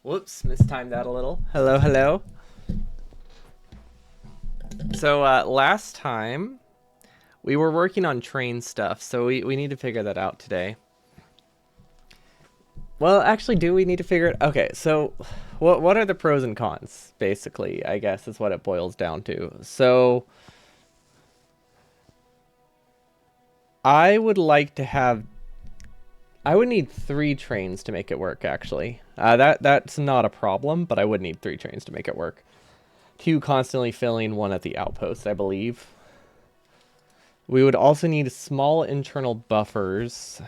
Whoops, mistimed that a little. Hello, hello. So last time we were working on train stuff, so we need to figure that out today. Well, actually, do we need to figure it? Okay, so what are the pros and cons? Basically, I guess is what it boils down to. So I would like to have. I would need 3 trains to make it work. Actually, that's not a problem, but I would need 3 trains to make it work. 2 constantly filling, 1 at the outpost, I believe. We would also need small internal buffers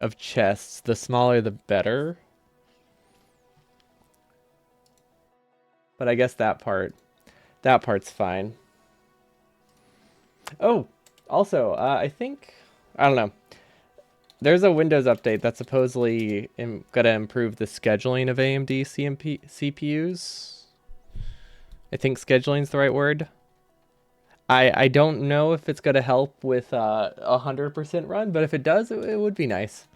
of chests. The smaller the better. But I guess that part's fine. Oh, also, I don't know. There's a Windows update that's supposedly gonna improve the scheduling of AMD CPUs. I think scheduling is the right word. I don't know if it's gonna help with 100% run, but if it does, it would be nice.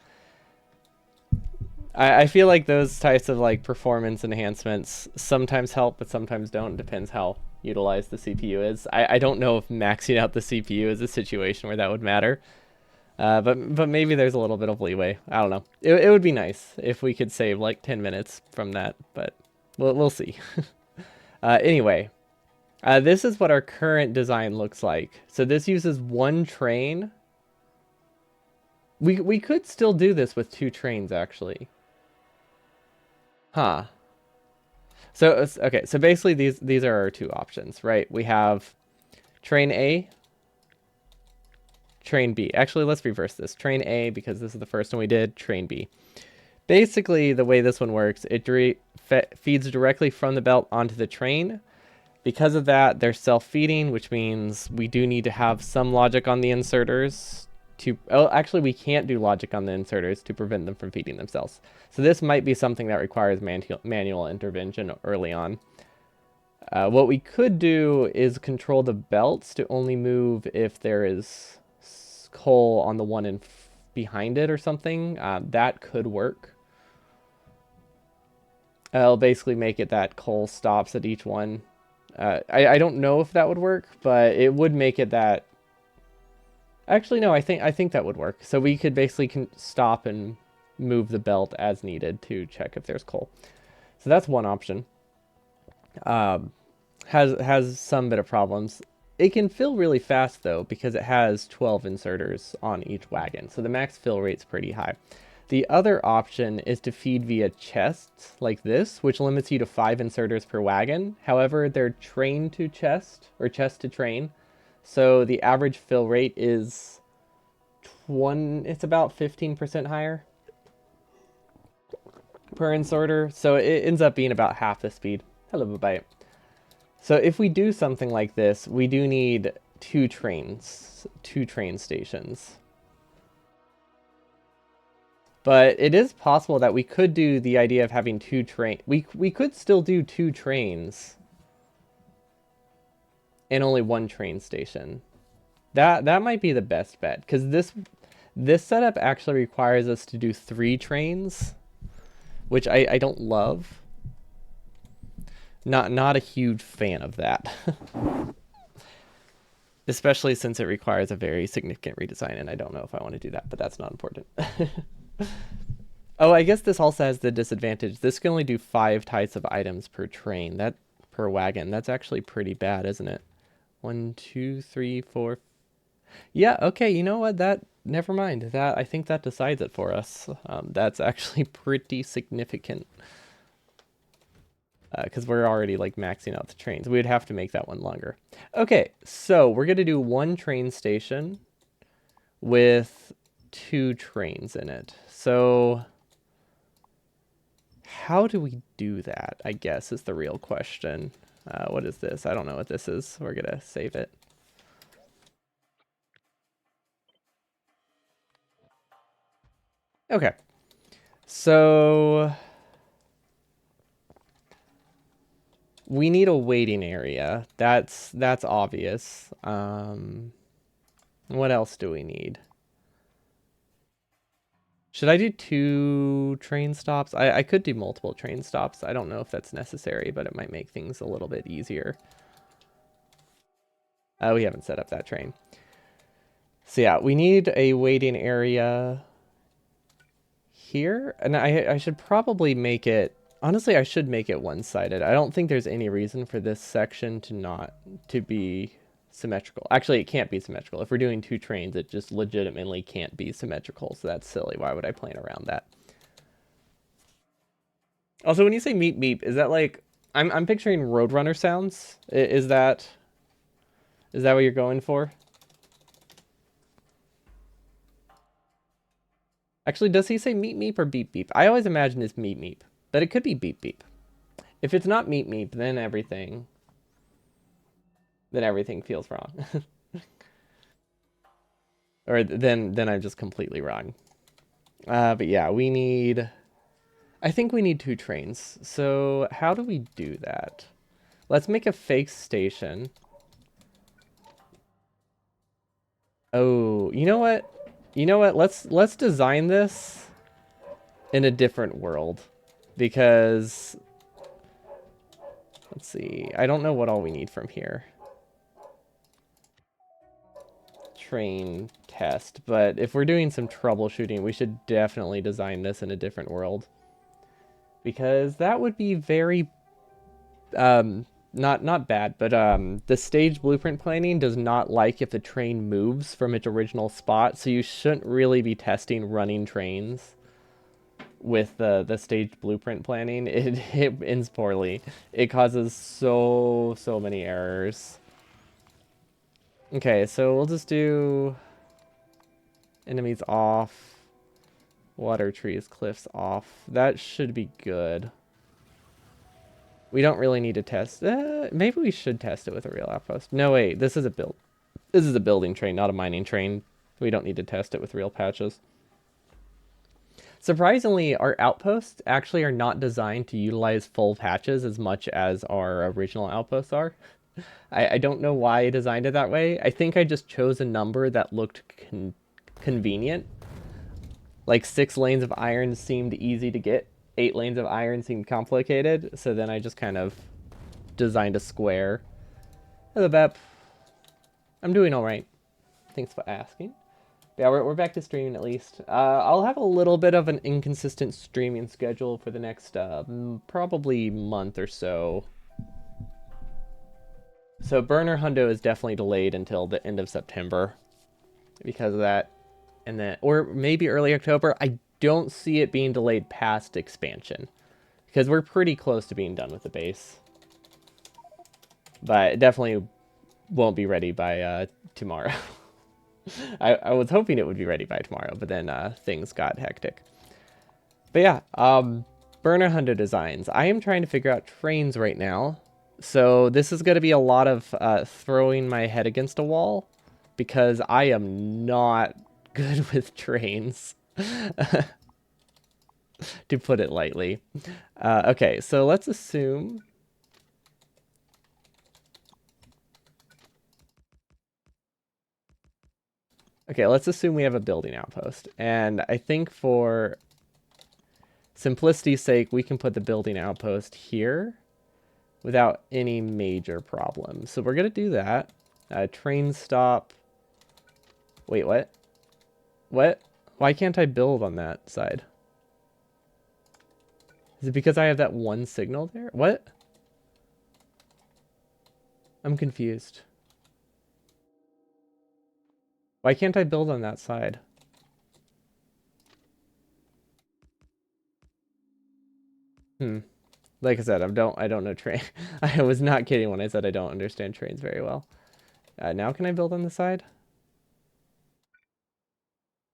I feel like those types of like performance enhancements sometimes help, but sometimes don't. Depends how utilized the CPU is. I don't know if maxing out the CPU is a situation where that would matter. But maybe there's a little bit of leeway. I don't know. It would be nice if we could save like 10 minutes from that, but we'll see. Anyway, this is what our current design looks like. So this uses 1 train. We could still do this with 2 trains actually. Huh. So okay, so basically these are our 2 options, right? We have train A, train B. Actually, let's reverse this. Train A, because this is the first one we did, train B. Basically, the way this one works, it feeds directly from the belt onto the train. Because of that, they're self-feeding, which means we do need to have some logic on the inserters to... Oh, actually, we can't do logic on the inserters to prevent them from feeding themselves. So this might be something that requires manual intervention early on. What we could do is control the belts to only move if there is coal on the one behind it or something. That could work. It'll basically make it that coal stops at each one. I don't know if that would work, but it would make it that... Actually, no, I think that would work. So we could basically stop and move the belt as needed to check if there's coal. So that's one option. Has some bit of problems. It can fill really fast though because it has 12 inserters on each wagon. So the max fill rate's pretty high. The other option is to feed via chests like this, which limits you to 5 inserters per wagon. However, they're train to chest or chest to train. So the average fill rate is it's about 15% higher per inserter. So it ends up being about half the speed. Hello, bye-bye. So if we do something like this, we do need 2 trains, 2 train stations. But it is possible that we could do the idea of having 2 train. We could still do 2 trains and only 1 train station. That might be the best bet because this setup actually requires us to do 3 trains, which I don't love. Not a huge fan of that. Especially since it requires a very significant redesign, and I don't know if I want to do that, but that's not important. Oh, I guess this also has the disadvantage. This can only do 5 types of items per train, per wagon. That's actually pretty bad, isn't it? 1, 2, 3, 4. Yeah, okay, you know what? Never mind. I think that decides it for us. That's actually pretty significant. Because we're already like maxing out the trains. We'd have to make that one longer. Okay, so we're going to do 1 train station with 2 trains in it. So how do we do that, I guess, is the real question. What is this? I don't know what this is. We're going to save it. Okay. So we need a waiting area. That's obvious. What else do we need? Should I do 2 train stops? I could do multiple train stops. I don't know if that's necessary, but it might make things a little bit easier. We haven't set up that train. So yeah, we need a waiting area here. And I should probably make it... Honestly, I should make it one-sided. I don't think there's any reason for this section to be symmetrical. Actually, it can't be symmetrical. If we're doing 2 trains, it just legitimately can't be symmetrical. So that's silly. Why would I plan around that? Also, when you say meep meep, is that like... I'm picturing Roadrunner sounds. Is that what you're going for? Actually, does he say meep meep or beep beep? I always imagine it's meep meep, but it could be beep beep. If it's not meep meep, then everything feels wrong. Or then I'm just completely wrong. But yeah, I think we need 2 trains. So how do we do that? Let's make a fake station. Oh, you know what? Let's design this in a different world, because let's see. I don't know what all we need from here. Train test, but if we're doing some troubleshooting, we should definitely design this in a different world, because that would be very not bad, but the stage blueprint planning does not like if the train moves from its original spot, so you shouldn't really be testing running trains with the stage blueprint planning. It ends poorly. It causes so many errors. Okay, so we'll just do enemies off, water, trees, cliffs off. That should be good. We don't really need to test. Maybe we should test it with a real outpost. No, wait, this is a building train, not a mining train. We don't need to test it with real patches. Surprisingly, our outposts actually are not designed to utilize full patches as much as our original outposts are. I don't know why I designed it that way. I think I just chose a number that looked convenient. Like 6 lanes of iron seemed easy to get. 8 lanes of iron seemed complicated. So then I just kind of designed a square. Hello, Bep. I'm doing all right. Thanks for asking. Yeah, we're back to streaming at least. I'll have a little bit of an inconsistent streaming schedule for the next probably month or so. So Burner Hundo is definitely delayed until the end of September because of that. And then, or maybe early October. I don't see it being delayed past expansion because we're pretty close to being done with the base. But it definitely won't be ready by tomorrow. I was hoping it would be ready by tomorrow, but then things got hectic. But yeah, Burner Hundo designs. I am trying to figure out trains right now. So this is going to be a lot of throwing my head against a wall because I am not good with trains, to put it lightly. Okay, so let's assume... Okay, let's assume we have a building outpost. And I think for simplicity's sake, we can put the building outpost here without any major problems. So we're going to do that. Train stop. Wait, what? What? Why can't I build on that side? Is it because I have that one signal there? What? I'm confused. Why can't I build on that side? Like I said, I don't know train. I was not kidding when I said I don't understand trains very well. Now can I build on the side?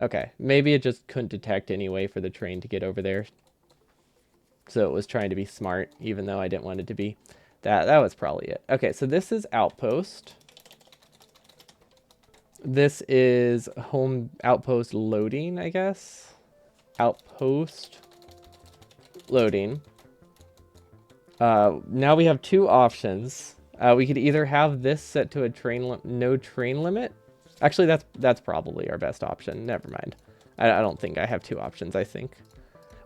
Okay, maybe it just couldn't detect any way for the train to get over there. So it was trying to be smart, even though I didn't want it to be. That was probably it. Okay, so this is outpost. This is home outpost loading, I guess. Outpost loading. Now we have 2 options. We could either have this set to a no train limit. Actually, that's probably our best option. Never mind. I don't think I have two options, I think.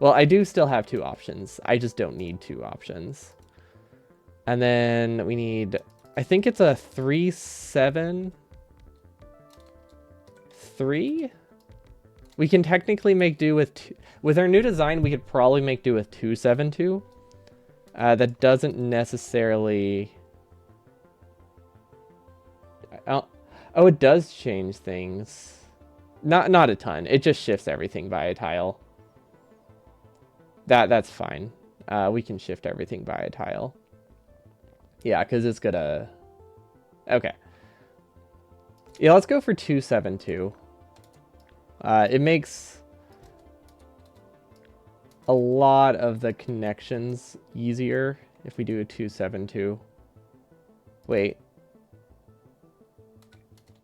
Well, I do still have two options. I just don't need two options. And then we need, I think it's a 3-7-3. We can technically make do with two. With our new design, we could probably make do with 2-7-2. That doesn't necessarily... Oh, it does change things. Not a ton. It just shifts everything by a tile. That's fine. We can shift everything by a tile. Yeah, because it's gonna... Okay. Yeah, let's go for 2-7-2. It makes a lot of the connections easier if we do a 2-7-2. Wait.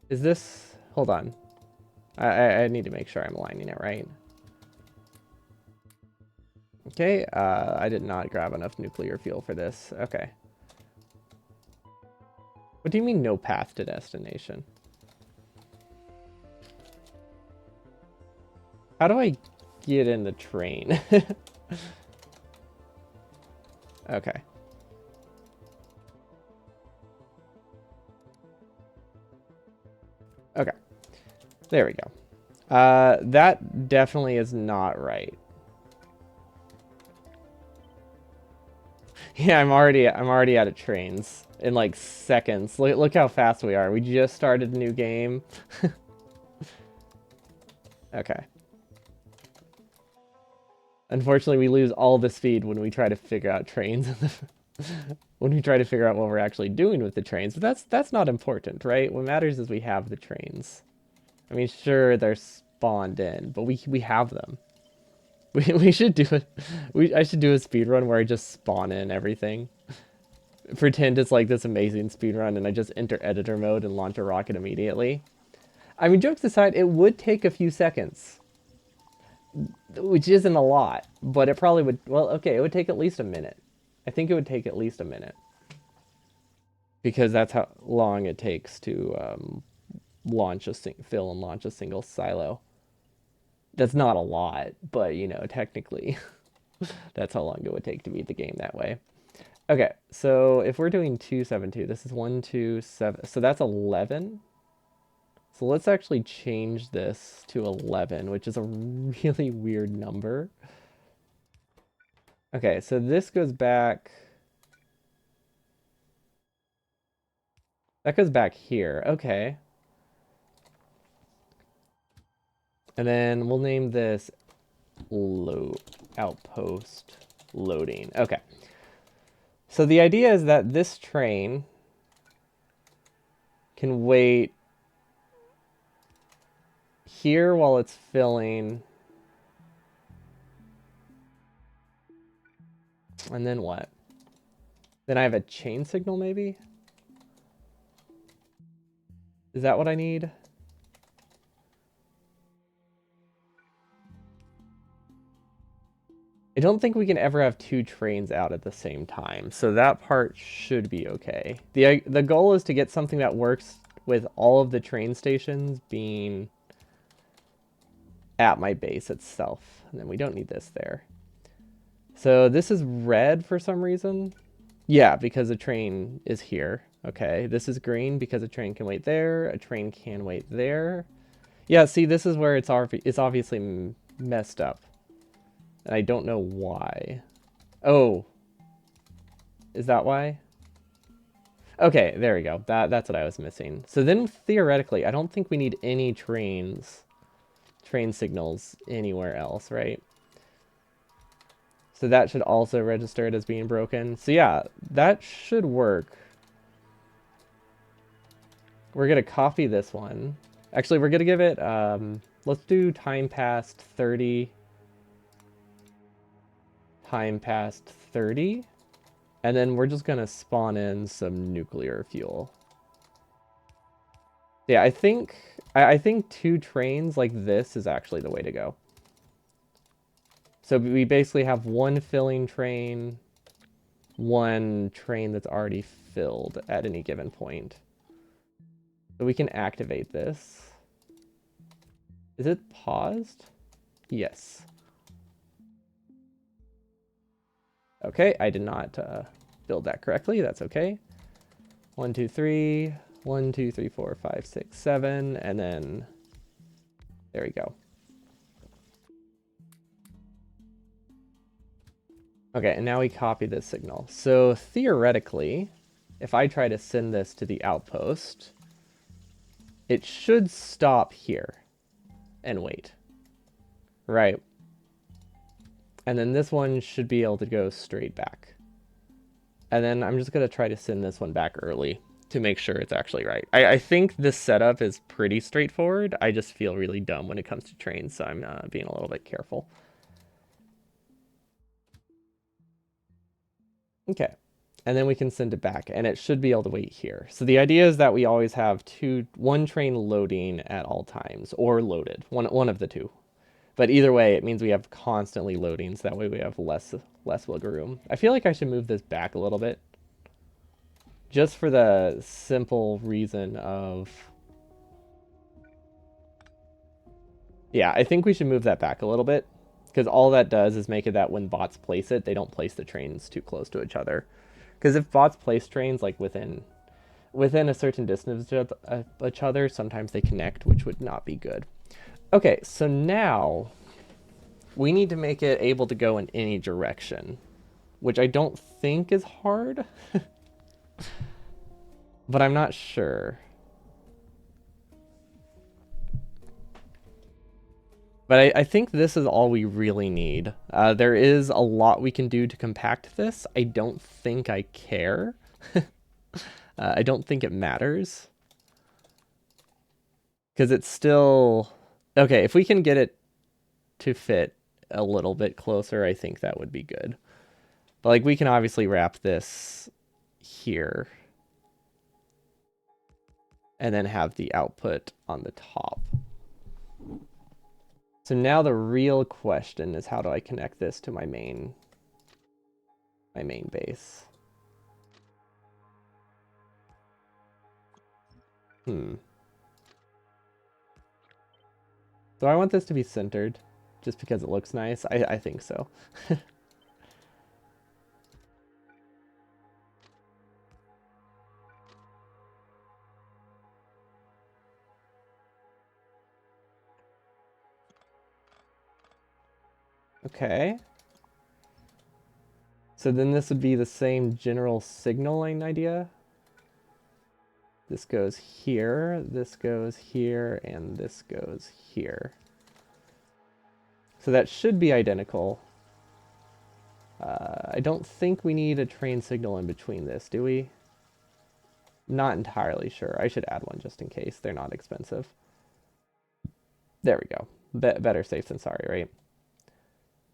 Is this... Hold on. I need to make sure I'm aligning it right. Okay, I did not grab enough nuclear fuel for this. Okay. What do you mean no path to destination? How do I get in the train? Okay. Okay. There we go. That definitely is not right. Yeah, I'm already out of trains in like seconds. Look how fast we are. We just started a new game. Okay. Unfortunately, we lose all the speed when we try to figure out trains. When we try to figure out what we're actually doing with the trains. But that's not important, right? What matters is we have the trains. I mean, sure, they're spawned in, but we have them. We should do it. I should do a speed run where I just spawn in everything. Pretend it's like this amazing speed run, and I just enter editor mode and launch a rocket immediately. I mean, jokes aside, it would take a few seconds, which isn't a lot, but it probably would. Well, okay, it would take at least a minute. I think it would take at least a minute because that's how long it takes to fill and launch a single silo. That's not a lot, but you know, technically, that's how long it would take to beat the game that way. Okay, so if we're doing 2-7-2, this is 1, 2, 7, so that's 11. So let's actually change this to 11, which is a really weird number. Okay, so this goes back. That goes back here. Okay. And then we'll name this outpost loading. Okay. So the idea is that this train can wait here while it's filling. And then what? Then I have a chain signal maybe? Is that what I need? I don't think we can ever have two trains out at the same time, so that part should be okay. The goal is to get something that works with all of the train stations being at my base itself. And then we don't need this there. So this is red for some reason. Yeah, because a train is here. Okay, this is green because a train can wait there. A train can wait there. Yeah, see, this is where it's obviously messed up. And I don't know why. Oh. Is that why? Okay, there we go. That's what I was missing. So then, theoretically, I don't think we need any train signals anywhere else, right? So that should also register it as being broken. So yeah, that should work. We're going to copy this one. Actually, we're going to give it, let's do time past 30. Time past 30. And then we're just going to spawn in some nuclear fuel. Yeah, I think two trains like this is actually the way to go. So we basically have one filling train, one train that's already filled at any given point. So we can activate this. Is it paused? Yes. Okay, I did not build that correctly. That's okay. 1, 2, 3. 1, 2, 3, 4, 5, 6, 7. And then there we go. Okay, and now we copy this signal. So theoretically, if I try to send this to the outpost, it should stop here and wait. Right. And then this one should be able to go straight back. And then I'm just going to try to send this one back early to make sure it's actually right. I think this setup is pretty straightforward. I just feel really dumb when it comes to trains, so I'm being a little bit careful. Okay. And then we can send it back, and it should be able to wait here. So the idea is that we always have one train loading at all times, or loaded, one of the two. But either way, it means we have constantly loading, so that way we have less wiggle room. I feel like I should move this back a little bit, just for the simple reason of... Yeah, I think we should move that back a little bit, because all that does is make it that when bots place it, they don't place the trains too close to each other. Because if bots place trains like within a certain distance of each other, sometimes they connect, which would not be good. Okay, so now we need to make it able to go in any direction, which I don't think is hard, but I'm not sure. But I think this is all we really need. There is a lot we can do to compact this. I don't think I care. I don't think it matters. Because it's still... Okay, if we can get it to fit a little bit closer, I think that would be good. But like we can obviously wrap this here. And then have the output on the top. So now the real question is, how do I connect this to my main base? So I want this to be centered, just because it looks nice. I think so. Okay. So then this would be the same general signaling idea. This goes here, this goes here, and this goes here. So that should be identical. I don't think we need a train signal in between this, do we? Not entirely sure. I should add one just in case. They're not expensive. There we go. Better safe than sorry, right?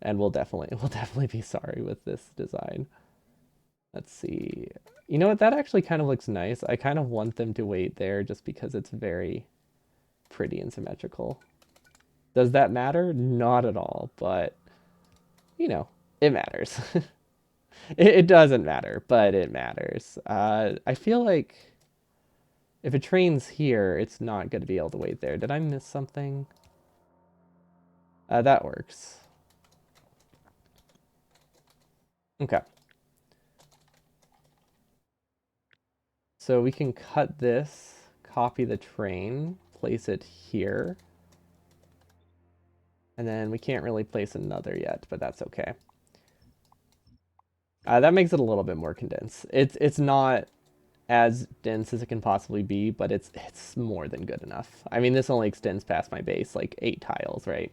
And we'll definitely be sorry with this design. Let's see. You know what? That actually kind of looks nice. I kind of want them to wait there just because it's very pretty and symmetrical. Does that matter? Not at all, but you know, it matters. It doesn't matter, but it matters. I feel like if a train's here, it's not going to be able to wait there. Did I miss something? That works. Okay. So we can cut this, copy the train, place it here. And then we can't really place another yet, but that's okay. That makes it a little bit more condensed. It's not as dense as it can possibly be, but it's more than good enough. I mean, this only extends past my base like 8 tiles, right?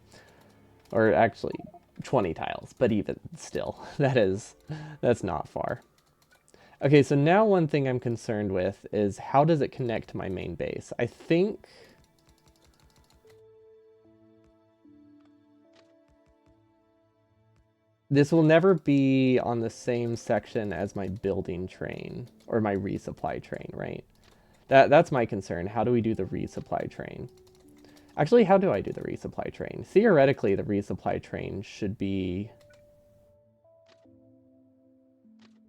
Or actually 20 tiles, but even still, that's not far. Okay, so now one thing I'm concerned with is how does it connect to my main base? I think this will never be on the same section as my building train or my resupply train, right? That's my concern. How do we do the resupply train? Actually, how do I do the resupply train? Theoretically, the resupply train should be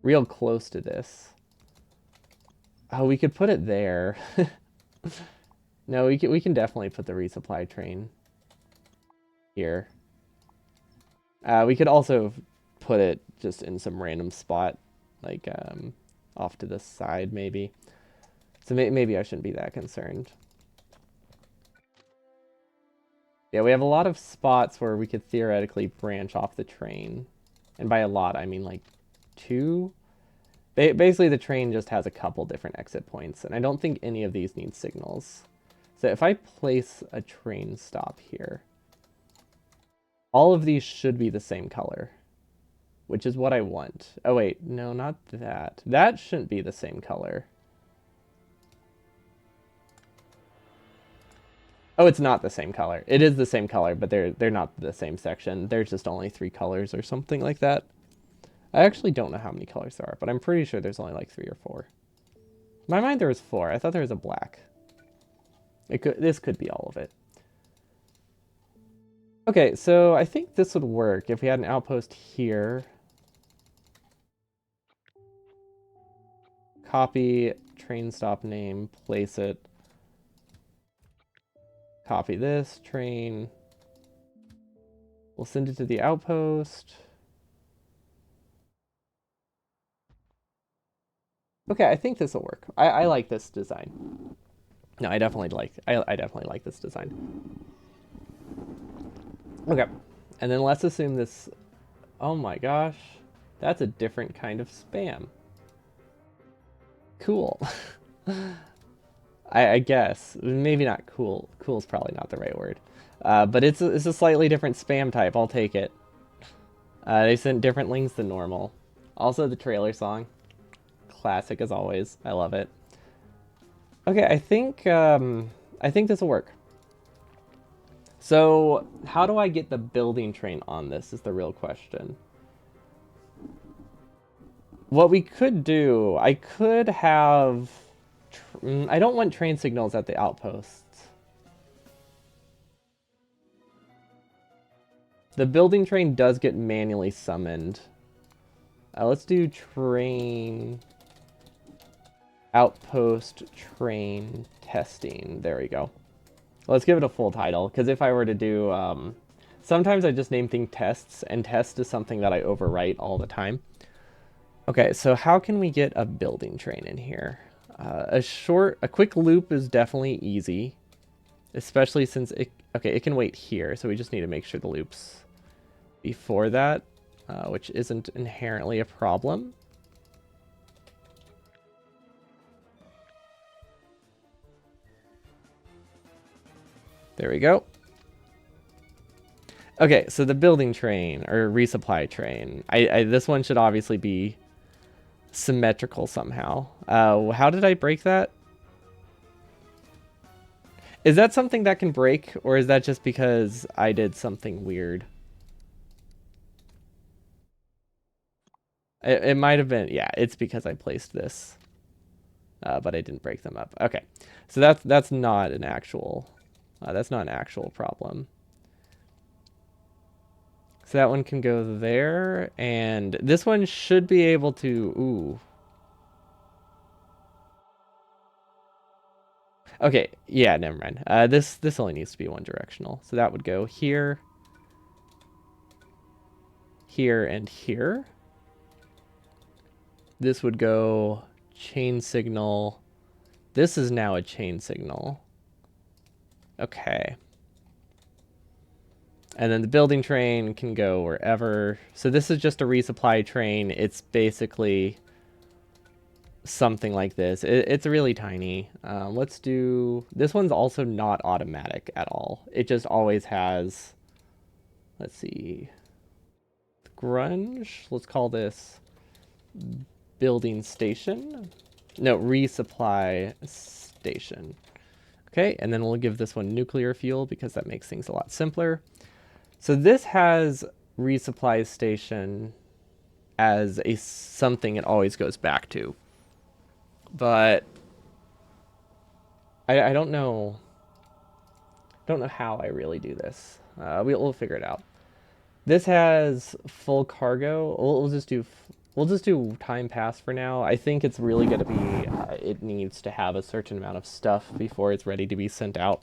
real close to this. Oh, we could put it there. No, we can definitely put the resupply train here. We could also put it just in some random spot, like off to the side maybe. So maybe I shouldn't be that concerned. Yeah, we have a lot of spots where we could theoretically branch off the train. And by a lot, I mean like 2. Basically, the train just has a couple different exit points, and I don't think any of these need signals. So if I place a train stop here, all of these should be the same color, which is what I want. Oh wait, no, not that. That shouldn't be the same color. Oh, it's not the same color. It is the same color, but they're not the same section. There's just only 3 colors or something like that. I actually don't know how many colors there are, but I'm pretty sure there's only like 3 or 4. In my mind there was 4. I thought there was a black. This could be all of it. Okay, so I think this would work if we had an outpost here. Copy train stop name, place it. Copy this train. We'll send it to the outpost. Okay, I think this will work. I like this design. No, I definitely like this design. Okay, and then let's assume this. Oh my gosh, that's a different kind of spam. Cool. I guess maybe not cool. Cool is probably not the right word, but it's a slightly different spam type. I'll take it. They sent different links than normal. Also, the trailer song, classic as always. I love it. Okay, I think this will work. So, how do I get the building train on this is the real question. What we could do, I could have... I don't want train signals at the outposts. The building train does get manually summoned. Let's do train... outpost train testing. There we go. Let's give it a full title, because if I were to do... sometimes I just name things tests, and test is something that I overwrite all the time. Okay, so how can we get a building train in here? A quick loop is definitely easy, especially since it can wait here, so we just need to make sure the loop's before that, which isn't inherently a problem. There we go. Okay, so the building train, or resupply train, this one should obviously be symmetrical somehow. How did I break that? Is that something that can break, or is that just because I did something weird? It might have been, yeah, it's because I placed this, but I didn't break them up. Okay, so that's not an actual problem. So that one can go there, and this one should be able to, ooh. Okay, yeah, never mind. This only needs to be one directional. So that would go here, here, and here. This would go chain signal. This is now a chain signal. Okay. And then the building train can go wherever. So this is just a resupply train. It's basically something like this. It's really tiny. Let's do... This one's also not automatic at all. It just always has... Let's see... Grunge? Let's call this... Building station? No, resupply station. Okay, and then we'll give this one nuclear fuel because that makes things a lot simpler. So this has resupply station as a something it always goes back to. But I don't know. Don't know how I really do this. We'll figure it out. This has full cargo. We'll just do time pass for now. I think it's really going to be it needs to have a certain amount of stuff before it's ready to be sent out.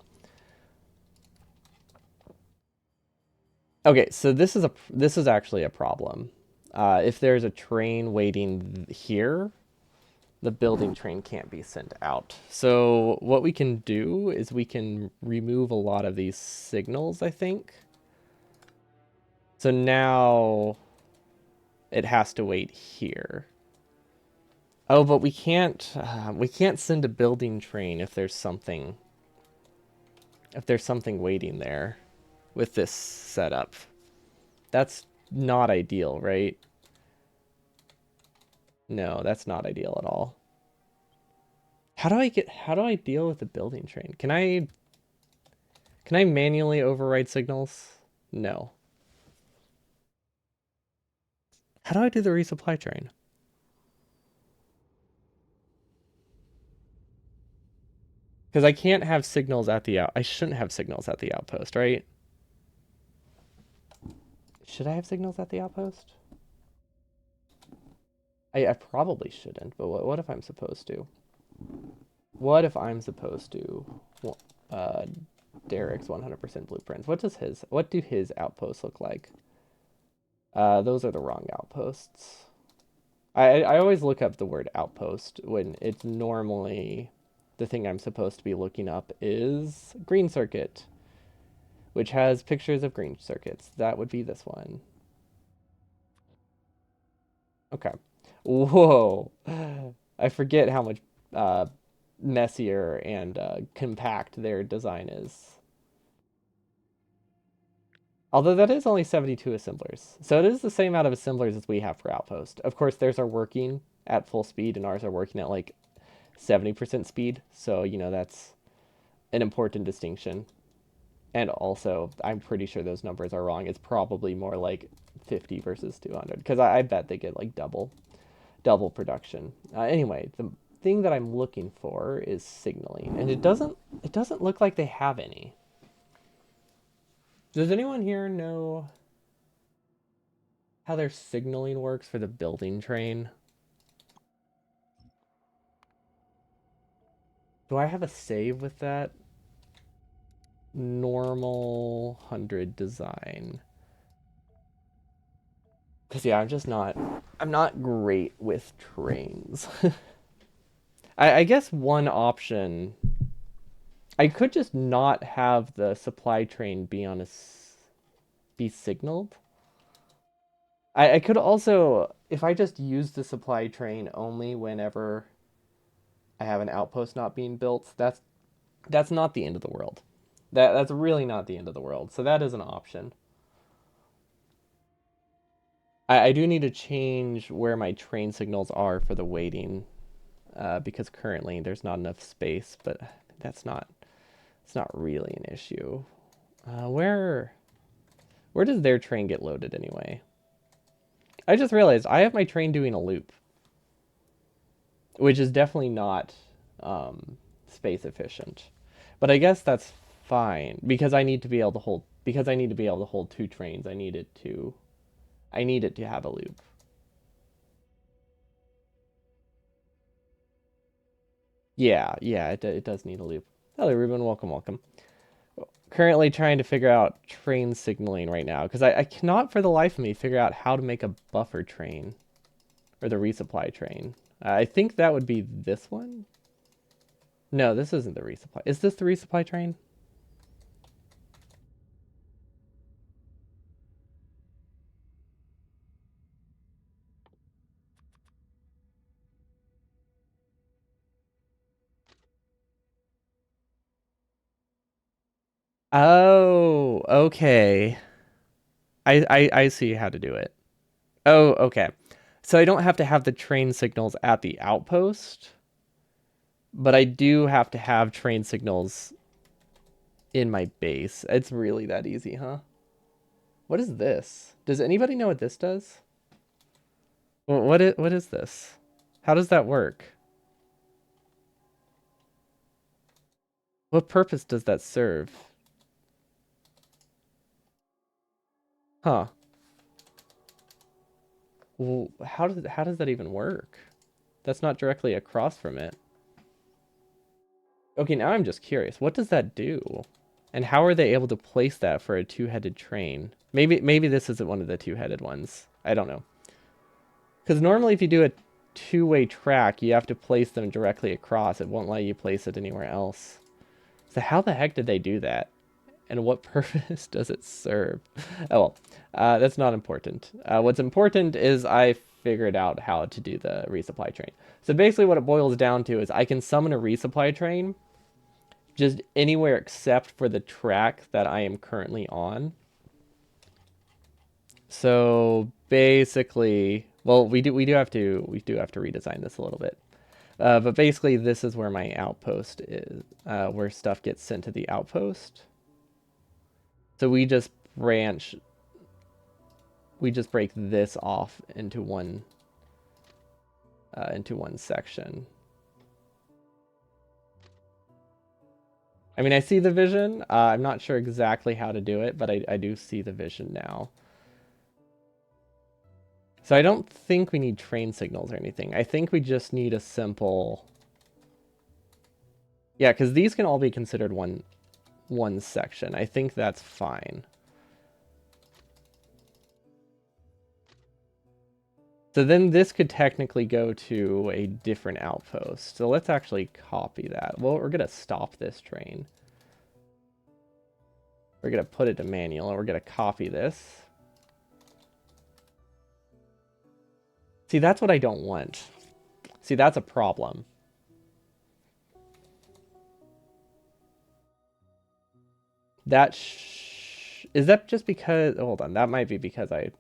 Okay, so this is actually a problem. If there's a train waiting here, the building train can't be sent out. So what we can do is we can remove a lot of these signals, I think. So now it has to wait here. Oh, but we can't send a building train if there's something waiting there with this setup. That's not ideal, right? No, that's not ideal at all. How do I deal with the building train? Can I manually override signals? No. How do I do the resupply train? Because I can't have signals at the out. I shouldn't have signals at the outpost, right? Should I have signals at the outpost? I probably shouldn't, but what if I'm supposed to? What if I'm supposed to? Uh, Derek's 100% blueprints. What do his outposts look like? Those are the wrong outposts. I always look up the word outpost when it's normally the thing I'm supposed to be looking up is green circuit, which has pictures of green circuits. That would be this one. Okay. Whoa. I forget how much uh, messier and compact their design is. Although that is only 72 assemblers. So it is the same amount of assemblers as we have for Outpost. Of course, theirs are working at full speed and ours are working at like 70% speed. So, that's an important distinction. And also, I'm pretty sure those numbers are wrong. It's probably more like 50 versus 200 because I bet they get like double production. Anyway, the thing that I'm looking for is signaling, and it doesn't look like they have any. Does anyone here know how their signaling works for the building train? Do I have a save with that? Normal 100 design. Because yeah, I'm not great with trains. I guess one option, I could just not have the supply train be signaled. I could also, if I just use the supply train only whenever I have an outpost not being built, that's not the end of the world. That's really not the end of the world. So that is an option. I do need to change where my train signals are for the waiting, because currently there's not enough space. But that's not it's not really an issue. Where does their train get loaded anyway? I just realized I have my train doing a loop, which is definitely not space efficient. But I guess that's fine because I need to be able to hold two trains. I need it to have a loop. Yeah, yeah, it does need a loop. Hello, Ruben. Welcome, welcome. Currently trying to figure out train signaling right now because I cannot for the life of me figure out how to make a buffer train or the resupply train. I think that would be this one. No, this isn't the resupply. Is this the resupply train? Oh, okay. I see how to do it. Oh, okay. So I don't have to have the train signals at the outpost, but I do have to have train signals in my base. It's really that easy, huh? What is this? Does anybody know what this does? What is this? How does that work? What purpose does that serve? Huh. Well, how does that even work? That's not directly across from it. Okay, now I'm just curious. What does that do? And how are they able to place that for a two-headed train? Maybe this isn't one of the two-headed ones. I don't know. Because normally if you do a two-way track, you have to place them directly across. It won't let you place it anywhere else. So how the heck did they do that? And what purpose does it serve? Oh, well, that's not important. What's important is I figured out how to do the resupply train. So basically what it boils down to is I can summon a resupply train just anywhere except for the track that I am currently on. So basically, well, we do have to redesign this a little bit. But basically, this is where my outpost is, where stuff gets sent to the outpost. So we just break this off into one section. I mean, I see the vision. I'm not sure exactly how to do it, but I do see the vision now. So I don't think we need train signals or anything. I think we just need a simple... Yeah, because these can all be considered one section. I think that's fine. So then this could technically go to a different outpost. So let's actually copy that. Well, we're going to stop this train. We're going to put it to manual, and we're going to copy this. See, that's what I don't want. See, that's a problem. Is that just because... Oh, hold on, that might be because I...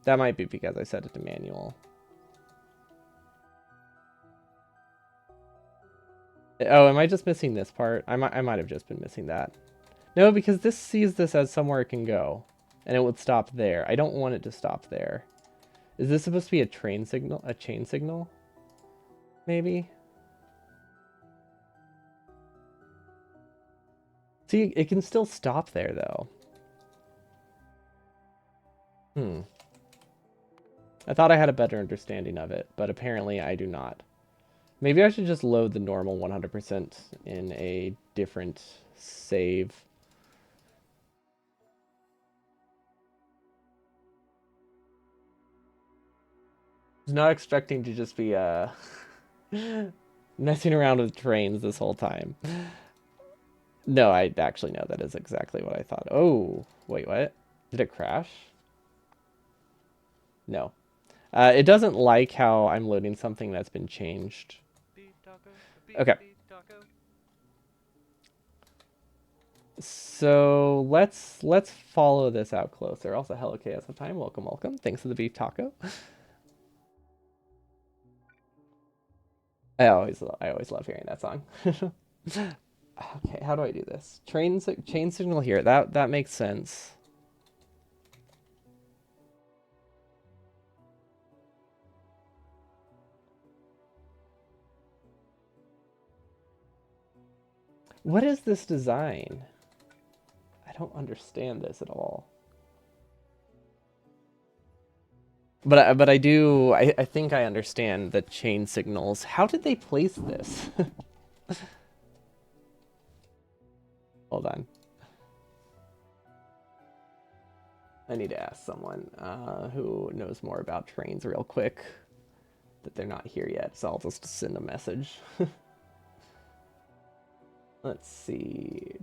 That might be because I set it to manual. Oh, am I just missing this part? I might have just been missing that. No, because this sees this as somewhere it can go. And it would stop there. I don't want it to stop there. Is this supposed to be a train signal? A chain signal? Maybe? See, it can still stop there, though. I thought I had a better understanding of it, but apparently I do not. Maybe I should just load the normal 100% in a different save. I was not expecting to just be messing around with trains this whole time. No, I actually know that is exactly what I thought. Oh, wait, what? Did it crash? No. It doesn't like how I'm loading something that's been changed. Okay. So let's follow this out closer. Also, hello KS of Time. Welcome, welcome. Thanks for the beef taco. I always love hearing that song. Okay, how do I do this? Chain signal here. That makes sense. What is this design? I don't understand this at all. But I do, I think I understand the chain signals. How did they place this? Hold on. I need to ask someone who knows more about trains real quick. That they're not here yet, so I'll just send a message. Let's see.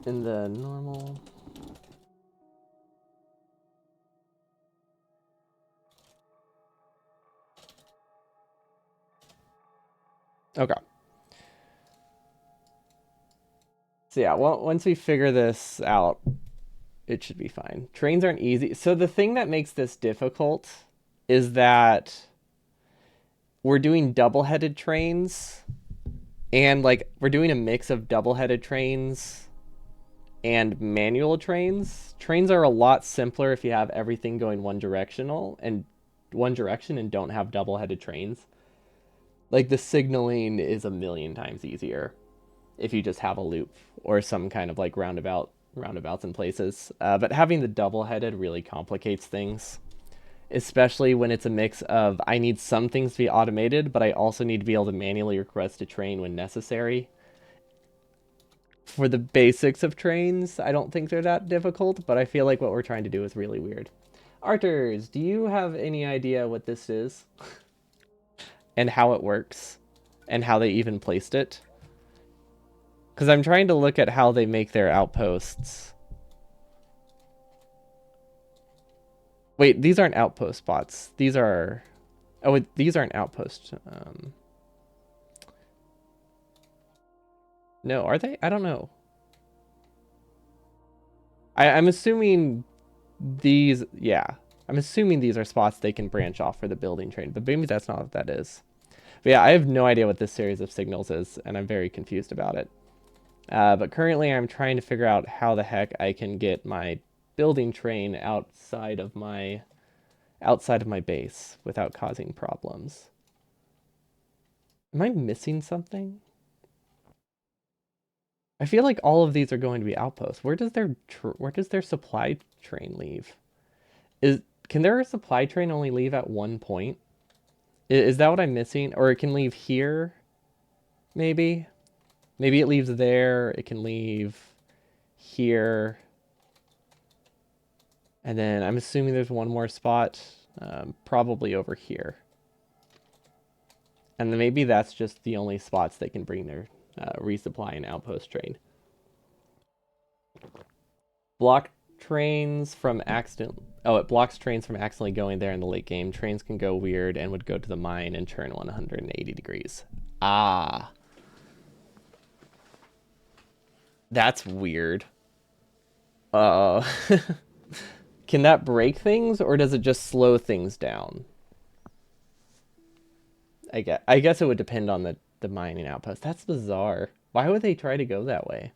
In the normal... Okay. So yeah, well, once we figure this out, it should be fine. Trains aren't easy. So the thing that makes this difficult is that we're doing double-headed trains, and like we're doing a mix of double-headed trains and manual trains. Trains are a lot simpler if you have everything going one direction and don't have double-headed trains. Like the signaling is a million times easier. if you just have a loop or some kind of like roundabouts in places. But having the double-headed really complicates things, especially when it's a mix of I need some things to be automated, but I also need to be able to manually request a train when necessary. For the basics of trains, I don't think they're that difficult, but I feel like what we're trying to do is really weird. Arters, do you have any idea what this is? And how it works? And how they even placed it? Because I'm trying to look at how they make their outposts. Wait, these aren't outpost spots. These are... Oh, these aren't outposts. No, are they? I don't know. I'm assuming these... Yeah. I'm assuming these are spots they can branch off for the building train, but maybe that's not what that is. But yeah, I have no idea what this series of signals is, and I'm very confused about it. But currently I'm trying to figure out how the heck I can get my building train outside of my base without causing problems. Am I missing something? I feel like all of these are going to be outposts. Where does their supply train leave? Can their supply train only leave at one point? Is that what I'm missing? Or it can leave here, maybe? Maybe it leaves there. It can leave here. And then I'm assuming there's one more spot, probably over here. And then maybe that's just the only spots they can bring their resupply and outpost train. Block trains from accident. Oh, it blocks trains from accidentally going there in the late game. Trains can go weird and would go to the mine and turn 180 degrees. Ah. That's weird. Uh, can that break things or does it just slow things down? I guess it would depend on the mining outpost. That's bizarre. Why would they try to go that way?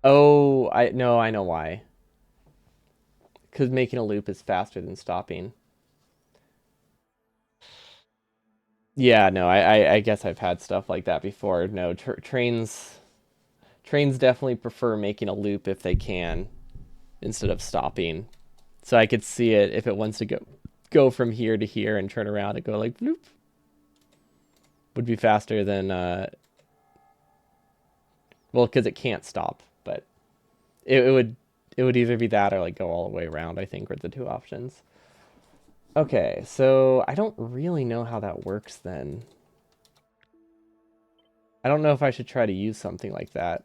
Oh, I know why. Because making a loop is faster than stopping. Yeah, no, I guess I've had stuff like that before. No, trains definitely prefer making a loop if they can instead of stopping. So I could see it if it wants to go from here to here and turn around and go like bloop. Would be faster than well, because it can't stop, but it would either be that or like go all the way around, I think, were the two options. Okay, so I don't really know how that works then. I don't know if I should try to use something like that.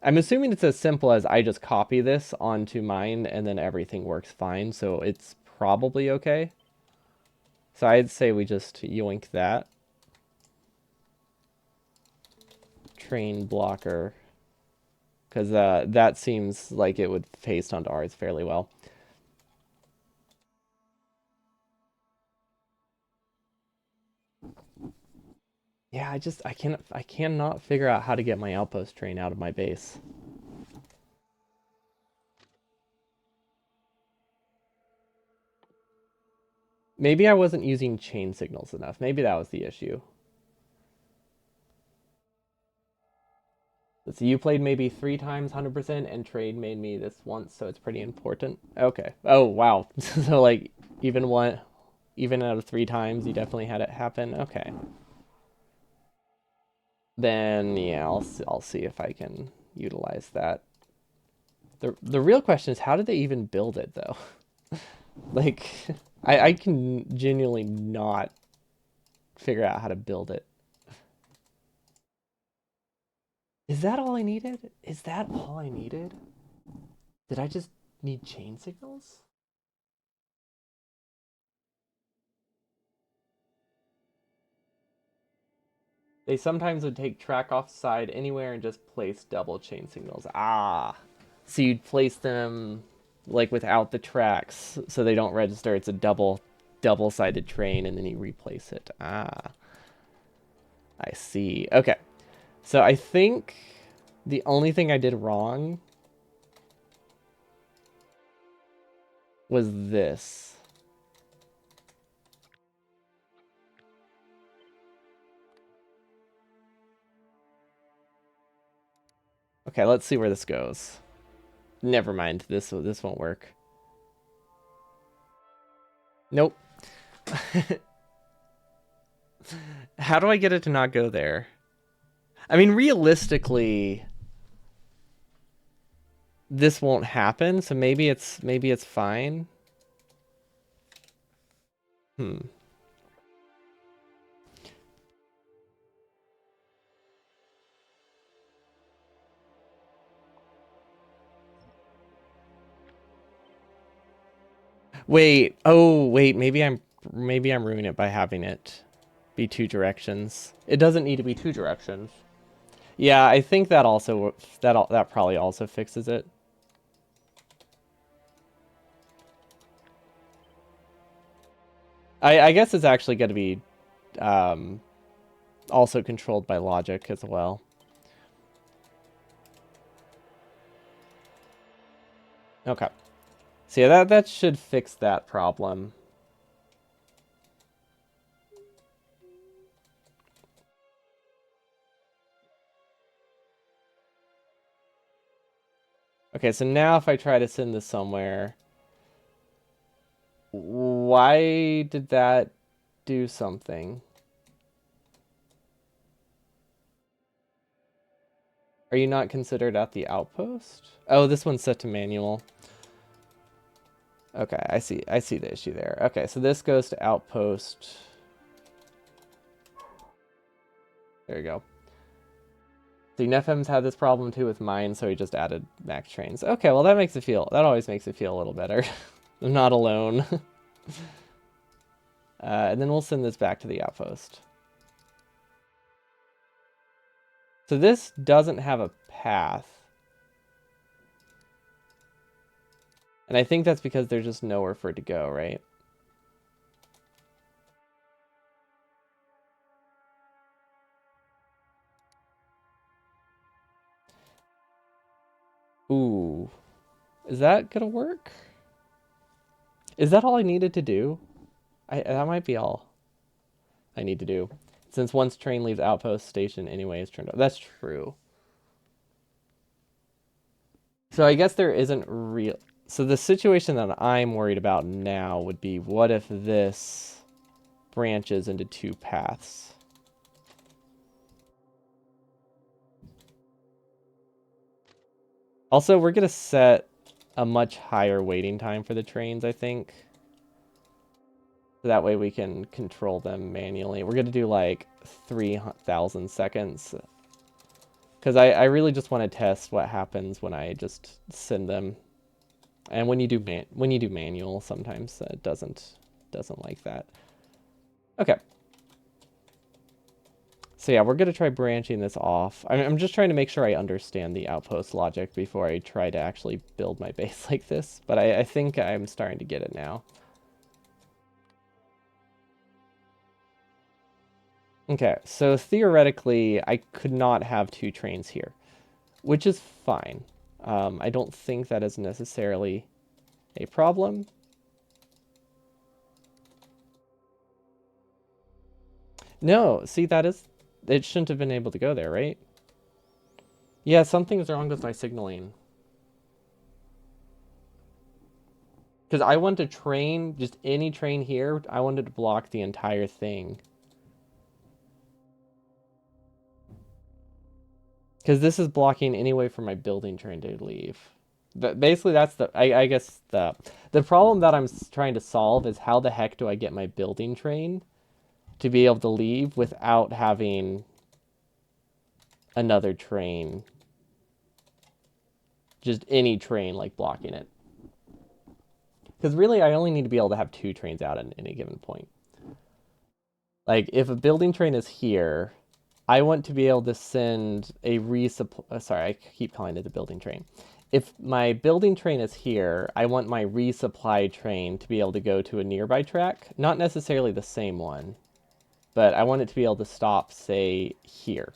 I'm assuming it's as simple as I just copy this onto mine and then everything works fine, so it's probably okay. So I'd say we just yoink that. Train blocker. Because that seems like it would paste onto ours fairly well. Yeah, I cannot figure out how to get my outpost train out of my base. Maybe I wasn't using chain signals enough. Maybe that was the issue. Let's see, you played maybe 3 times 100% and trade made me this once, so it's pretty important. Okay. Oh, wow. So like even out of 3 times you definitely had it happen. Okay. Then yeah, I'll see if I can utilize that. The real question is how did they even build it though? Like I can genuinely not figure out how to build it. Is that all I needed? Is that all I needed? Did I just need chain signals? They sometimes would take track offside anywhere and just place double chain signals. Ah. So you'd place them like without the tracks so they don't register. It's a double-sided train and then you replace it. Ah. I see. Okay. So I think the only thing I did wrong was this. Okay, let's see where this goes. Never mind. This won't work. Nope. How do I get it to not go there? I mean, realistically, this won't happen, so maybe it's fine. Hmm. Wait. Oh, wait. Maybe I'm ruining it by having it be two directions. It doesn't need to be two directions. Yeah, I think that also that probably also fixes it. I guess it's actually going to be um, also controlled by logic as well. Okay. So yeah, that should fix that problem. Okay, so now if I try to send this somewhere, why did that do something? Are you not considered at the outpost? Oh, this one's set to manual. Okay, I see the issue there. Okay, so this goes to outpost. There you go. See, Nefem's had this problem too with mine, so he just added max trains. Okay, well that always makes it feel a little better. I'm not alone. And then we'll send this back to the outpost. So this doesn't have a path. And I think that's because there's just nowhere for it to go, right? Ooh. Is that gonna work? Is that all I needed to do? That might be all I need to do. Since once train leaves outpost, station anyway is turned off. That's true. So I guess there isn't real... So the situation that I'm worried about now would be, what if this branches into two paths? Also, we're going to set a much higher waiting time for the trains, I think. So that way we can control them manually. We're going to do like 3,000 seconds. Because I really just want to test what happens when I just send them. And when you do manual, sometimes it doesn't like that. Okay. So yeah, we're going to try branching this off. I'm just trying to make sure I understand the outpost logic before I try to actually build my base like this. But I think I'm starting to get it now. Okay, so theoretically, I could not have two trains here, which is fine. I don't think that is necessarily a problem. No, see, it shouldn't have been able to go there, right? Yeah, something's wrong with my signaling. Because I want to train, just any train here, I wanted to block the entire thing. Because this is blocking any way for my building train to leave. But basically, that's I guess the problem that I'm trying to solve is how the heck do I get my building train to be able to leave without having another train, just any train like blocking it. Because really, I only need to be able to have two trains out at any given point. Like, if a building train is here, I want to be able to send a resupply. Sorry, I keep calling it the building train. If my building train is here, I want my resupply train to be able to go to a nearby track. Not necessarily the same one, but I want it to be able to stop, say, here.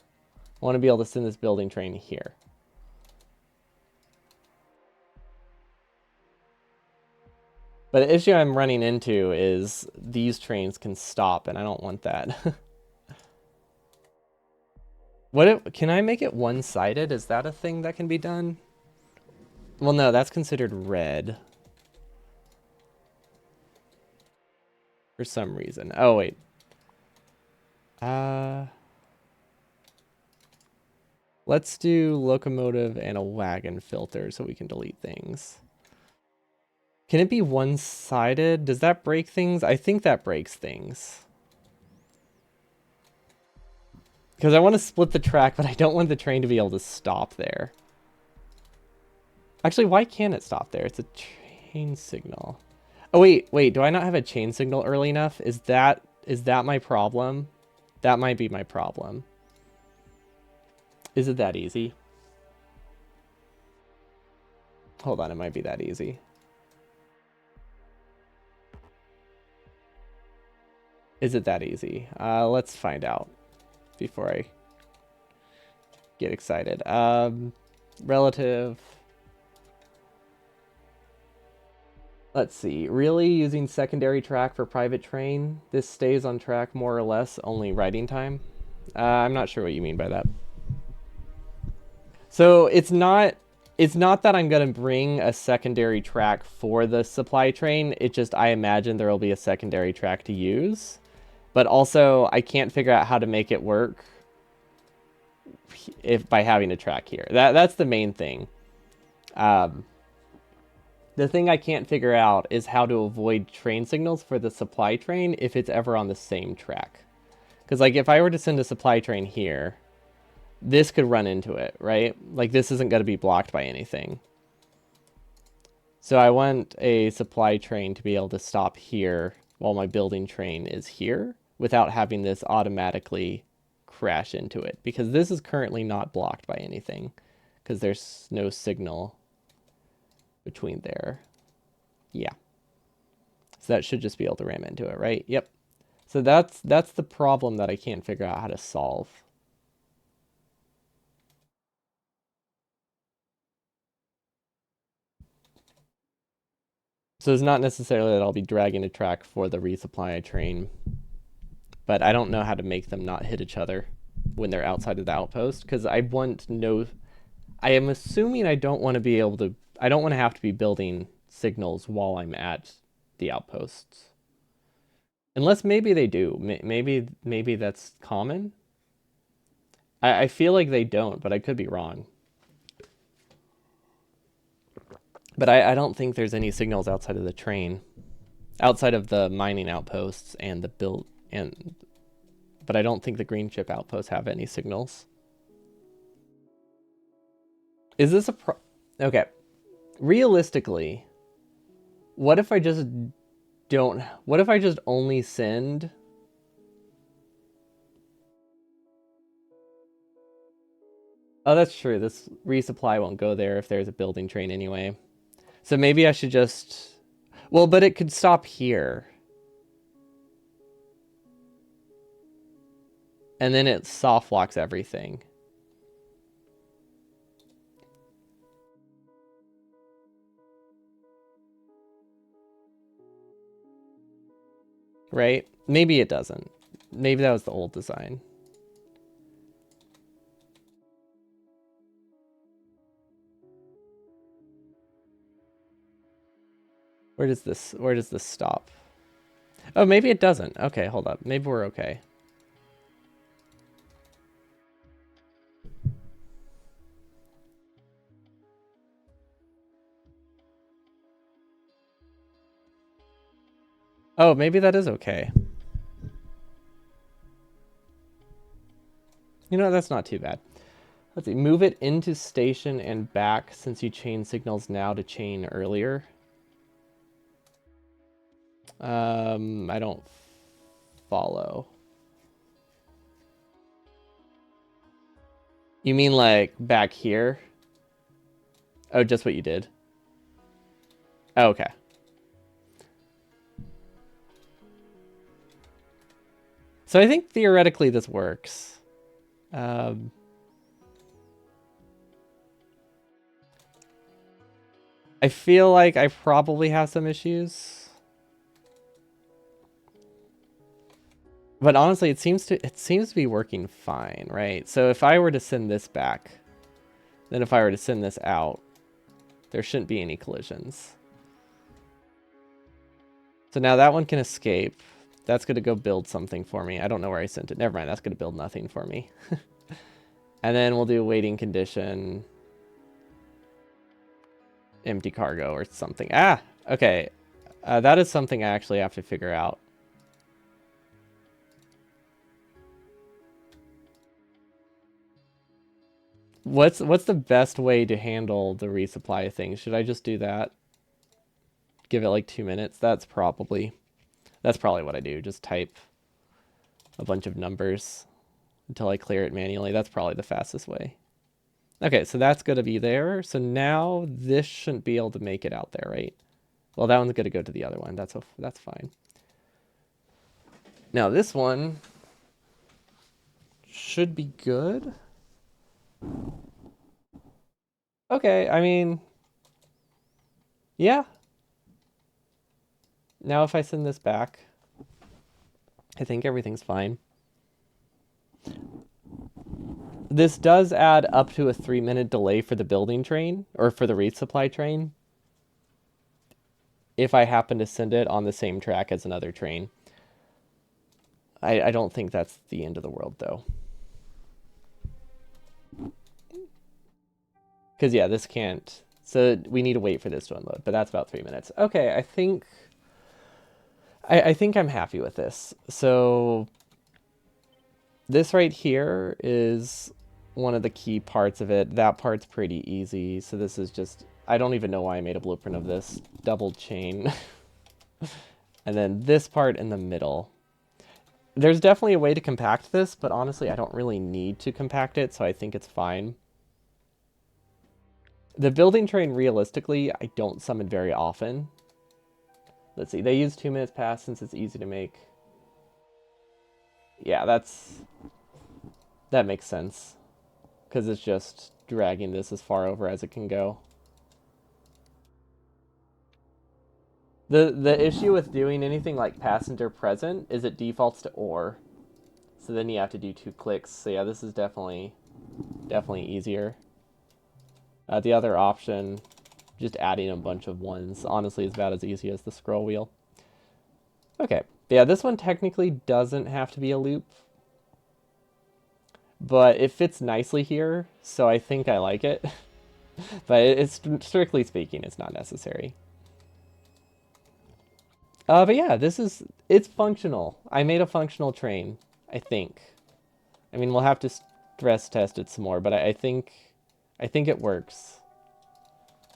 I want to be able to send this building train here. But the issue I'm running into is these trains can stop, and I don't want that. Can I make it one-sided? Is that a thing that can be done? Well, no, that's considered red. For some reason. Oh, wait. Let's do locomotive and a wagon filter so we can delete things. Can it be one-sided? Does that break things? I think that breaks things. Because I want to split the track, but I don't want the train to be able to stop there. Actually, why can't it stop there? It's a chain signal. Oh, wait. Do I not have a chain signal early enough? Is that my problem? That might be my problem. Is it that easy? Hold on, it might be that easy. Is it that easy? Let's find out before I get excited. Relative. Let's see. Really using secondary track for private train? This stays on track more or less, only riding time? I'm not sure what you mean by that. So it's not that I'm going to bring a secondary track for the supply train. It just, I imagine there will be a secondary track to use. But also, I can't figure out how to make it work by having a track here. That's the main thing. The thing I can't figure out is how to avoid train signals for the supply train if it's ever on the same track. Because, like, if I were to send a supply train here, this could run into it, right? Like, this isn't going to be blocked by anything. So I want a supply train to be able to stop here while my building train is here without having this automatically crash into it. Because this is currently not blocked by anything. Because there's no signal between there. Yeah. So that should just be able to ram into it, right? Yep. So that's the problem that I can't figure out how to solve. So it's not necessarily that I'll be dragging a track for the resupply train, but I don't know how to make them not hit each other when they're outside of the outpost, because I am assuming I don't want to have to be building signals while I'm at the outposts. Unless maybe they do. Maybe that's common. I feel like they don't, but I could be wrong. But I don't think there's any signals outside of the train. Outside of the mining outposts and the build but I don't think the green chip outposts have any signals. Is this okay. Realistically, what if I just only send Oh, that's true. This resupply won't go there if there's a building train anyway. So maybe I should just well, but it could stop here. And then it soft locks everything. Right? Maybe it doesn't. Maybe that was the old design. Where does this stop? Oh, maybe it doesn't. Okay, hold up. Maybe we're okay. Oh, maybe that is okay. You know, that's not too bad. Let's see. Move it into station and back since you chain signals now to chain earlier. I don't follow. You mean like back here? Oh, just what you did. Oh, okay. So I think theoretically this works. I feel like I probably have some issues. But honestly, it seems to be working fine, right? So if I were to send this back, then if I were to send this out, there shouldn't be any collisions. So now that one can escape. That's going to go build something for me. I don't know where I sent it. Never mind, that's going to build nothing for me. And then we'll do waiting condition, empty cargo or something. Ah, okay. That is something I actually have to figure out. What's the best way to handle the resupply thing? Should I just do that? Give it like 2 minutes? That's probably what I do. Just type a bunch of numbers until I clear it manually. That's probably the fastest way. Okay, so that's going to be there. So now this shouldn't be able to make it out there, right? Well, that one's going to go to the other one. That's fine. Now this one should be good. Okay, I mean, yeah. Now if I send this back, I think everything's fine. This does add up to a 3-minute delay for the building train, or for the resupply train, if I happen to send it on the same track as another train. I don't think that's the end of the world, though. Because, yeah, this can't... So we need to wait for this to unload, but that's about 3 minutes. Okay, I think I'm happy with this. So this right here is one of the key parts of it. That part's pretty easy. So this is just... I don't even know why I made a blueprint of this. Double chain. And then this part in the middle. There's definitely a way to compact this, but honestly, I don't really need to compact it, so I think it's fine. The building train, realistically, I don't summon very often. Let's see, they use 2 minutes past since it's easy to make. Yeah, that makes sense. Because it's just dragging this as far over as it can go. The issue with doing anything like passenger present is it defaults to or. So then you have to do 2 clicks. So yeah, this is definitely easier. The other option, just adding a bunch of ones, honestly is about as easy as the scroll wheel. Okay, yeah, this one technically doesn't have to be a loop, but it fits nicely here, so I think I like it. But it's strictly speaking, it's not necessary. But yeah, it's functional. I made a functional train, I think. I mean, we'll have to stress test it some more, but I think it works.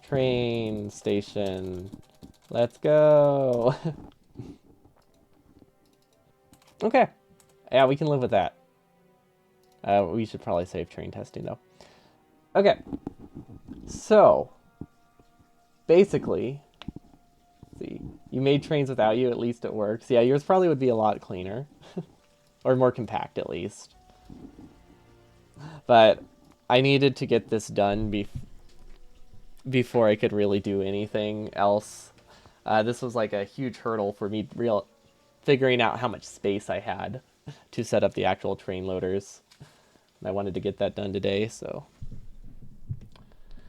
Train station. Let's go. Okay. Yeah, we can live with that. We should probably save train testing, though. Okay. So, basically, see, you made trains without you, at least it works. Yeah, yours probably would be a lot cleaner. Or more compact, at least. But I needed to get this done before I could really do anything else. This was like a huge hurdle for me figuring out how much space I had to set up the actual train loaders. And I wanted to get that done today, so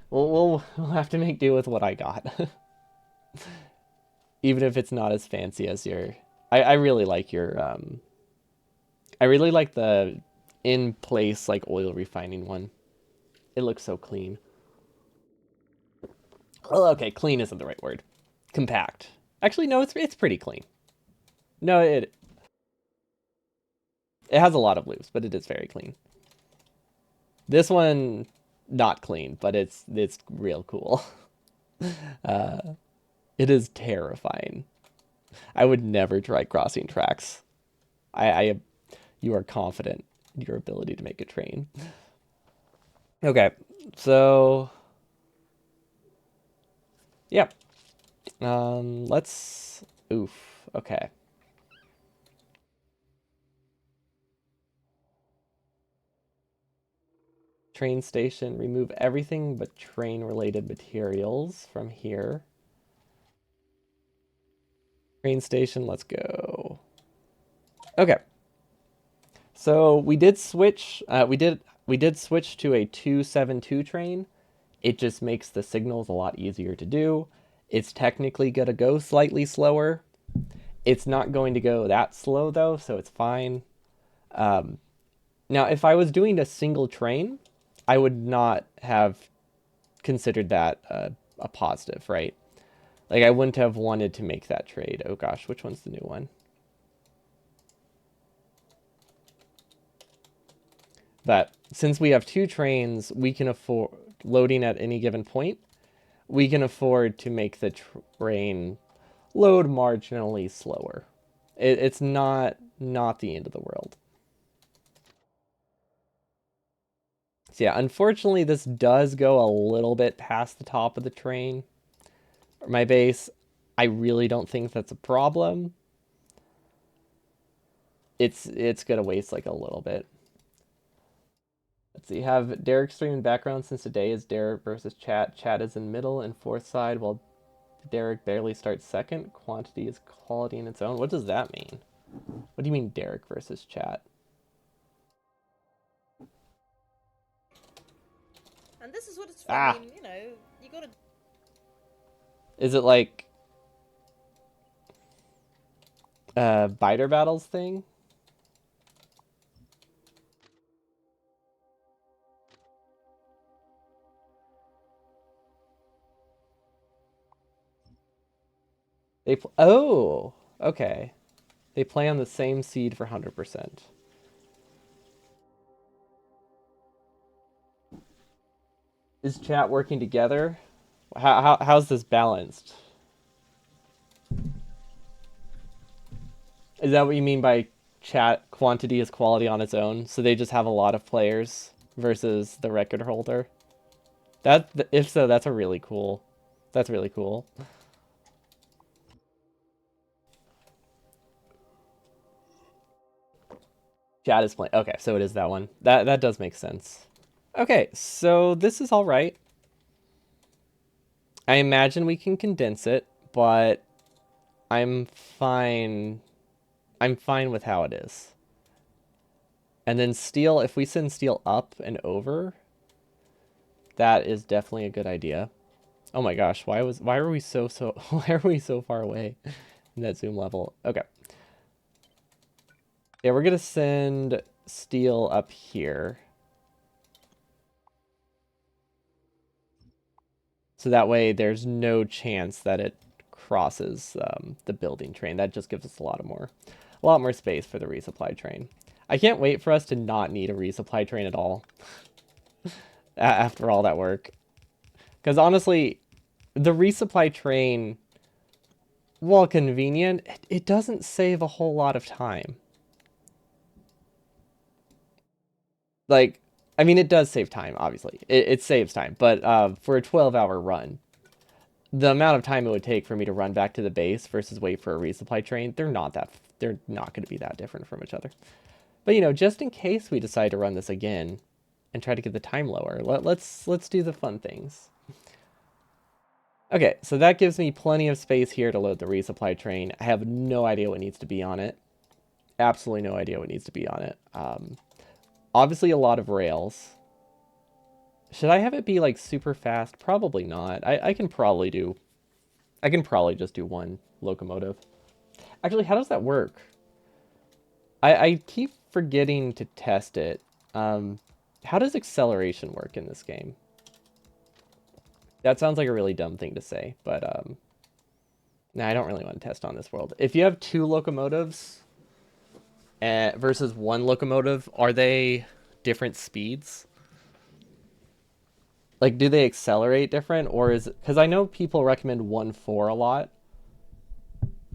we'll have to make do with what I got. Even if it's not as fancy as your... I really like your... I really like the in-place like oil refining one. It looks so clean. Well, okay, clean isn't the right word. Compact. Actually, no, it's pretty clean. No, it has a lot of loops, but it is very clean. This one, not clean, but it's real cool. It is terrifying. I would never try crossing tracks. You are confident in your ability to make a train. Okay, so yeah. Let's. Oof. Okay. Train station. Remove everything but train-related materials from here. Train station. Let's go. Okay. So we did switch. We did switch to a 272 train. It just makes the signals a lot easier to do. It's technically gonna go slightly slower. It's not going to go that slow though, so it's fine. Now, if I was doing a single train, I would not have considered that a positive, right? Like I wouldn't have wanted to make that trade. Oh gosh, which one's the new one? But since we have two trains, we can afford loading at any given point. We can afford to make the train load marginally slower. It's not the end of the world. So yeah, unfortunately, this does go a little bit past the top of the train. My base, I really don't think that's a problem. It's gonna waste like a little bit. Let's see. Have Derek stream in background since today is Derek versus Chat. Chat is in middle and fourth side, while Derek barely starts second. Quantity is quality in its own. What does that mean? What do you mean Derek versus Chat? And this is what it's. Ah, I mean, you know, you gotta. is it like biter battles thing? Oh, okay. They play on the same seed for 100%. Is chat working together? How's this balanced? Is that what you mean by chat quantity is quality on its own? So they just have a lot of players versus the record holder? That if so, that's a really cool. That's really cool. Chat is playing. Okay, so it is that one. That does make sense. Okay, so this is all right. I imagine we can condense it, but I'm fine. I'm fine with how it is. And then steel, if we send steel up and over, that is definitely a good idea. Oh my gosh, why are we so why are we so far away in that zoom level? Okay. Yeah, we're gonna send steel up here. So that way there's no chance that it crosses the building train. That just gives us a lot more space for the resupply train. I can't wait for us to not need a resupply train at all after all that work. Because honestly, the resupply train, while convenient, it doesn't save a whole lot of time. Like, I mean, it does save time, obviously. It saves time. But for a 12-hour run, the amount of time it would take for me to run back to the base versus wait for a resupply train, they're not going to be that different from each other. But you know, just in case we decide to run this again and try to get the time lower, let's do the fun things. Okay, so that gives me plenty of space here to load the resupply train. I have no idea what needs to be on it. Absolutely no idea what needs to be on it. Obviously a lot of rails. Should I have it be like super fast? Probably not. I can probably just do one locomotive. Actually, how does that work? I keep forgetting to test it. How does acceleration work in this game? That sounds like a really dumb thing to say, but nah, I don't really want to test on this world. If you have two locomotives versus one locomotive, are they different speeds? Like, do they accelerate different, or is it... Because I know people recommend 1:4 a lot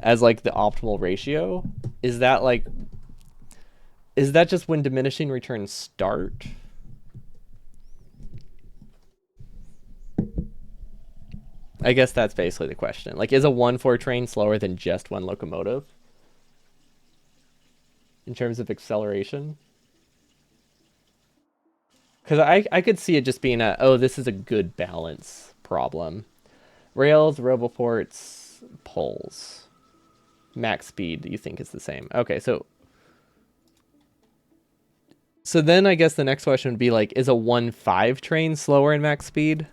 as, like, the optimal ratio. Is that, like... Is that just when diminishing returns start? I guess that's basically the question. Like, is a 1:4 train slower than just one locomotive? In terms of acceleration? Because I could see it just being a, oh, this is a good balance problem. Rails, roboports, poles. Max speed, you think is the same. Okay, so So then I guess the next question would be like, is a 1.5 train slower in max speed?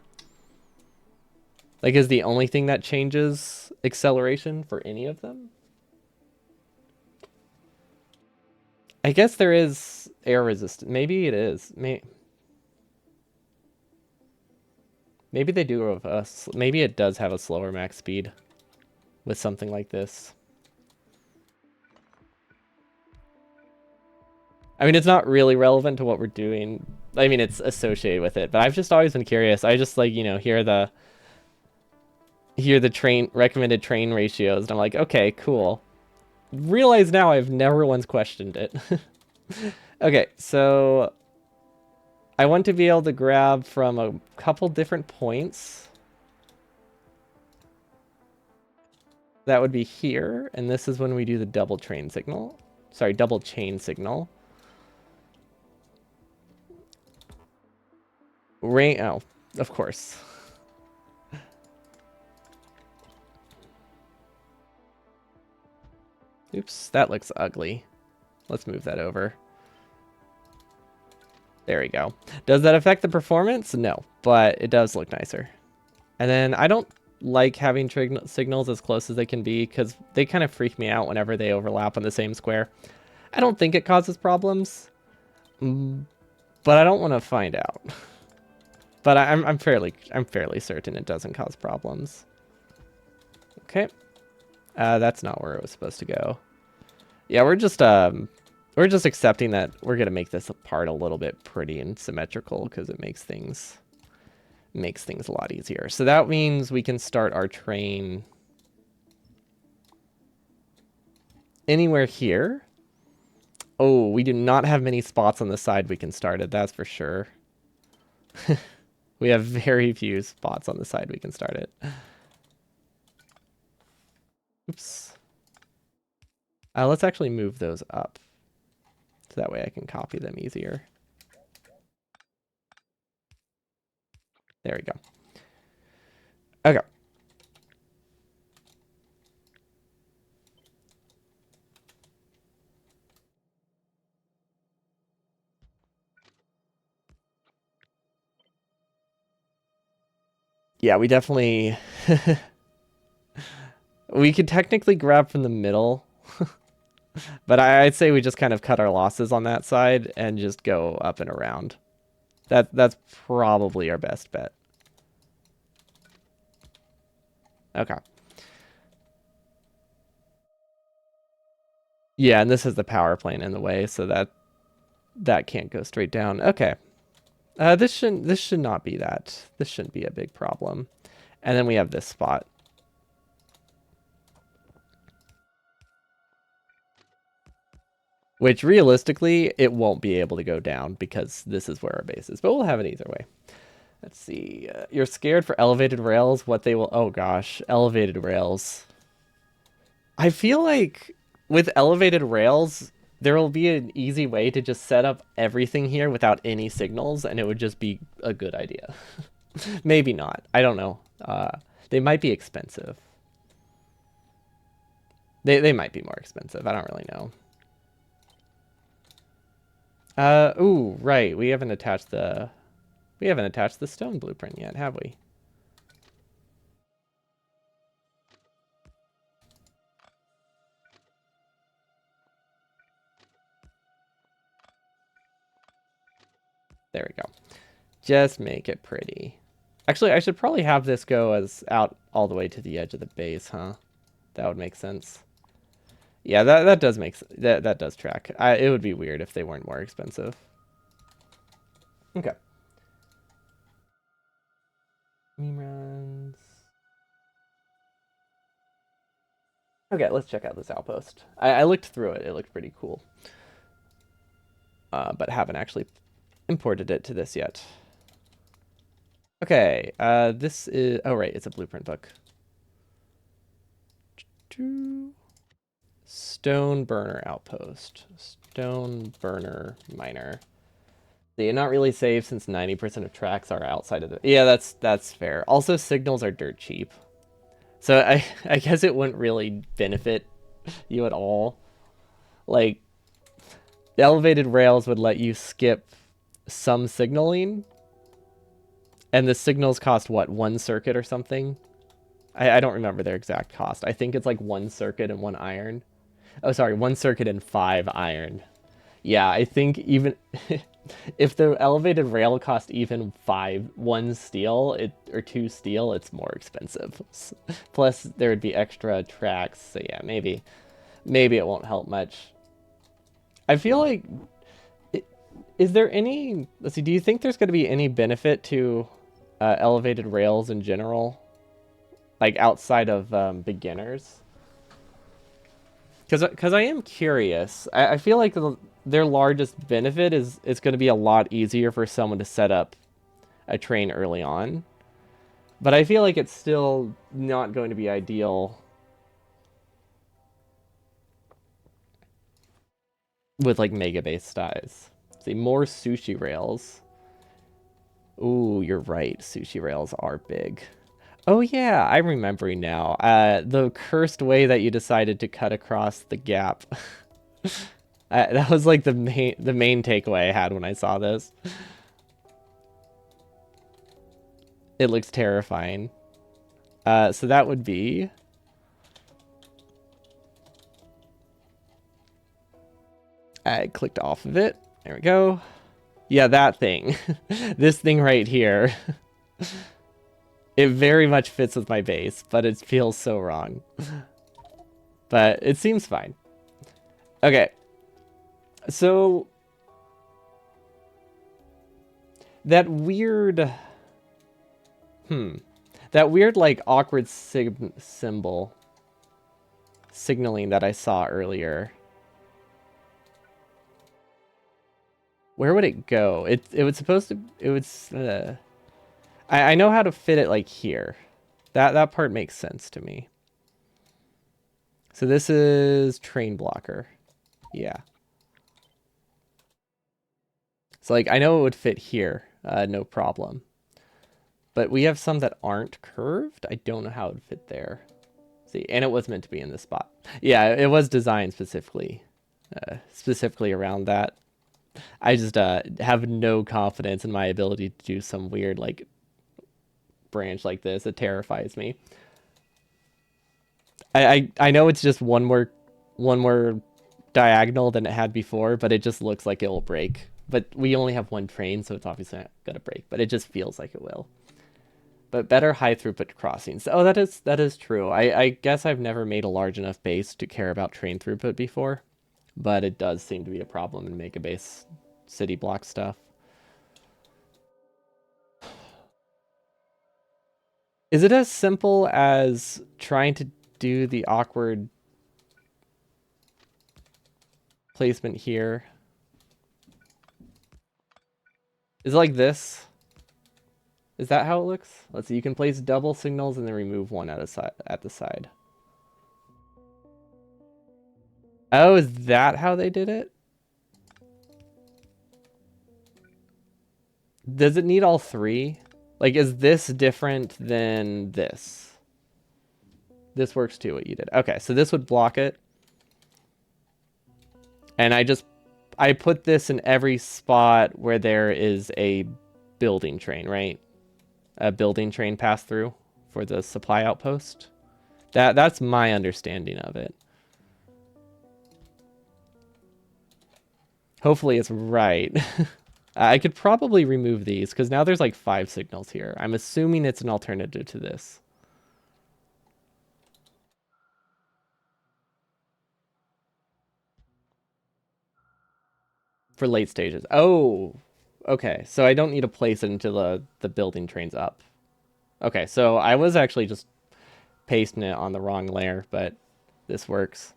Like, is the only thing that changes acceleration for any of them? I guess there is air resistance. Maybe it is. Maybe they do have a. Maybe it does have a slower max speed with something like this. I mean, it's not really relevant to what we're doing. I mean, it's associated with it, but I've just always been curious. I just like, hear the train recommended train ratios, and I'm like, okay, cool. Realize now I've never once questioned it. Okay, so I want to be able to grab from a couple different points. That would be here, and this is when we do the double train signal. Sorry, double chain signal. Rain, oh, of course. Oops, that looks ugly. Let's move that over. There we go. Does that affect the performance? No, but it does look nicer. And then I don't like having signals as close as they can be because they kind of freak me out whenever they overlap on the same square. I don't think it causes problems, but I don't want to find out. But I'm fairly certain it doesn't cause problems. Okay, that's not where it was supposed to go. Yeah, we're just accepting that we're gonna make this part a little bit pretty and symmetrical because it makes things a lot easier. So that means we can start our train anywhere here. Oh, we do not have many spots on the side we can start it, that's for sure. We have very few spots on the side we can start it. Oops. Let's actually move those up. So that way I can copy them easier. There we go. Okay. Yeah, we definitely... We could technically grab from the middle. But I'd say we just kind of cut our losses on that side and just go up and around. That's probably our best bet. Okay. Yeah, and this is the power plane in the way, so that can't go straight down. Okay. This should not be that. This shouldn't be a big problem. And then we have this spot. Which realistically, it won't be able to go down because this is where our base is. But we'll have it either way. Let's see. You're scared for elevated rails? What they will... Oh gosh, elevated rails. I feel like with elevated rails, there will be an easy way to just set up everything here without any signals, and it would just be a good idea. Maybe not. I don't know. They might be expensive. They might be more expensive. I don't really know. Ooh, right. We haven't attached the stone blueprint yet, have we? There we go. Just make it pretty. Actually, I should probably have this go as out all the way to the edge of the base, huh? That would make sense. Yeah, that does make that does track. It would be weird if they weren't more expensive. Okay. Meme runs. Okay, let's check out this outpost. I looked through it. It looked pretty cool. But haven't actually imported it to this yet. Okay, this is... Oh, right, it's a blueprint book. Stone burner outpost. Stone burner miner. They're not really safe since 90% of tracks are outside of the... Yeah, that's fair. Also, signals are dirt cheap. So I guess it wouldn't really benefit you at all. Like, The elevated rails would let you skip some signaling, and the signals cost what, 1 circuit or something? I don't remember their exact cost. I think it's like 1 circuit and 1 iron. Oh, sorry, 1 circuit and 5 iron. Yeah, I think even if the elevated rail cost even 1 steel, or 2 steel, it's more expensive. Plus, there would be extra tracks. So yeah, maybe it won't help much. I feel like, is there any? Let's see. Do you think there's going to be any benefit to elevated rails in general, like outside of beginners? Because I am curious. I feel like their largest benefit is it's going to be a lot easier for someone to set up a train early on. But I feel like it's still not going to be ideal with like mega base size. See, more sushi rails. Ooh, you're right. Sushi rails are big. Oh yeah, I'm remembering now. The cursed way that you decided to cut across the gap. That was like the main takeaway I had when I saw this. It looks terrifying. So that would be... I clicked off of it. There we go. Yeah, that thing. This thing right here. It very much fits with my base, but it feels so wrong. But it seems fine. Okay. So... that weird... That weird, like, awkward symbol signaling that I saw earlier. Where would it go? It was supposed to... It was... I know how to fit it, like, here. That part makes sense to me. So this is train blocker. Yeah. So, like, I know it would fit here. No problem. But we have some that aren't curved. I don't know how it would fit there. See, and it was meant to be in this spot. Yeah, it was designed specifically around that. I just have no confidence in my ability to do some weird, like, branch like this. It terrifies me. I know it's just one more diagonal than it had before, but it just looks like it will break. But we only have one train, so it's obviously not gonna break. But it just feels like it will. But better high throughput crossings. Oh, that is true. I guess I've never made a large enough base to care about train throughput before, but it does seem to be a problem in mega base city block stuff. Is it as simple as trying to do the awkward placement here? Is it like this? Is that how it looks? Let's see, you can place double signals and then remove one at the side. Oh, is that how they did it? Does it need all three? Like, is this different than this? This works too, what you did. Okay, so this would block it. And I put this in every spot where there is a building train, right? A building train pass through for the supply outpost. That's my understanding of it. Hopefully it's right. I could probably remove these because now there's like 5 signals here. I'm assuming it's an alternative to this. For late stages. Oh, okay. So I don't need to place it until the building train's up. Okay, so I was actually just pasting it on the wrong layer, but this works.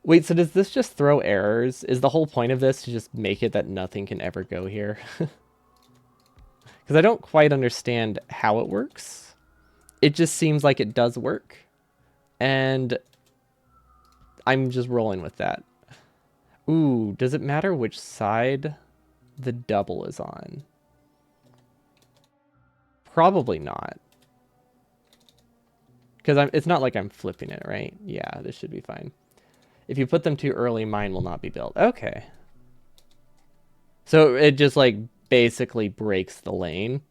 Wait, so does this just throw errors? Is the whole point of this to just make it that nothing can ever go here? Because I don't quite understand how it works. It just seems like it does work. And I'm just rolling with that. Ooh, does it matter which side the double is on? Probably not. Because it's not like I'm flipping it, right? Yeah, this should be fine. If you put them too early, mine will not be built. Okay. So it just like basically breaks the lane.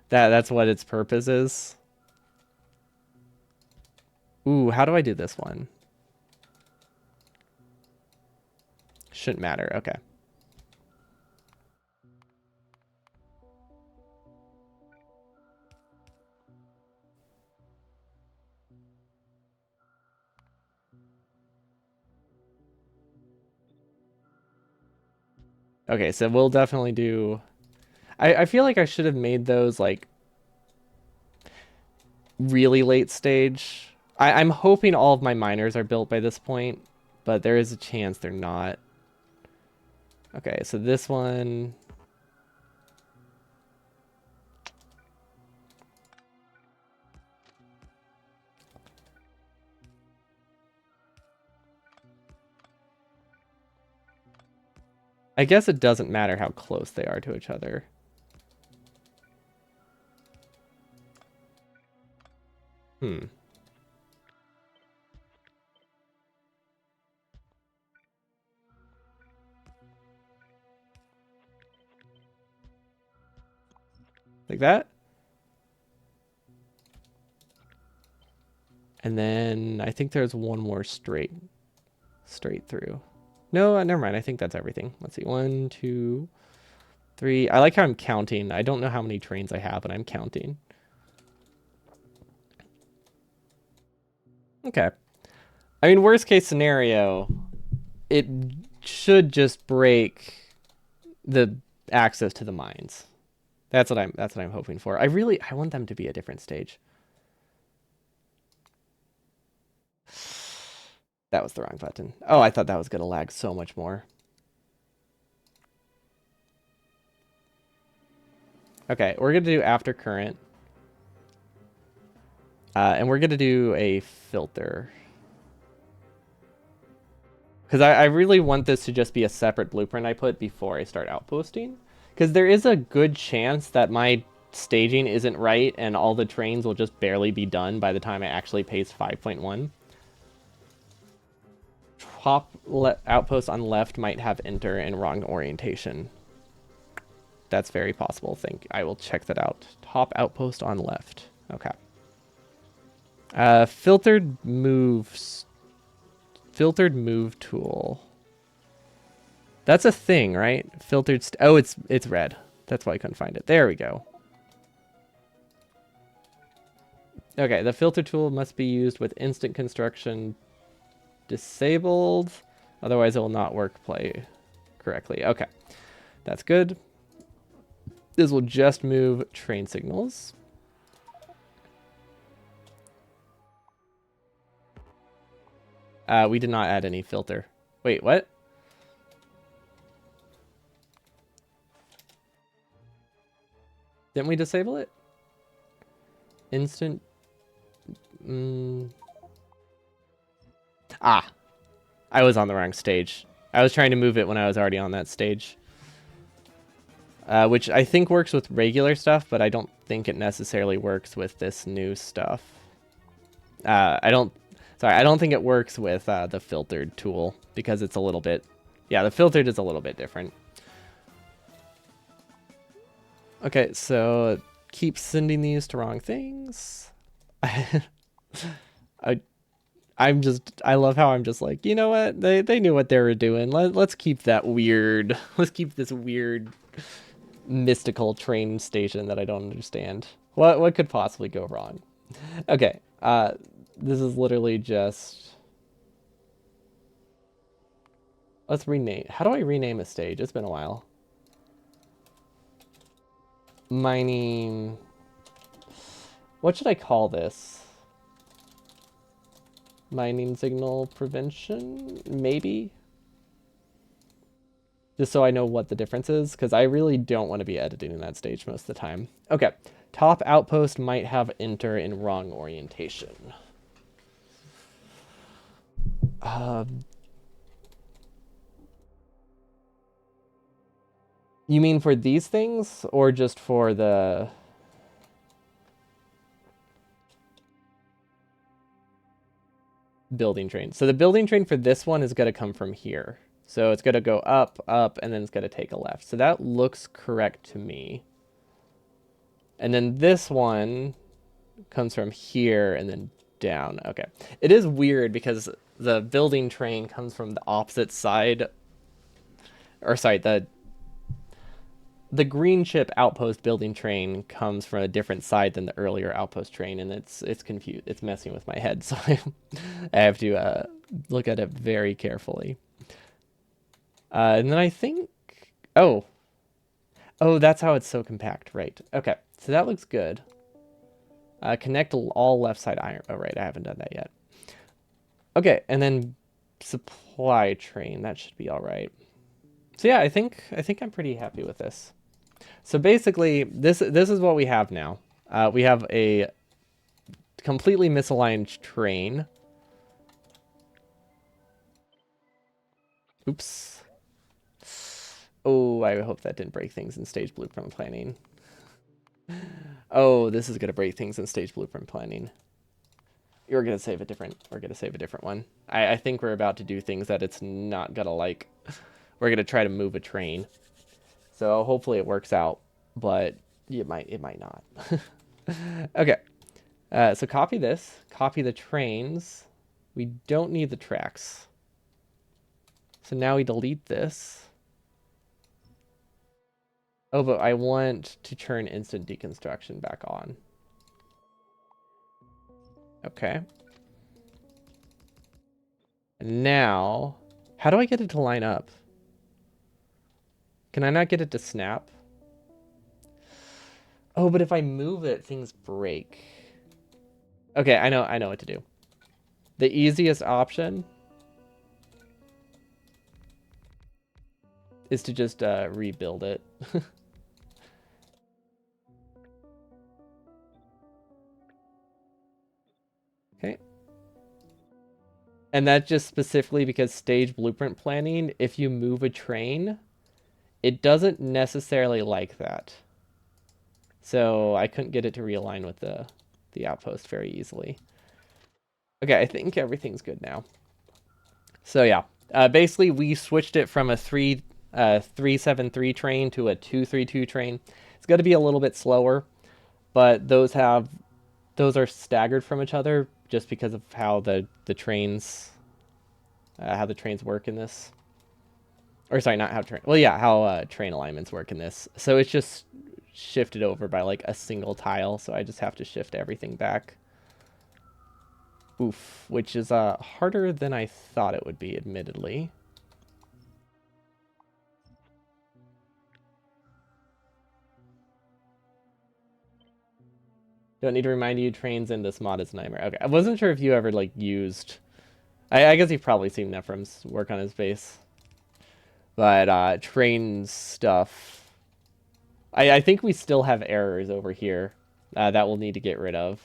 That's what its purpose is. Ooh, how do I do this one? Shouldn't matter. Okay. Okay, so we'll definitely do... I feel like I should have made those like really late stage. I'm hoping all of my miners are built by this point, but there is a chance they're not. Okay, so this one... I guess it doesn't matter how close they are to each other. Hmm. Like that. And then I think there's one more straight through. No, never mind. I think that's everything. Let's see. 1, 2, 3. I like how I'm counting. I don't know how many trains I have, but I'm counting. Okay. I mean, worst case scenario, it should just break the access to the mines. That's what I'm hoping for. I want them to be a different stage. That was the wrong button. Oh, I thought that was gonna lag so much more. Okay, we're gonna do after current. And we're gonna do a filter. Because I really want this to just be a separate blueprint I put before I start outposting. Because there is a good chance that my staging isn't right and all the trains will just barely be done by the time I actually paste 5.1. Top outpost on left might have enter in wrong orientation. That's very possible. I will check that out. Top outpost on left. Okay. Filtered moves. Filtered move tool. That's a thing, right? Filtered. Oh, it's red. That's why I couldn't find it. There we go. Okay, the filter tool must be used with instant construction disabled. Otherwise, it will not play correctly. Okay, that's good. This will just move train signals. We did not add any filter. Wait, what? Didn't we disable it? Instant... Ah, I was on the wrong stage. I was trying to move it when I was already on that stage. Which I think works with regular stuff, but I don't think it necessarily works with this new stuff. I don't think it works with the filtered tool because it's a little bit... Yeah, the filtered is a little bit different. Okay, so keep sending these to wrong things. I love how I'm just like, you know what? They knew what they were doing. Let's keep that weird. Let's keep this weird mystical train station that I don't understand. What could possibly go wrong? Okay. This is literally just... Let's rename. How do I rename a stage? It's been a while. Mining... What should I call this? Mining signal prevention? Maybe? Just so I know what the difference is, because I really don't want to be editing that stage most of the time. Okay. Top outpost might have enter in wrong orientation. You mean for these things, or just for the... building train? So the building train for this one is going to come from here. So it's going to go up, up, and then it's going to take a left. So that looks correct to me. And then this one comes from here and then down. Okay. It is weird because the building train comes from the opposite side. Or sorry, the green ship outpost building train comes from a different side than the earlier outpost train, and it's confused. It's messing with my head, so I have to look at it very carefully. And then I think, oh, oh, that's how it's so compact, right? Okay, so that looks good. Connect all left side iron. Oh, right, I haven't done that yet. Okay, and then supply train. That should be all right. So yeah, I think I'm pretty happy with this. So basically, this is what we have now. We have a completely misaligned train. Oops. Oh, I hope that didn't break things in stage blueprint planning. Oh, this is gonna break things in stage blueprint planning. We're gonna save a different one. I think we're about to do things that it's not gonna like. We're gonna try to move a train. So hopefully it works out, but it might not. Okay. So copy this, copy the trains. We don't need the tracks. So now we delete this. Oh, but I want to turn instant deconstruction back on. Okay. And now, how do I get it to line up? Can I not get it to snap? Oh, but if I move it, things break. Okay, I know what to do. The easiest option is to just rebuild it. Okay. And that's just specifically because stage blueprint planning, if you move a train, it doesn't necessarily like that. So I couldn't get it to realign with the outpost very easily. Okay, I think everything's good now. So yeah, basically we switched it from a 373 train to a 232 train. It's going to be a little bit slower, but those are staggered from each other just because of how the trains work in this. Or sorry, not how train. Well, yeah, how train alignments work in this. So it's just shifted over by like a single tile. So I just have to shift everything back. Oof, which is harder than I thought it would be, admittedly. Don't need to remind you, trains in this mod is a nightmare. Okay, I wasn't sure if you ever like used. I guess you've probably seen Nephrem's work on his base, but train stuff. I think we still have errors over here that we'll need to get rid of.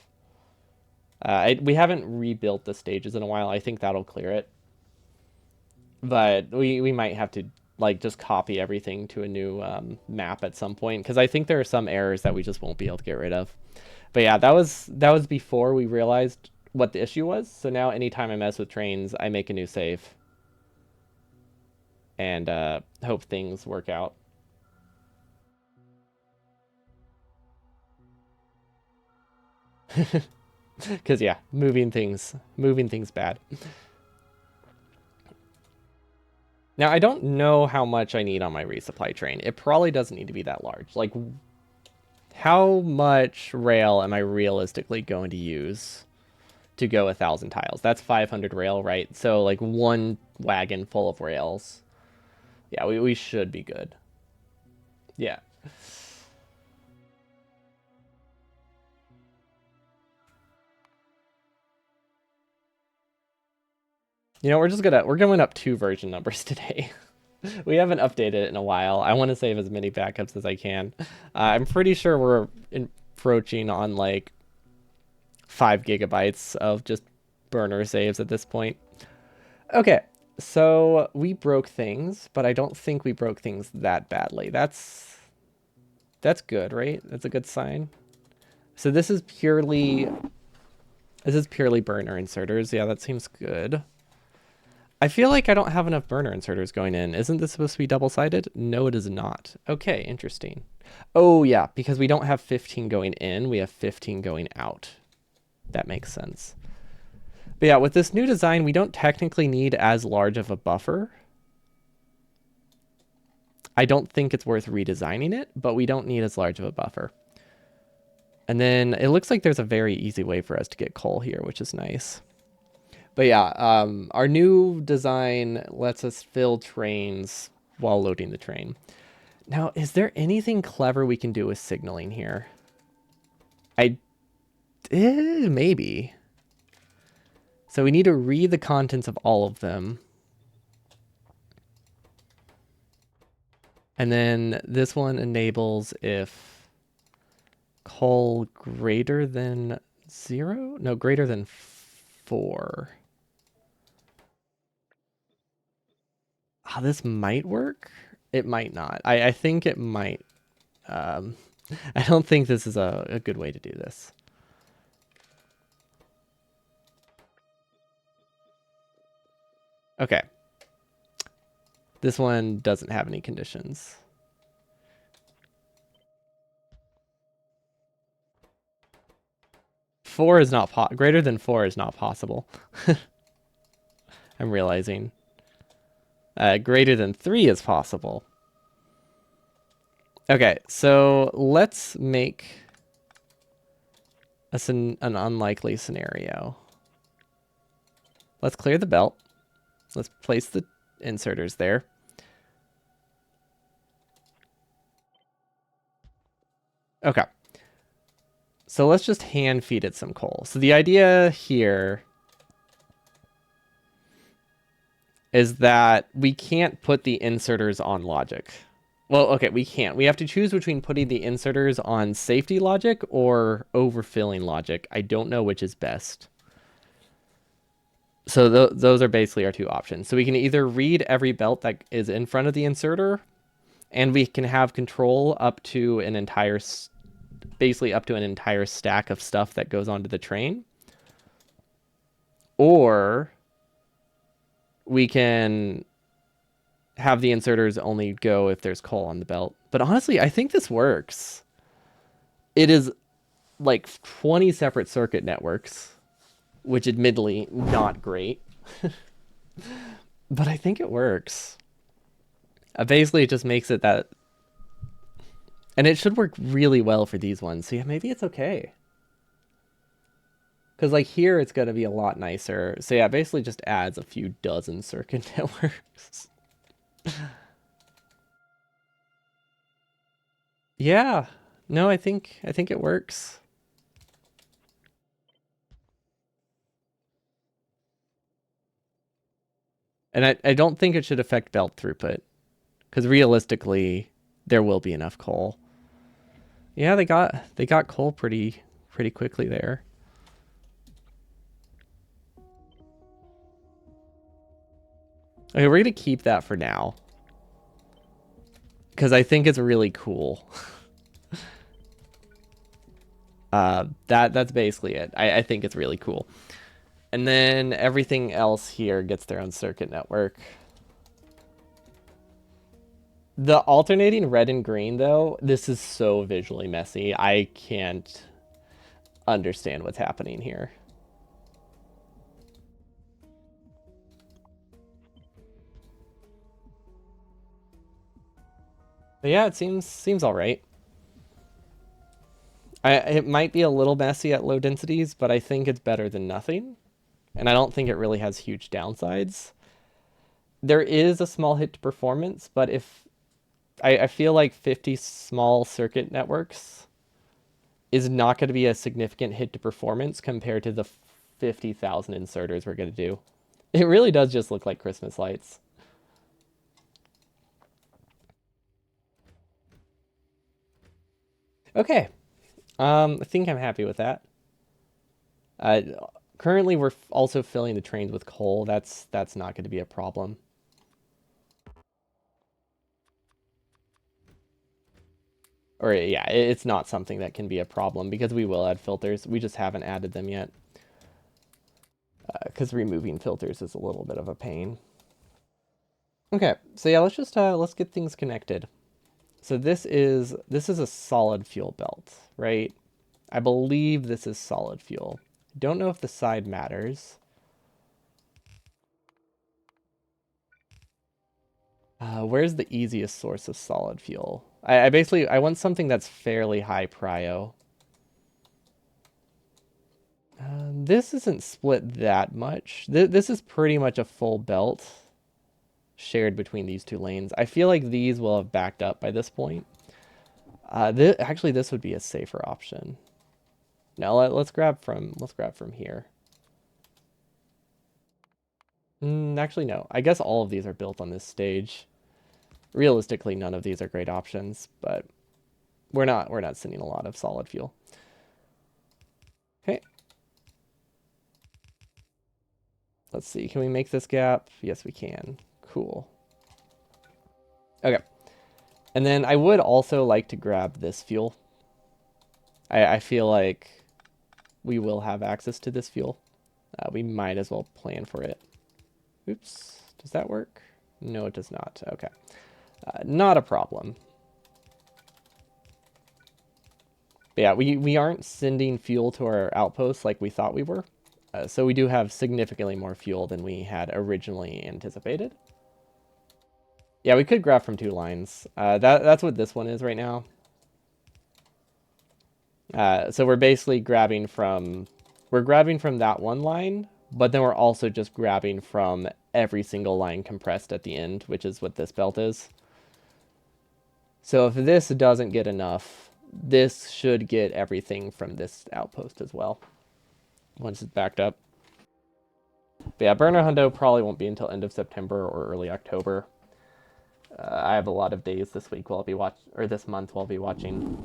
We haven't rebuilt the stages in a while. I think that'll clear it. But we might have to like just copy everything to a new map at some point because I think there are some errors that we just won't be able to get rid of. But yeah, that was before we realized what the issue was. So now anytime I mess with trains, I make a new save and hope things work out. Because yeah, moving things bad. Now I don't know how much I need on my resupply train. It probably doesn't need to be that large. Like, how much rail am I realistically going to use to go 1,000 tiles? That's 500 rail, right? So like one wagon full of rails. Yeah, we should be good. Yeah. You know, we're going up 2 version numbers today. We haven't updated it in a while. I want to save as many backups as I can. I'm pretty sure we're approaching on like 5 gigabytes of just burner saves at this point. Okay, so we broke things, but I don't think we broke things that badly. That's good, right? That's a good sign. So this is purely burner inserters. Yeah, that seems good. I feel like I don't have enough burner inserters going in. Isn't this supposed to be double-sided? No, it is not. Okay, interesting. Oh, yeah, because we don't have 15 going in, we have 15 going out. That makes sense. But yeah, with this new design, we don't technically need as large of a buffer. I don't think it's worth redesigning it, but we don't need as large of a buffer. And then it looks like there's a very easy way for us to get coal here, which is nice. But yeah, our new design lets us fill trains while loading the train. Now, is there anything clever we can do with signaling here? Maybe. So we need to read the contents of all of them. And then this one enables if coal greater than 0? No, greater than 4. Oh, this might work. It might not. I think it might. I don't think this is a good way to do this. Okay. This one doesn't have any conditions. Four is not greater than 4 is not possible. I'm realizing. Greater than 3 is possible. Okay, so let's make an unlikely scenario. Let's clear the belt. Let's place the inserters there. Okay. So let's just hand feed it some coal. So the idea here is that we can't put the inserters on logic. Well, okay, we can't. We have to choose between putting the inserters on safety logic or overfilling logic. I don't know which is best. So those are basically our two options. So we can either read every belt that is in front of the inserter, and we can have control up to an entire, basically up to an entire stack of stuff that goes onto the train. Or we can have the inserters only go if there's coal on the belt. But honestly, I think this works. It is like 20 separate circuit networks, which admittedly not great. But I think it works. Basically, it just makes it that... And it should work really well for these ones. So yeah, maybe it's okay. Because like here, it's going to be a lot nicer. So yeah, basically just adds a few dozen circuit networks. Yeah. No, I think it works. And I don't think it should affect belt throughput. Because realistically, there will be enough coal. Yeah, they got coal pretty quickly there. Okay, we're gonna keep that for now. Because I think it's really cool. That's basically it. I think it's really cool. And then everything else here gets their own circuit network. The alternating red and green, though, this is so visually messy. I can't understand what's happening here. But yeah, it seems all right. It might be a little messy at low densities, but I think it's better than nothing. And I don't think it really has huge downsides. There is a small hit to performance, but if I feel like 50 small circuit networks is not going to be a significant hit to performance compared to the 50,000 inserters we're going to do. It really does just look like Christmas lights. Okay. I think I'm happy with that. Currently, we're also filling the trains with coal. That's not going to be a problem. Or yeah, it's not something that can be a problem because we will add filters. We just haven't added them yet. Because removing filters is a little bit of a pain. Okay, so yeah, let's get things connected. So this is a solid fuel belt, right? I believe this is solid fuel. Don't know if the side matters. Where's the easiest source of solid fuel? I basically I want something that's fairly high prio. This isn't split that much. This is pretty much a full belt shared between these two lanes. I feel like these will have backed up by this point. Actually, this would be a safer option. Now let's grab from here. Actually, no. I guess all of these are built on this stage. Realistically, none of these are great options, but we're not sending a lot of solid fuel. Okay. Let's see. Can we make this gap? Yes, we can. Cool. Okay. And then I would also like to grab this fuel. I feel like we will have access to this fuel. We might as well plan for it. Oops. Does that work? No, it does not. Okay. Not a problem. But yeah, we aren't sending fuel to our outposts like we thought we were. So we do have significantly more fuel than we had originally anticipated. Yeah, we could grab from two lines. That's what this one is right now. So we're basically grabbing from that one line, but then we're also just grabbing from every single line compressed at the end, which is what this belt is. So if this doesn't get enough, this should get everything from this outpost as well, once it's backed up. But yeah, Burner Hundo probably won't be until end of September or early October. I have a lot of days this week while I'll be or this month while I'll be watching.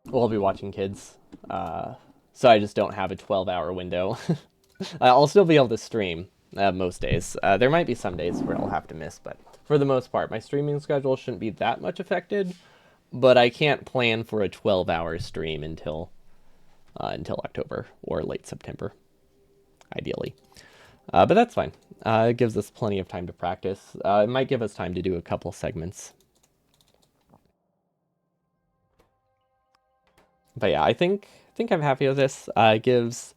Well, I'll be watching kids. So I just don't have a 12-hour window. I'll still be able to stream most days. There might be some days where I'll have to miss, but for the most part, my streaming schedule shouldn't be that much affected. But I can't plan for a 12-hour stream until October or late September, ideally. But that's fine. It gives us plenty of time to practice. It might give us time to do a couple segments. But yeah, I think I'm happy with this. It gives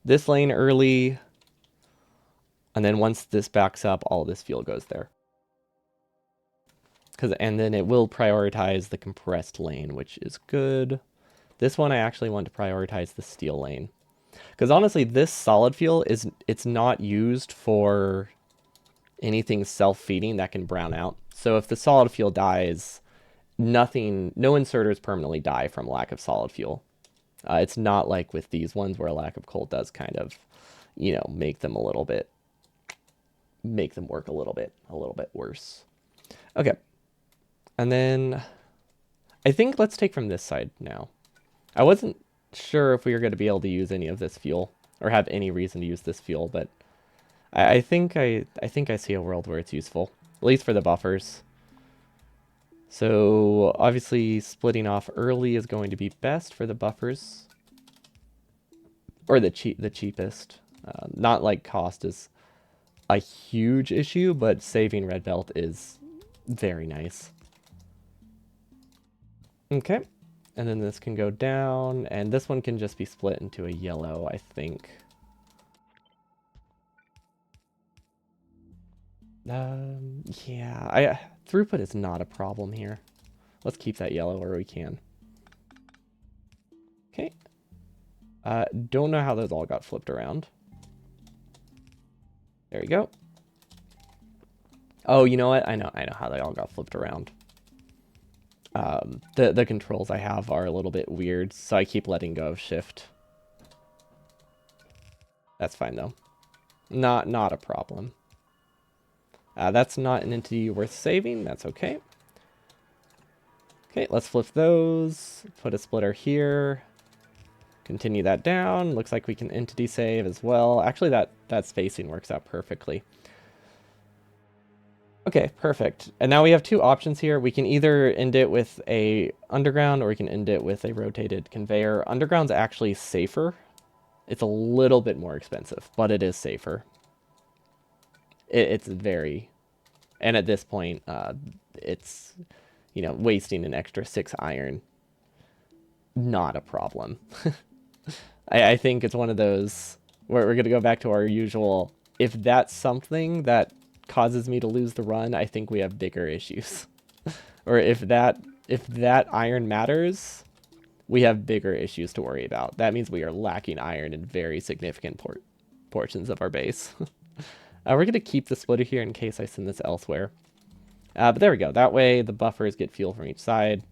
this lane early, and then once this backs up, all this fuel goes there. And then it will prioritize the compressed lane, which is good. This one I actually want to prioritize the steel lane. Because honestly, this solid fuel it's not used for anything self-feeding that can brown out. So if the solid fuel dies, no inserters permanently die from lack of solid fuel. It's not like with these ones where a lack of coal does kind of, make them work a little bit worse. Okay. And then I think let's take from this side now. I wasn't sure if we were going to be able to use any of this fuel or have any reason to use this fuel, but I think I see a world where it's useful, at least for the buffers. So obviously splitting off early is going to be best for the buffers, or the cheapest. Not like cost is a huge issue, but saving red belt is very nice. Okay, and then this can go down, and this one can just be split into a yellow, I think. Yeah, throughput is not a problem here. Let's keep that yellow where we can. Okay. Don't know how those all got flipped around. There we go. Oh, you know what? I know how they all got flipped around. The controls I have are a little bit weird, so I keep letting go of shift. That's fine though. Not a problem. That's not an entity worth saving. That's okay. Okay, let's flip those. Put a splitter here. Continue that down. Looks like we can entity save as well. Actually, that spacing works out perfectly. Okay, perfect. And now we have two options here. We can either end it with a underground or we can end it with a rotated conveyor. Underground's actually safer. It's a little bit more expensive, but it is safer. It's very, and at this point, it's, wasting an extra 6 iron, not a problem. I think it's one of those where we're going to go back to our usual. If that's something that causes me to lose the run, I think we have bigger issues. Or if that iron matters, we have bigger issues to worry about. That means we are lacking iron in very significant portions of our base. We're going to keep the splitter here in case I send this elsewhere. But there we go. That way the buffers get fuel from each side.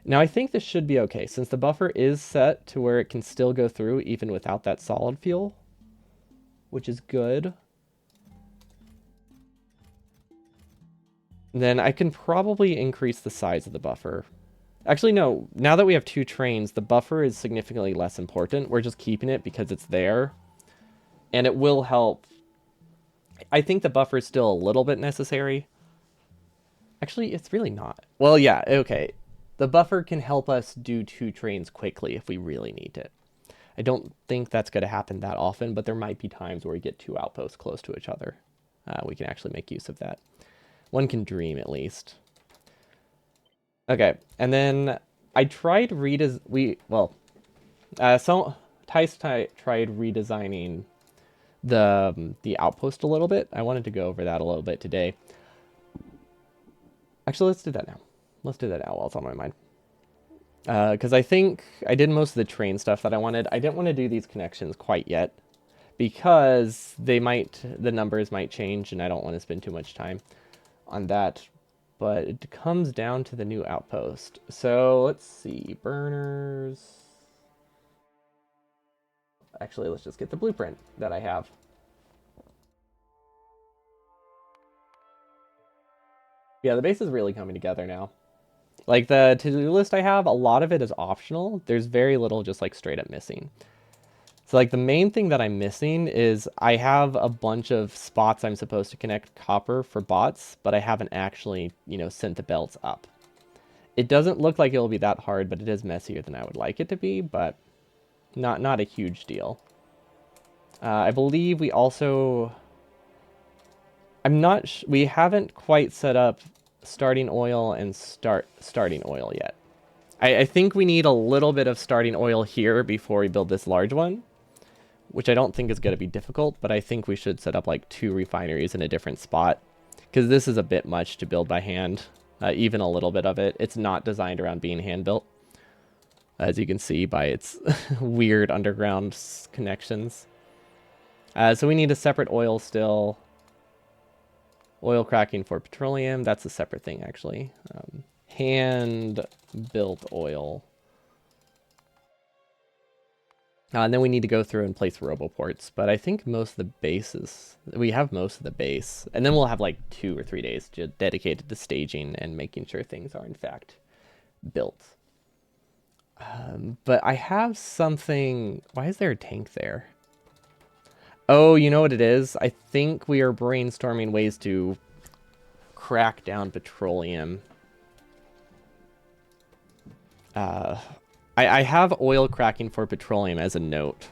Now I think this should be okay, since the buffer is set to where it can still go through even without that solid fuel, which is good. Then I can probably increase the size of the buffer. Actually, no. Now that we have 2 trains, the buffer is significantly less important. We're just keeping it because it's there. And it will help. I think the buffer is still a little bit necessary. Actually, it's really not. Well, yeah, okay. The buffer can help us do 2 trains quickly if we really need it. I don't think that's going to happen that often, but there might be times where we get 2 outposts close to each other. We can actually make use of that. One can dream, at least. Okay, and then I tried Tice tried redesigning the outpost a little bit. I wanted to go over that a little bit today. Actually, let's do that now. Let's do that now while it's on my mind. Because I think I did most of the train stuff that I wanted. I didn't want to do these connections quite yet because the numbers might change, and I don't want to spend too much time on that. But it comes down to the new outpost. So let's see, burners. Actually, let's just get the blueprint that I have. Yeah, the base is really coming together now. Like the to-do list I have, a lot of it is optional. There's very little just like straight up missing. So like the main thing that I'm missing is I have a bunch of spots I'm supposed to connect copper for bots, but I haven't actually, sent the belts up. It doesn't look like it'll be that hard, but it is messier than I would like it to be, but not a huge deal. I believe we also... we haven't quite set up starting oil and starting oil yet. I think we need a little bit of starting oil here before we build this large one, which I don't think is going to be difficult, but I think we should set up like 2 refineries in a different spot, because this is a bit much to build by hand, even a little bit of it. It's not designed around being hand built, as you can see by its weird underground connections. So we need a separate oil still. Oil cracking for petroleum, that's a separate thing actually. Hand-built oil. And then we need to go through and place roboports, but I think most of the bases, we have most of the base. And then we'll have like 2 or 3 days dedicated to staging and making sure things are in fact built. But I have something, why is there a tank there? Oh, you know what it is? I think we are brainstorming ways to crack down petroleum. I have oil cracking for petroleum as a note.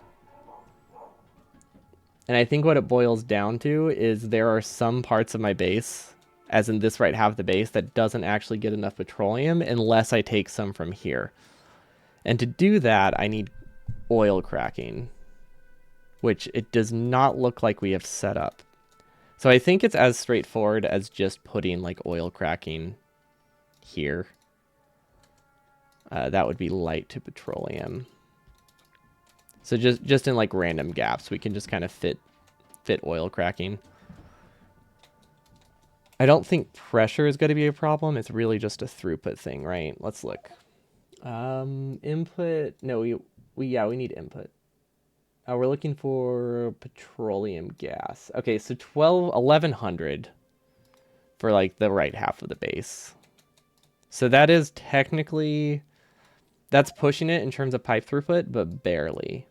And I think what it boils down to is there are some parts of my base, as in this right half of the base, that doesn't actually get enough petroleum unless I take some from here. And to do that, I need oil cracking, which it does not look like we have set up. So I think it's as straightforward as just putting like oil cracking here. That would be light to petroleum. So just in like random gaps, we can just kind of fit oil cracking. I don't think pressure is going to be a problem. It's really just a throughput thing, right? Let's look. Input. No, we need input. We're looking for petroleum gas. Okay, so 1100 for like the right half of the base. So that is technically, that's pushing it in terms of pipe throughput, but barely.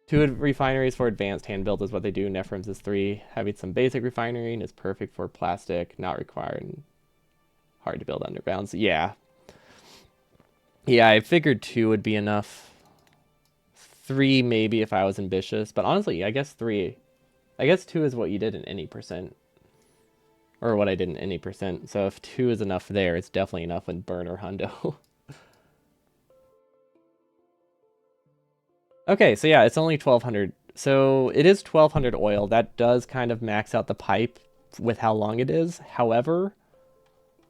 2 refineries for advanced hand build is what they do. Nephrons is 3. Having some basic refinery is perfect for plastic, not required. Hard to build undergrounds. Yeah. Yeah, I figured 2 would be enough. 3 maybe if I was ambitious, but honestly, I guess 3 I guess 2 is what you did in any percent. Or what I did in any percent. So if 2 is enough there, it's definitely enough in burn or hundo. Okay, so yeah, it's only 1200. So it is 1200 oil. That does kind of max out the pipe with how long it is. However,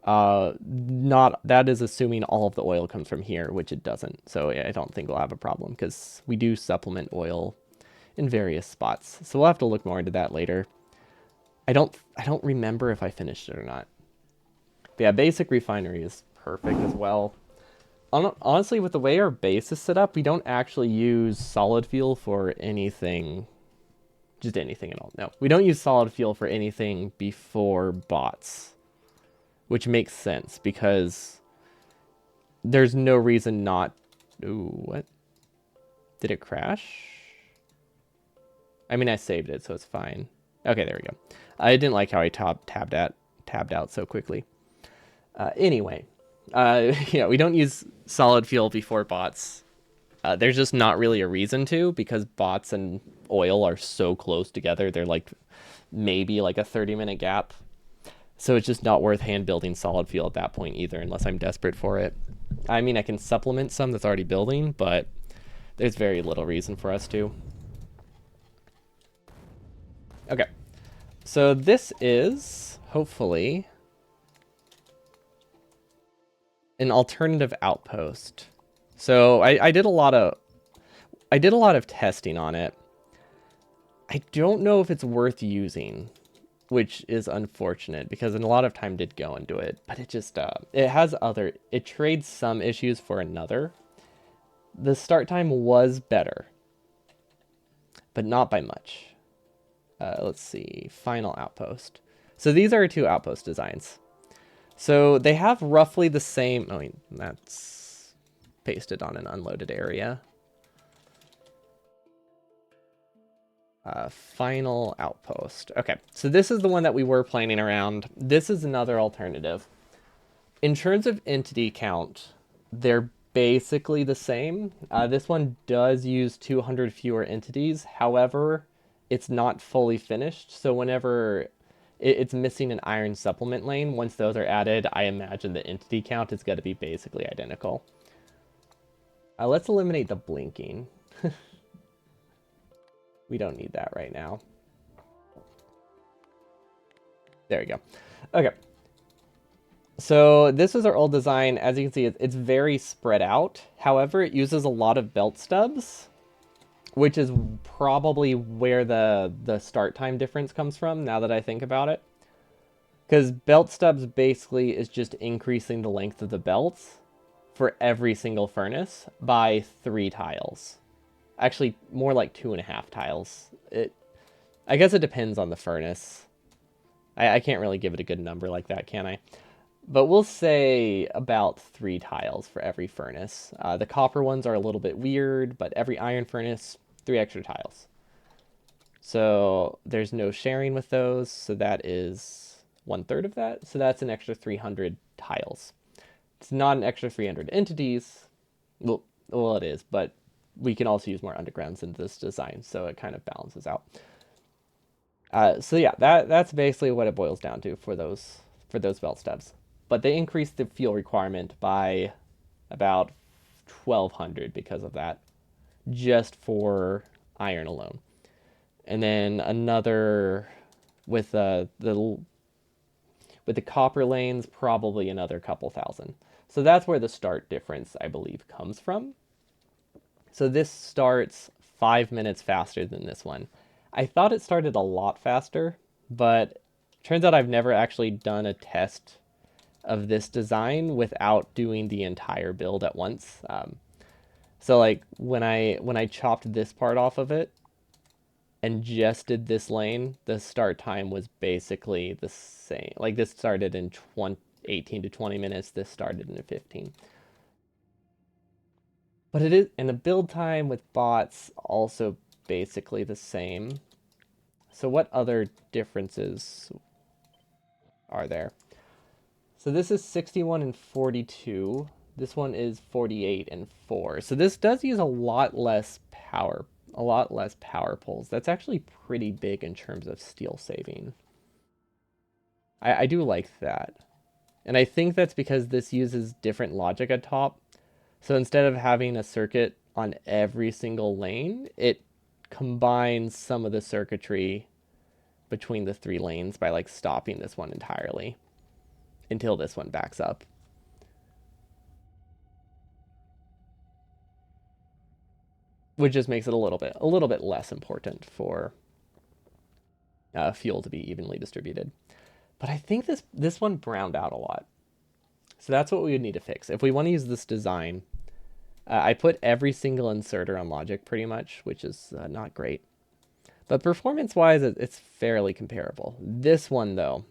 not that is assuming all of the oil comes from here, which it doesn't. So yeah, I don't think we'll have a problem because we do supplement oil in various spots. So we'll have to look more into that later. I don't remember if I finished it or not. But yeah, basic refinery is perfect as well. Honestly, with the way our base is set up, we don't actually use solid fuel for anything. Just anything at all. No, we don't use solid fuel for anything before bots, which makes sense because there's no reason not. Ooh, what? Did it crash? I mean, I saved it, so it's fine. Okay, there we go. I didn't like how I tabbed out so quickly. Anyway, yeah, we don't use solid fuel before bots. There's just not really a reason to because bots and oil are so close together. They're like maybe like a 30-minute gap. So it's just not worth hand building solid fuel at that point either unless I'm desperate for it. I mean, I can supplement some that's already building, but there's very little reason for us to. Okay. So this is hopefully an alternative outpost. So I did a lot of testing on it. I don't know if it's worth using, which is unfortunate because a lot of time did go into it, but it trades some issues for another. The start time was better, but not by much. Let's see, final outpost. So these are 2 outpost designs. So they have roughly the same. I mean, that's pasted on an unloaded area. Final outpost. Okay, so this is the one that we were planning around. This is another alternative. In terms of entity count, they're basically the same. This one does use 200 fewer entities. However, it's not fully finished. So whenever it's missing an iron supplement lane, once those are added, I imagine the entity count is going to be basically identical. Let's eliminate the blinking. We don't need that right now. There we go. Okay. So this is our old design. As you can see, it's very spread out. However, it uses a lot of belt stubs, which is probably where the start time difference comes from, now that I think about it. Because belt stubs basically is just increasing the length of the belts for every single furnace by 3 tiles. Actually, more like 2.5 tiles. I guess it depends on the furnace. I can't really give it a good number like that, can I? But we'll say about 3 tiles for every furnace. The copper ones are a little bit weird, but every iron furnace, 3 extra tiles. So there's no sharing with those, so that is 1/3 of that. So that's an extra 300 tiles. It's not an extra 300 entities. Well, it is, but we can also use more undergrounds in this design, so it kind of balances out. So yeah, that's basically what it boils down to for those belt stubs. But they increased the fuel requirement by about 1,200 because of that, just for iron alone. And then another with the copper lanes, probably another couple thousand. So that's where the start difference, I believe, comes from. So this starts 5 minutes faster than this one. I thought it started a lot faster, but turns out I've never actually done a test of this design without doing the entire build at once. So like when I chopped this part off of it and just did this lane, the start time was basically the same. Like this started in 18 to 20 minutes. This started in 15. But it is, and the build time with bots also basically the same. So what other differences are there? So this is 61 and 42. This one is 48 and 4. So this does use a lot less power. A lot less power poles. That's actually pretty big in terms of steel saving. I do like that. And I think that's because this uses different logic at top. So instead of having a circuit on every single lane, it combines some of the circuitry between the 3 lanes by like stopping this one entirely until this one backs up. Which just makes it a little bit less important for fuel to be evenly distributed. But I think this one browned out a lot. So that's what we would need to fix. If we want to use this design, I put every single inserter on logic pretty much, which is not great. But performance-wise, it's fairly comparable. This one, though,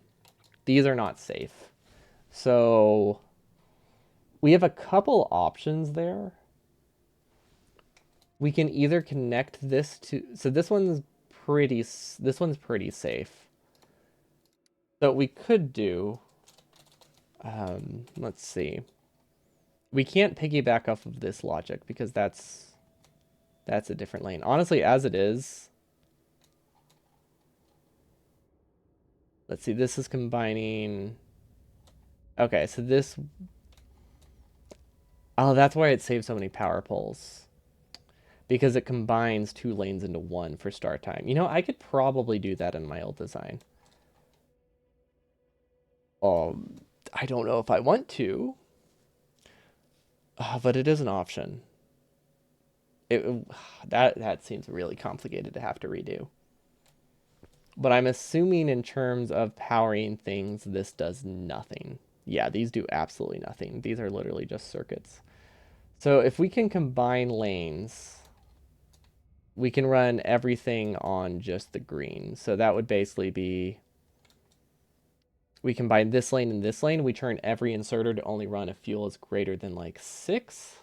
these are not safe. So we have a couple options there. We can either connect this to... So this one's pretty safe. So what we could do... let's see. We can't piggyback off of this logic because that's a different lane. Honestly, as it is... Let's see, this is combining... Okay, so this... Oh, that's why it saves so many power poles. Because it combines 2 lanes into one for start time. You know, I could probably do that in my old design. I don't know if I want to. But it is an option. That seems really complicated to have to redo. But I'm assuming in terms of powering things, this does nothing. Yeah, these do absolutely nothing. These are literally just circuits. So if we can combine lanes, we can run everything on just the green. So that would basically be, we combine this lane and this lane. We turn every inserter to only run if fuel is greater than like 6.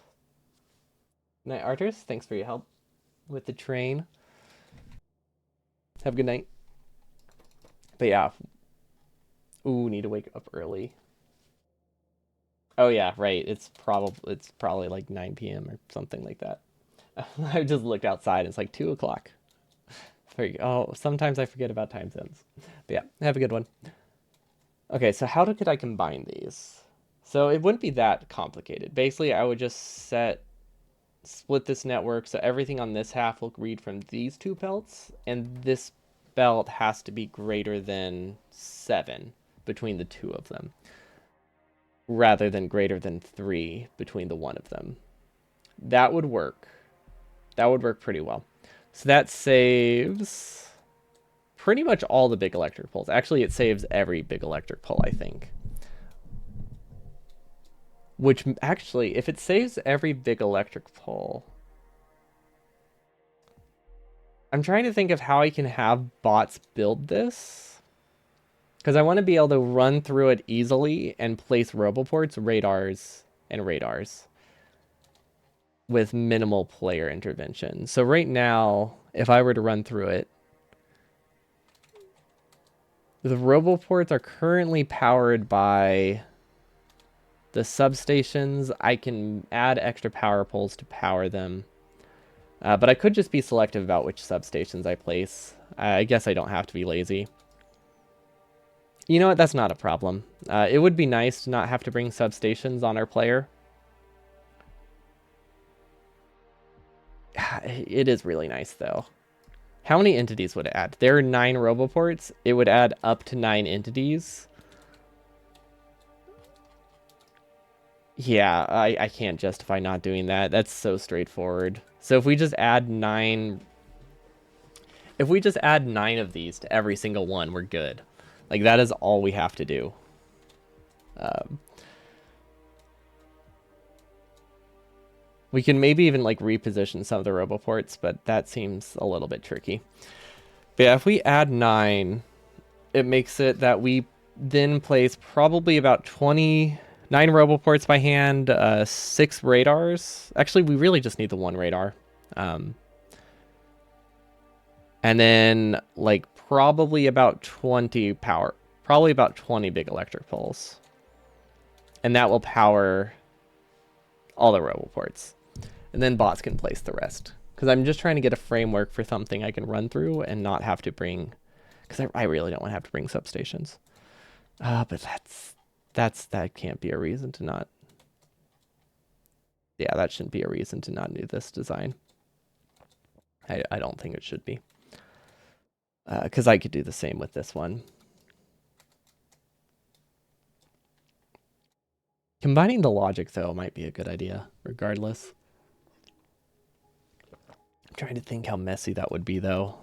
Night, Arturs. Thanks for your help with the train. Have a good night. But yeah. Ooh, need to wake up early. Oh yeah, right. It's probably like 9 p.m. or something like that. I just looked outside. It's like 2 o'clock. Oh, sometimes I forget about time zones. But yeah, have a good one. Okay, so how could I combine these? So it wouldn't be that complicated. Basically, I would just split this network so everything on this half will read from these 2 belts, and this belt has to be greater than 7 between the 2 of them, rather than greater than 3 between the 1 of them. That would work. That would work pretty well. So that saves pretty much all the big electric poles. Actually, it saves every big electric pole, I think. Which, actually, if it saves every big electric pole... I'm trying to think of how I can have bots build this. Because I want to be able to run through it easily and place roboports, radars, and radars with minimal player intervention. So right now, if I were to run through it, the roboports are currently powered by the substations. I can add extra power poles to power them. But I could just be selective about which substations I place. I guess I don't have to be lazy. You know what? That's not a problem. It would be nice to not have to bring substations on our player. It is really nice, though. How many entities would it add? There are 9 roboports. It would add up to 9 entities. Yeah, I can't justify not doing that. That's so straightforward. So if we just add 9... If we just add 9 of these to every single one, we're good. Like, that is all we have to do. We can maybe even, like, reposition some of the roboports, but that seems a little bit tricky. But yeah, if we add 9, it makes it that we then place probably about 29 roboports by hand, 6 radars. Actually, we really just need the 1 radar. And then, like, probably about 20 big electric poles. And that will power all the roboports. And then bots can place the rest. Because I'm just trying to get a framework for something I can run through and not have to bring, because I really don't want to have to bring substations. But that can't be a reason to not. Yeah, that shouldn't be a reason to not do this design. I don't think it should be. Because I could do the same with this one. Combining the logic, though, might be a good idea, regardless. I'm trying to think how messy that would be, though.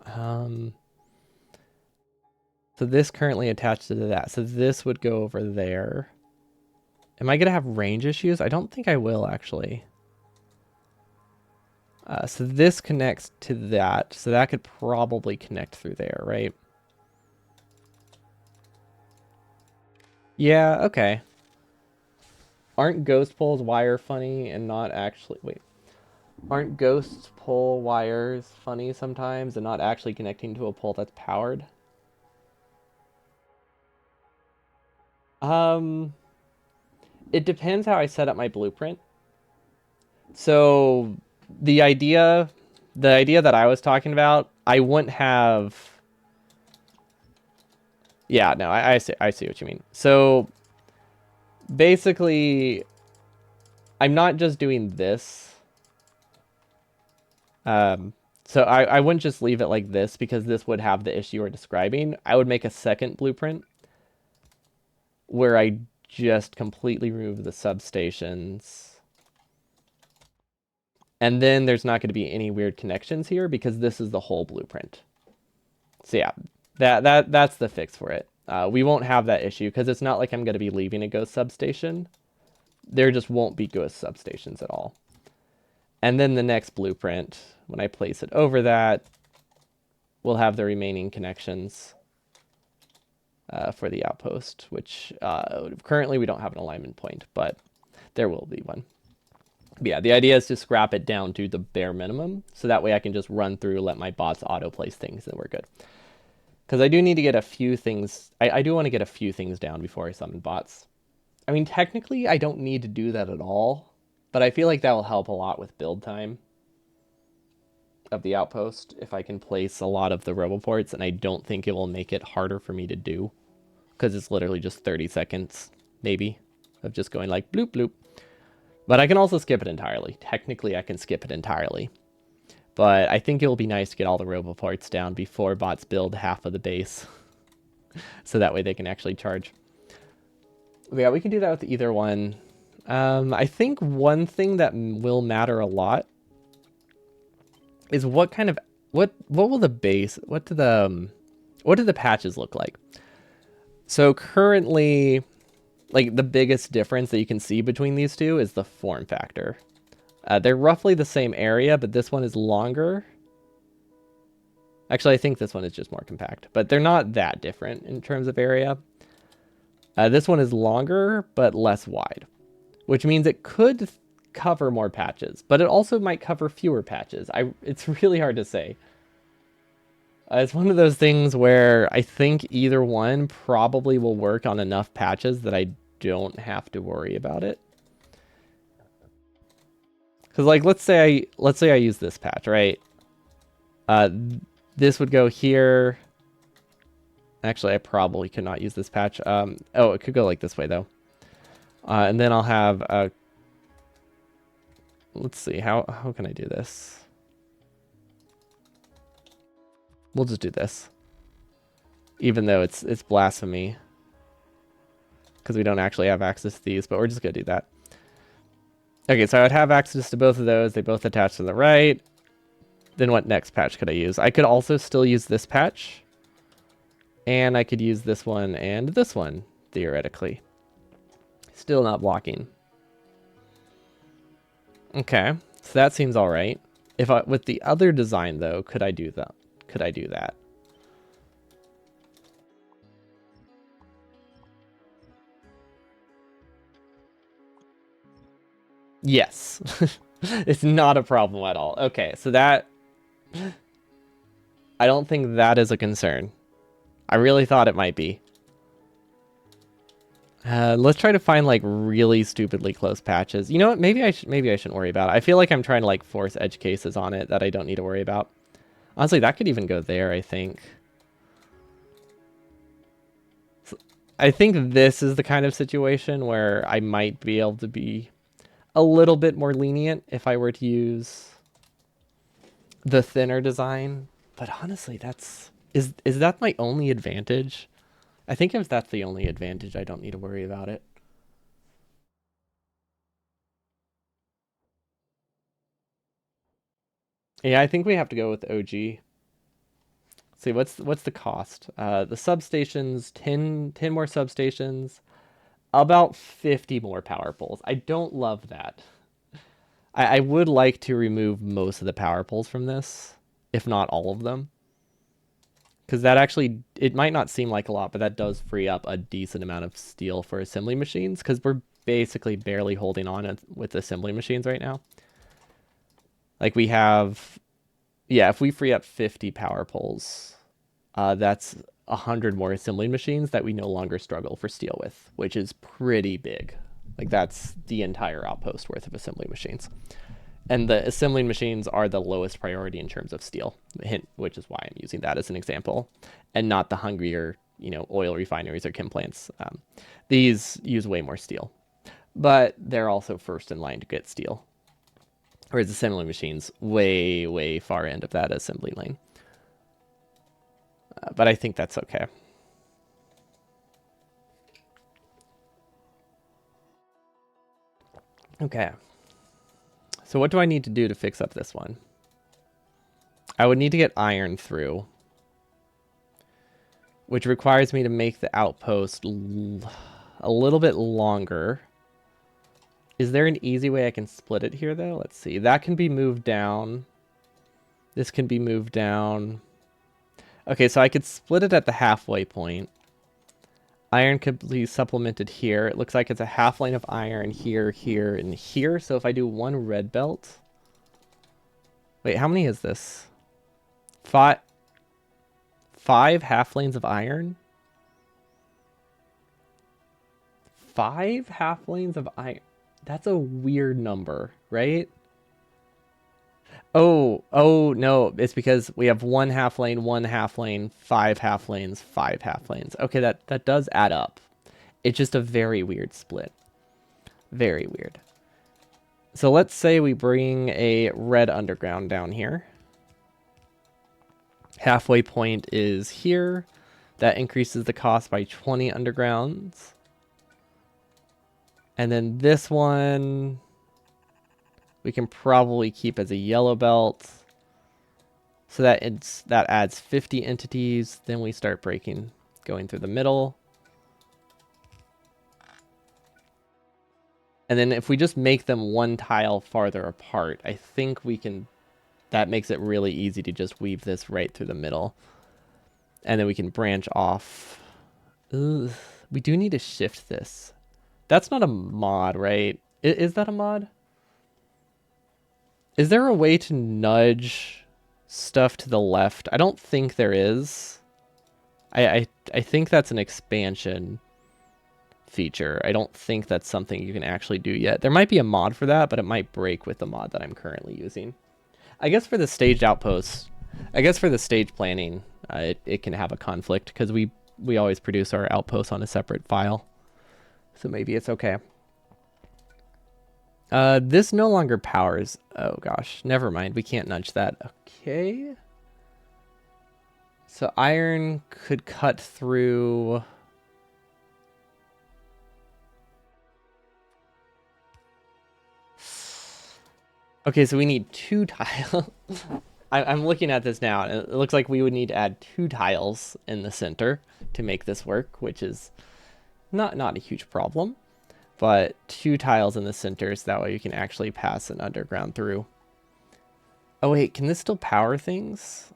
So this currently attached to that. So this would go over there. Am I going to have range issues? I don't think I will, actually. So this connects to that. So that could probably connect through there, right? Yeah, okay. Aren't ghost poles wire funny and not actually... Wait. Aren't ghost pole wires funny sometimes and not actually connecting to a pole that's powered? It depends how I set up my blueprint. So the idea that I was talking about, I wouldn't have... Yeah, no, I see what you mean. So basically, I'm not just doing this. So I wouldn't just leave it like this because this would have the issue you're describing. I would make a second blueprint where I just completely remove the substations. And then there's not going to be any weird connections here because this is the whole blueprint. So yeah, that's the fix for it. We won't have that issue because it's not like I'm going to be leaving a ghost substation. There just won't be ghost substations at all. And then the next blueprint, when I place it over that, we'll have the remaining connections for the outpost, which currently we don't have an alignment point, but there will be one. But yeah, the idea is to scrap it down to the bare minimum, so that way I can just run through, let my bots auto-place things, and we're good. Because I do need to get a few things... I do want to get a few things down before I summon bots. I mean, technically, I don't need to do that at all, but I feel like that will help a lot with build time of the outpost if I can place a lot of the roboports, and I don't think it will make it harder for me to do, because it's literally just 30 seconds, maybe, of just going like bloop bloop. But I can also skip it entirely. Technically, I can skip it entirely. But I think it will be nice to get all the roboports down before bots build half of the base. So that way they can actually charge. But yeah, we can do that with either one. I think one thing that will matter a lot is what kind of... What will the base... What do the patches look like? So currently... Like, the biggest difference that you can see between these two is the form factor. They're roughly the same area, but this one is longer. Actually, I think this one is just more compact, but they're not that different in terms of area. This one is longer, but less wide, which means it could cover more patches, but it also might cover fewer patches. It's really hard to say. It's one of those things where I think either one probably will work on enough patches that I don't have to worry about it. Because, like, let's say I use this patch, right? This would go here. Actually, I probably could not use this patch. Oh, it could go like this way though. And then I'll have let's see, how can I do this? We'll just do this. Even though it's blasphemy. Because we don't actually have access to these, but we're just gonna do that. Okay, so I would have access to both of those. They both attach to the right. Then what next patch could I use? I could also still use this patch. And I could use this one and this one, theoretically. Still not blocking. Okay, so that seems all right. With the other design, though, could I do that? Could I do that? Yes. It's not a problem at all. Okay, so that... I don't think that is a concern. I really thought it might be. Let's try to find like really stupidly close patches. You know what? Maybe I shouldn't worry about it. I feel like I'm trying to like force edge cases on it that I don't need to worry about. Honestly, that could even go there, I think. I think this is the kind of situation where I might be able to be a little bit more lenient if I were to use the thinner design. But honestly, is that my only advantage? I think if that's the only advantage, I don't need to worry about it. Yeah, I think we have to go with OG. Let's see, what's the cost? The substations, 10 more substations, about 50 more power poles. I don't love that. I would like to remove most of the power poles from this, if not all of them. Because that actually, it might not seem like a lot, but that does free up a decent amount of steel for assembly machines, because we're basically barely holding on with assembly machines right now. Like we have, yeah, if we free up 50 power poles, that's 100 more assembly machines that we no longer struggle for steel with, which is pretty big. Like that's the entire outpost worth of assembly machines. And the assembly machines are the lowest priority in terms of steel, hint, which is why I'm using that as an example, and not the hungrier, oil refineries or chem plants. These use way more steel, but they're also first in line to get steel. Whereas assembly machines, way, way far end of that assembly lane. But I think that's okay. Okay. So what do I need to do to fix up this one? I would need to get iron through, which requires me to make the outpost a little bit longer. Is there an easy way I can split it here, though? Let's see. That can be moved down. This can be moved down. Okay, so I could split it at the halfway point. Iron could be supplemented here. It looks like it's a half lane of iron here, here, and here. So if I do one red belt... Wait, how many is this? Five half lanes of iron? 5 half lanes of iron? That's a weird number, right? Oh no, it's because we have 1 half lane, 5 half lanes, 5 half lanes. Okay, that does add up. It's just a very weird split. Very weird. So let's say we bring a red underground down here. Halfway point is here. That increases the cost by 20 undergrounds. And then this one we can probably keep as a yellow belt. So that adds 50 entities. Then we start going through the middle. And then if we just make them one tile farther apart, I think we can, that makes it really easy to just weave this right through the middle. And then we can branch off. Ugh, we do need to shift this. That's not a mod, right? Is that a mod? Is there a way to nudge stuff to the left? I don't think there is. I think that's an expansion feature. I don't think that's something you can actually do yet. There might be a mod for that, but it might break with the mod that I'm currently using. I guess for the staged outposts, I guess for the stage planning, it can have a conflict because we always produce our outposts on a separate file. So maybe it's okay. This no longer powers. Oh gosh, never mind. We can't nudge that. Okay. So iron could cut through. Okay, so we need 2 tiles. I'm looking at this now, and it looks like we would need to add 2 tiles in the center to make this work, which is not a huge problem. But 2 tiles in the center, so that way you can actually pass an underground through. Oh wait, can this still power things?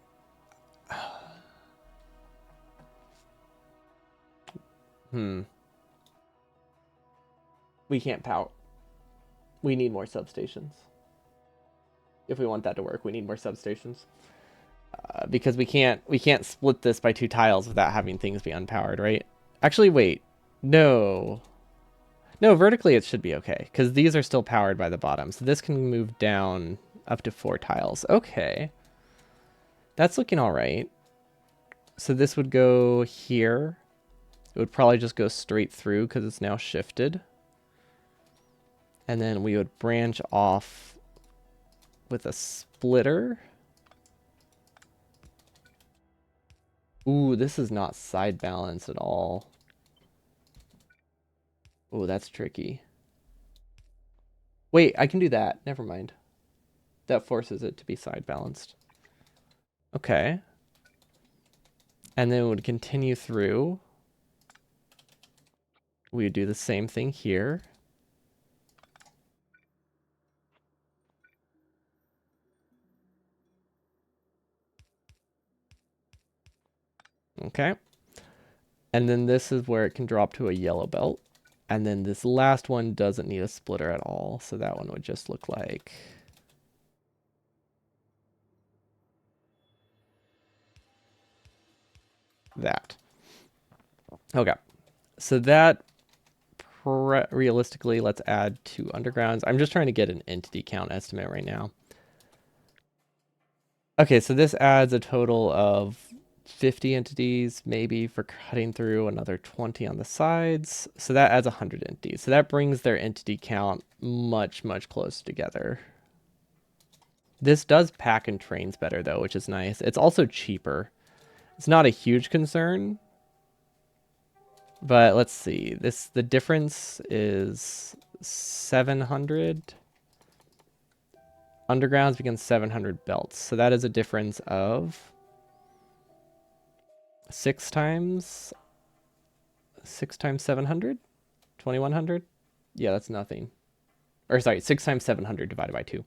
We can't power. We need more substations. If we want that to work, we need more substations. Because we can't split this by 2 tiles without having things be unpowered, right? Actually, wait. No. No, vertically it should be okay, because these are still powered by the bottom. So this can move down up to 4 tiles. Okay. That's looking all right. So this would go here. It would probably just go straight through because it's now shifted. And then we would branch off with a splitter. Ooh, this is not side balanced at all. Ooh, that's tricky. Wait, I can do that. Never mind. That forces it to be side balanced. Okay. And then it would continue through. We would do the same thing here. Okay. And then this is where it can drop to a yellow belt. And then this last one doesn't need a splitter at all. So that one would just look like that. Okay. So that realistically, let's add 2 undergrounds. I'm just trying to get an entity count estimate right now. Okay, so this adds a total of 50 entities, maybe for cutting through, another 20 on the sides. So that adds 100 entities. So that brings their entity count much, much closer together. This does pack in trains better though, which is nice. It's also cheaper. It's not a huge concern, but let's see. The difference is 700 undergrounds becomes 700 belts. So that is a difference of 6 times 700? 2100? Yeah, that's nothing. Or sorry, 6 times 700 divided by 2.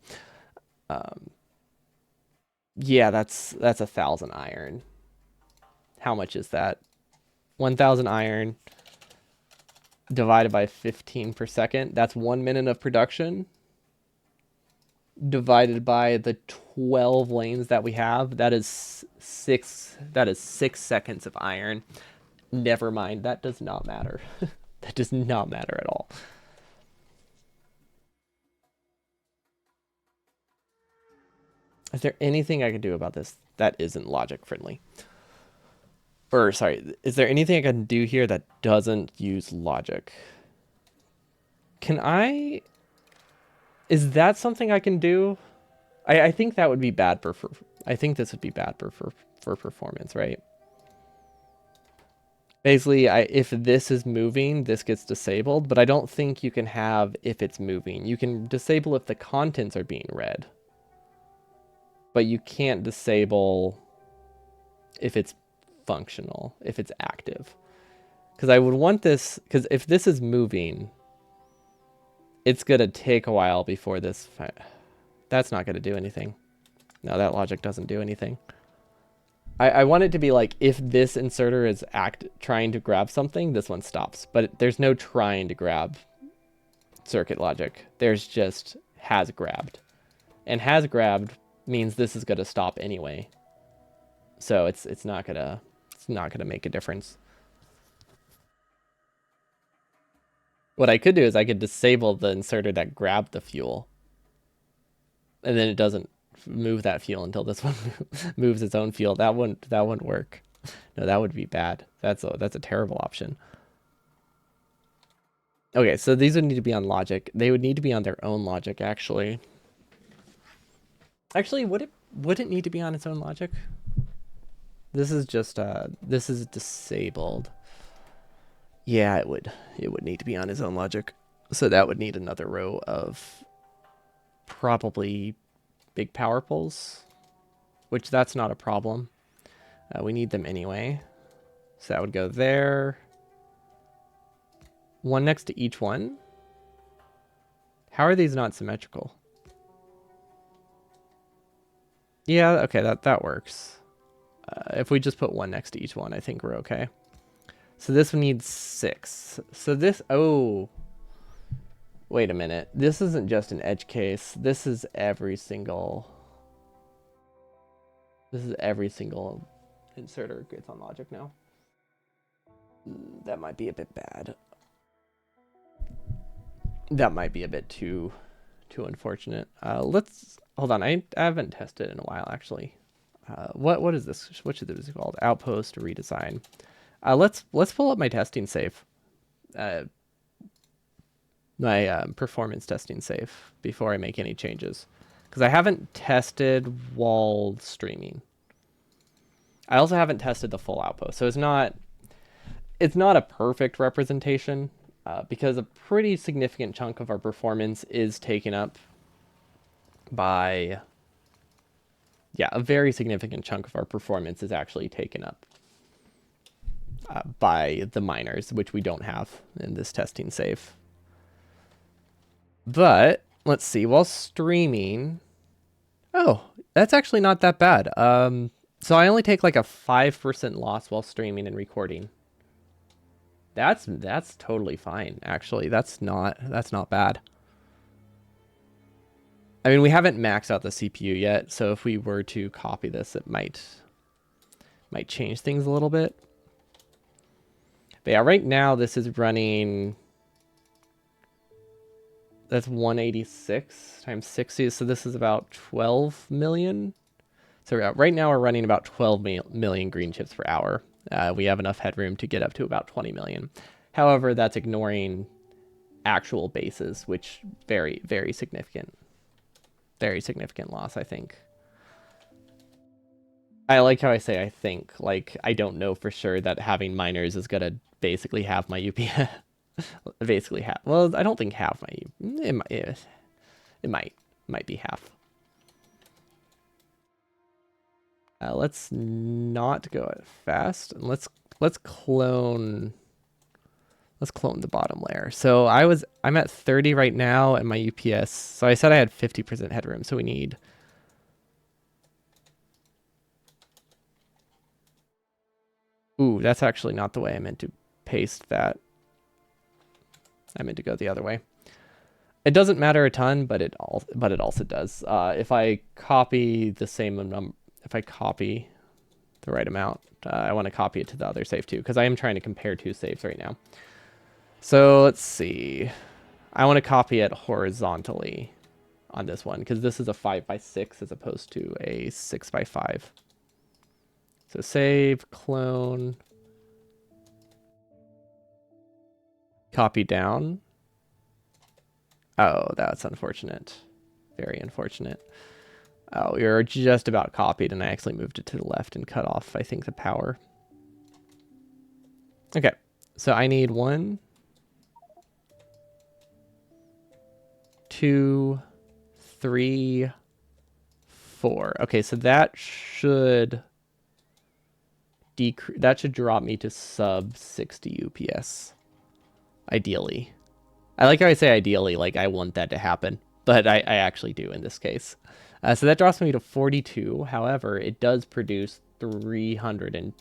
Yeah, that's 1,000 iron. How much is that? 1,000 iron divided by 15 per second. That's 1 minute of production. Divided by the 12 lanes that we have, that is 6 seconds of iron. Never mind, that does not matter. That does not matter at all. Is there anything I can do about this that isn't logic friendly? Or sorry, is there anything I can do here that doesn't use logic? Can I... Is that something I can do? I think that would be bad for I think this would be bad for performance, right? Basically, if this is moving, this gets disabled, but I don't think you can have if it's moving. You can disable if the contents are being read, but you can't disable if it's functional, if it's active. Because I would want this, because if this is moving, it's going to take a while before this... That's not going to do anything. No, that logic doesn't do anything. I want it to be like, if this inserter is trying to grab something, this one stops. But there's no trying to grab circuit logic. There's just has grabbed. And has grabbed means this is going to stop anyway. So it's not gonna make a difference. What I could do is I could disable the inserter that grabbed the fuel. And then it doesn't move that fuel until this one moves its own fuel. That wouldn't work. No, that would be bad. That's a terrible option. Okay, so these would need to be on logic. They would need to be on their own logic, actually. Actually, would it need to be on its own logic? This is just this is disabled. Yeah, it would need to be on its own logic. So that would need another row of probably big power poles, which that's not a problem. We need them anyway. So that would go there. One next to each one. How are these not symmetrical? Yeah, okay, that works. If we just put one next to each one, I think we're okay. So this one needs 6. So this, oh, wait a minute. This isn't just an edge case. This is every single inserter gets on logic now. That might be a bit bad. That might be a bit too unfortunate. Let's hold on. I haven't tested in a while actually. What is this? What is this called? Outpost redesign. Let's pull up my testing save. My performance testing save before I make any changes, because I haven't tested while streaming. I also haven't tested the full outpost, so it's not a perfect representation, because a pretty significant chunk of our performance is taken up by, yeah, a very significant chunk of our performance is actually taken up by the miners, which we don't have in this testing save. But let's see, while streaming, oh, that's actually not that bad. So I only take like a 5% loss while streaming and recording. That's totally fine, actually. That's not bad. I mean, we haven't maxed out the CPU yet, so if we were to copy this, it might change things a little bit. But yeah, right now this is running, that's 186 times 60, so this is about 12 million. So right now we're running about 12 million green chips per hour. We have enough headroom to get up to about 20 million. However, that's ignoring actual bases, which very, very significant. Very significant loss, I think. I like how I say I think. Like, I don't know for sure that having miners is going to basically have my UPS. Basically half. Well, I don't think half my... It might be half. Let's not go fast. And let's clone the bottom layer. So I'm at 30 right now and my UPS. So I said I had 50% headroom, so we need... Ooh, that's actually not the way I meant to paste that. I meant to go the other way. It doesn't matter a ton, but it also does. If I copy the same number, if I copy the right amount, I want to copy it to the other save too, because I am trying to compare two saves right now. So let's see. I want to copy it horizontally on this one, because this is a 5x6 as opposed to a 6x5. So save, clone, copy down. Oh, that's unfortunate. Very unfortunate. Oh, we were just about copied, and I actually moved it to the left and cut off, I think, the power. Okay, so I need 1, 2, 3, 4. Okay, so that should drop me to sub 60 UPS, ideally. I like how I say ideally, like I want that to happen, but I actually do in this case. So that drops me to 42. However, it does produce 300 and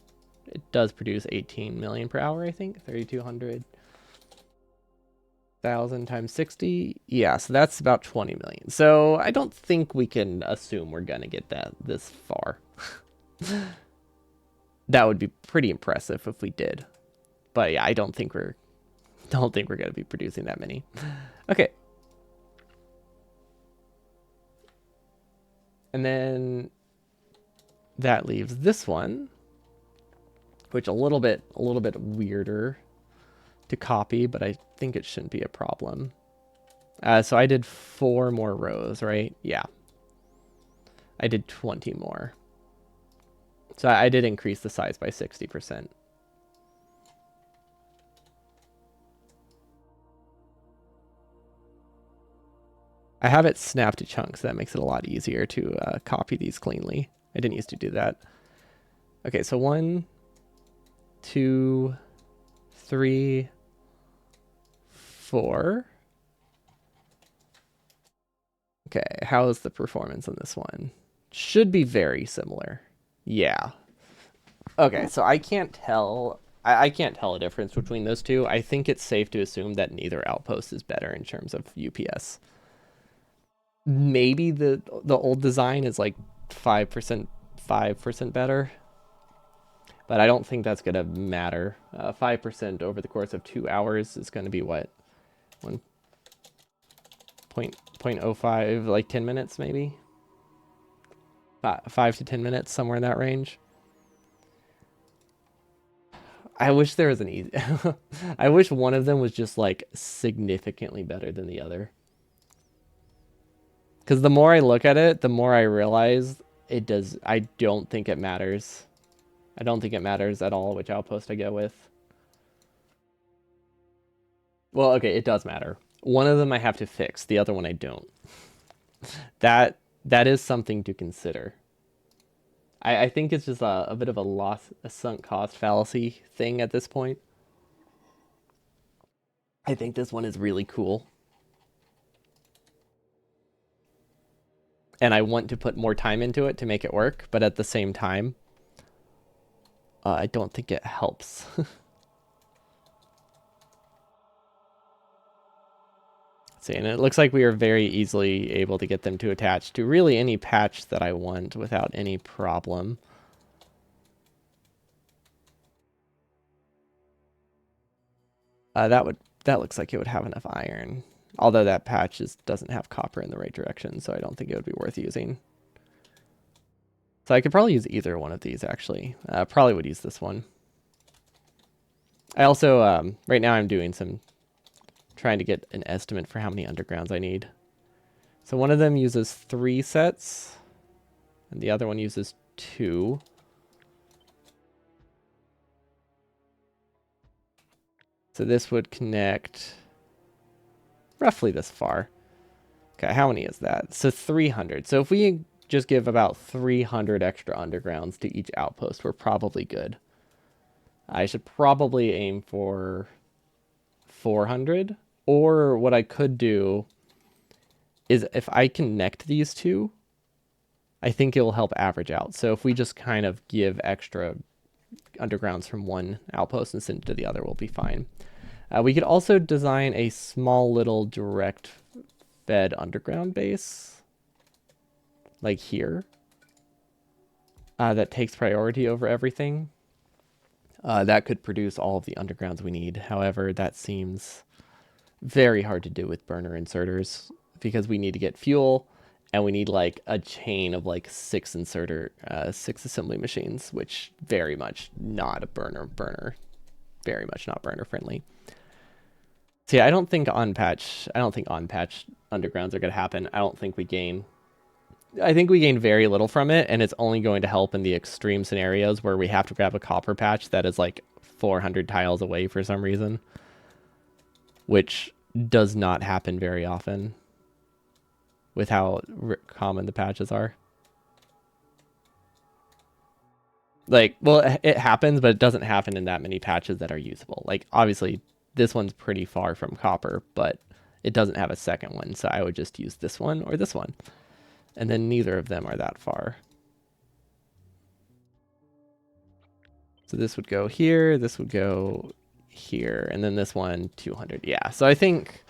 it does produce 18 million per hour, I think. 3,200,000 times 60. Yeah, so that's about 20 million. So I don't think we can assume we're gonna get this far. That would be pretty impressive if we did. But yeah, I don't think we're going to be producing that many. Okay. And then that leaves this one, which a little bit weirder to copy, but I think it shouldn't be a problem. So I did 4 more rows, right? Yeah. I did 20 more. So I did increase the size by 60%. I have it snapped to chunks, so that makes it a lot easier to copy these cleanly. I didn't used to do that. Okay, so 1, 2, 3, 4. Okay, how is the performance on this one? Should be very similar. Yeah. Okay, so I can't tell. I can't tell a difference between those two. I think it's safe to assume that neither outpost is better in terms of UPS. Maybe the old design is like 5% better, but I don't think that's gonna matter. 5% over the course of 2 hours is gonna be what? point oh 0.05, like 10 minutes maybe? 5 to 10 minutes, somewhere in that range. I wish there was an easy... I wish one of them was just, like, significantly better than the other. Because the more I look at it, the more I realize it does... I don't think it matters. I don't think it matters at all which outpost I go with. Well, okay, it does matter. One of them I have to fix. The other one I don't. That is something to consider. I think it's just a bit of a sunk cost fallacy thing at this point. I think this one is really cool. And I want to put more time into it to make it work, but at the same time, I don't think it helps. See, and it looks like we are very easily able to get them to attach to really any patch that I want without any problem. That looks like it would have enough iron. Although that patch doesn't have copper in the right direction, so I don't think it would be worth using. So I could probably use either one of these, actually. Probably would use this one. I also, right now I'm doing trying to get an estimate for how many undergrounds I need. So one of them uses 3 sets, and the other one uses 2. So this would connect roughly this far. Okay, how many is that? So 300. So if we just give about 300 extra undergrounds to each outpost, we're probably good. I should probably aim for 400. Or what I could do is if I connect these two, I think it will help average out. So if we just kind of give extra undergrounds from one outpost and send it to the other, we'll be fine. We could also design a small little direct fed underground base, like here, that takes priority over everything. That could produce all of the undergrounds we need. However, that seems very hard to do with burner inserters because we need to get fuel and we need like a chain of like 6 assembly machines, which very much not a burner, very much not burner friendly. So yeah, I don't think on patch undergrounds are going to happen. I think we gain very little from it, and it's only going to help in the extreme scenarios where we have to grab a copper patch that is like 400 tiles away for some reason, which does not happen very often with how common the patches are. Like, well, it happens, but it doesn't happen in that many patches that are usable. Like, obviously, this one's pretty far from copper, but it doesn't have a second one, so I would just use this one or this one. And then neither of them are that far. So this would go here, this would go here, and then this one 200. Yeah, so I think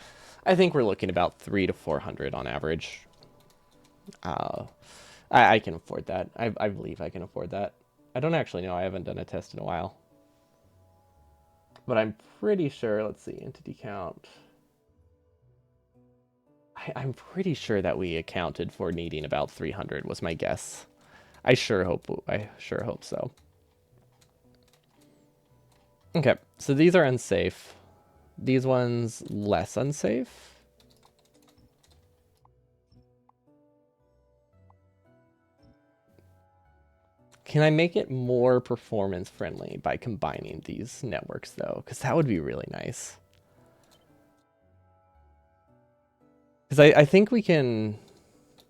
we're looking about 300 to 400 on average. I can afford that. I believe I can afford that. I don't actually know. I haven't done a test in a while. But I'm pretty sure, let's see, entity count. I'm pretty sure that we accounted for needing about 300 was my guess. I sure hope so. Okay, so these are unsafe. These ones less unsafe. Can I make it more performance friendly by combining these networks though? Because that would be really nice. Because I think we can.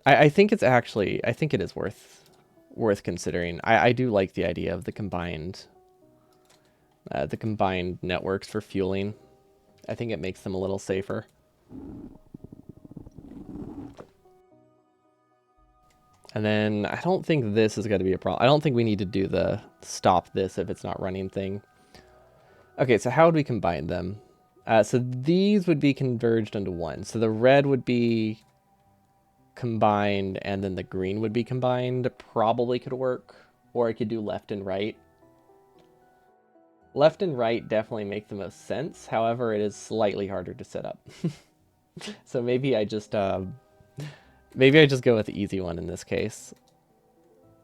I think it is worth considering. I do like the idea of the combined networks for fueling. I think it makes them a little safer. And then I don't think this is going to be a problem. I don't think we need to do the stop this if it's not running thing. Okay, so how would we combine them? So these would be converged into one. So the red would be combined and then the green would be combined. Probably could work. Or I could do left and right. Left and right definitely make the most sense. However, it is slightly harder to set up. So maybe I just go with the easy one in this case,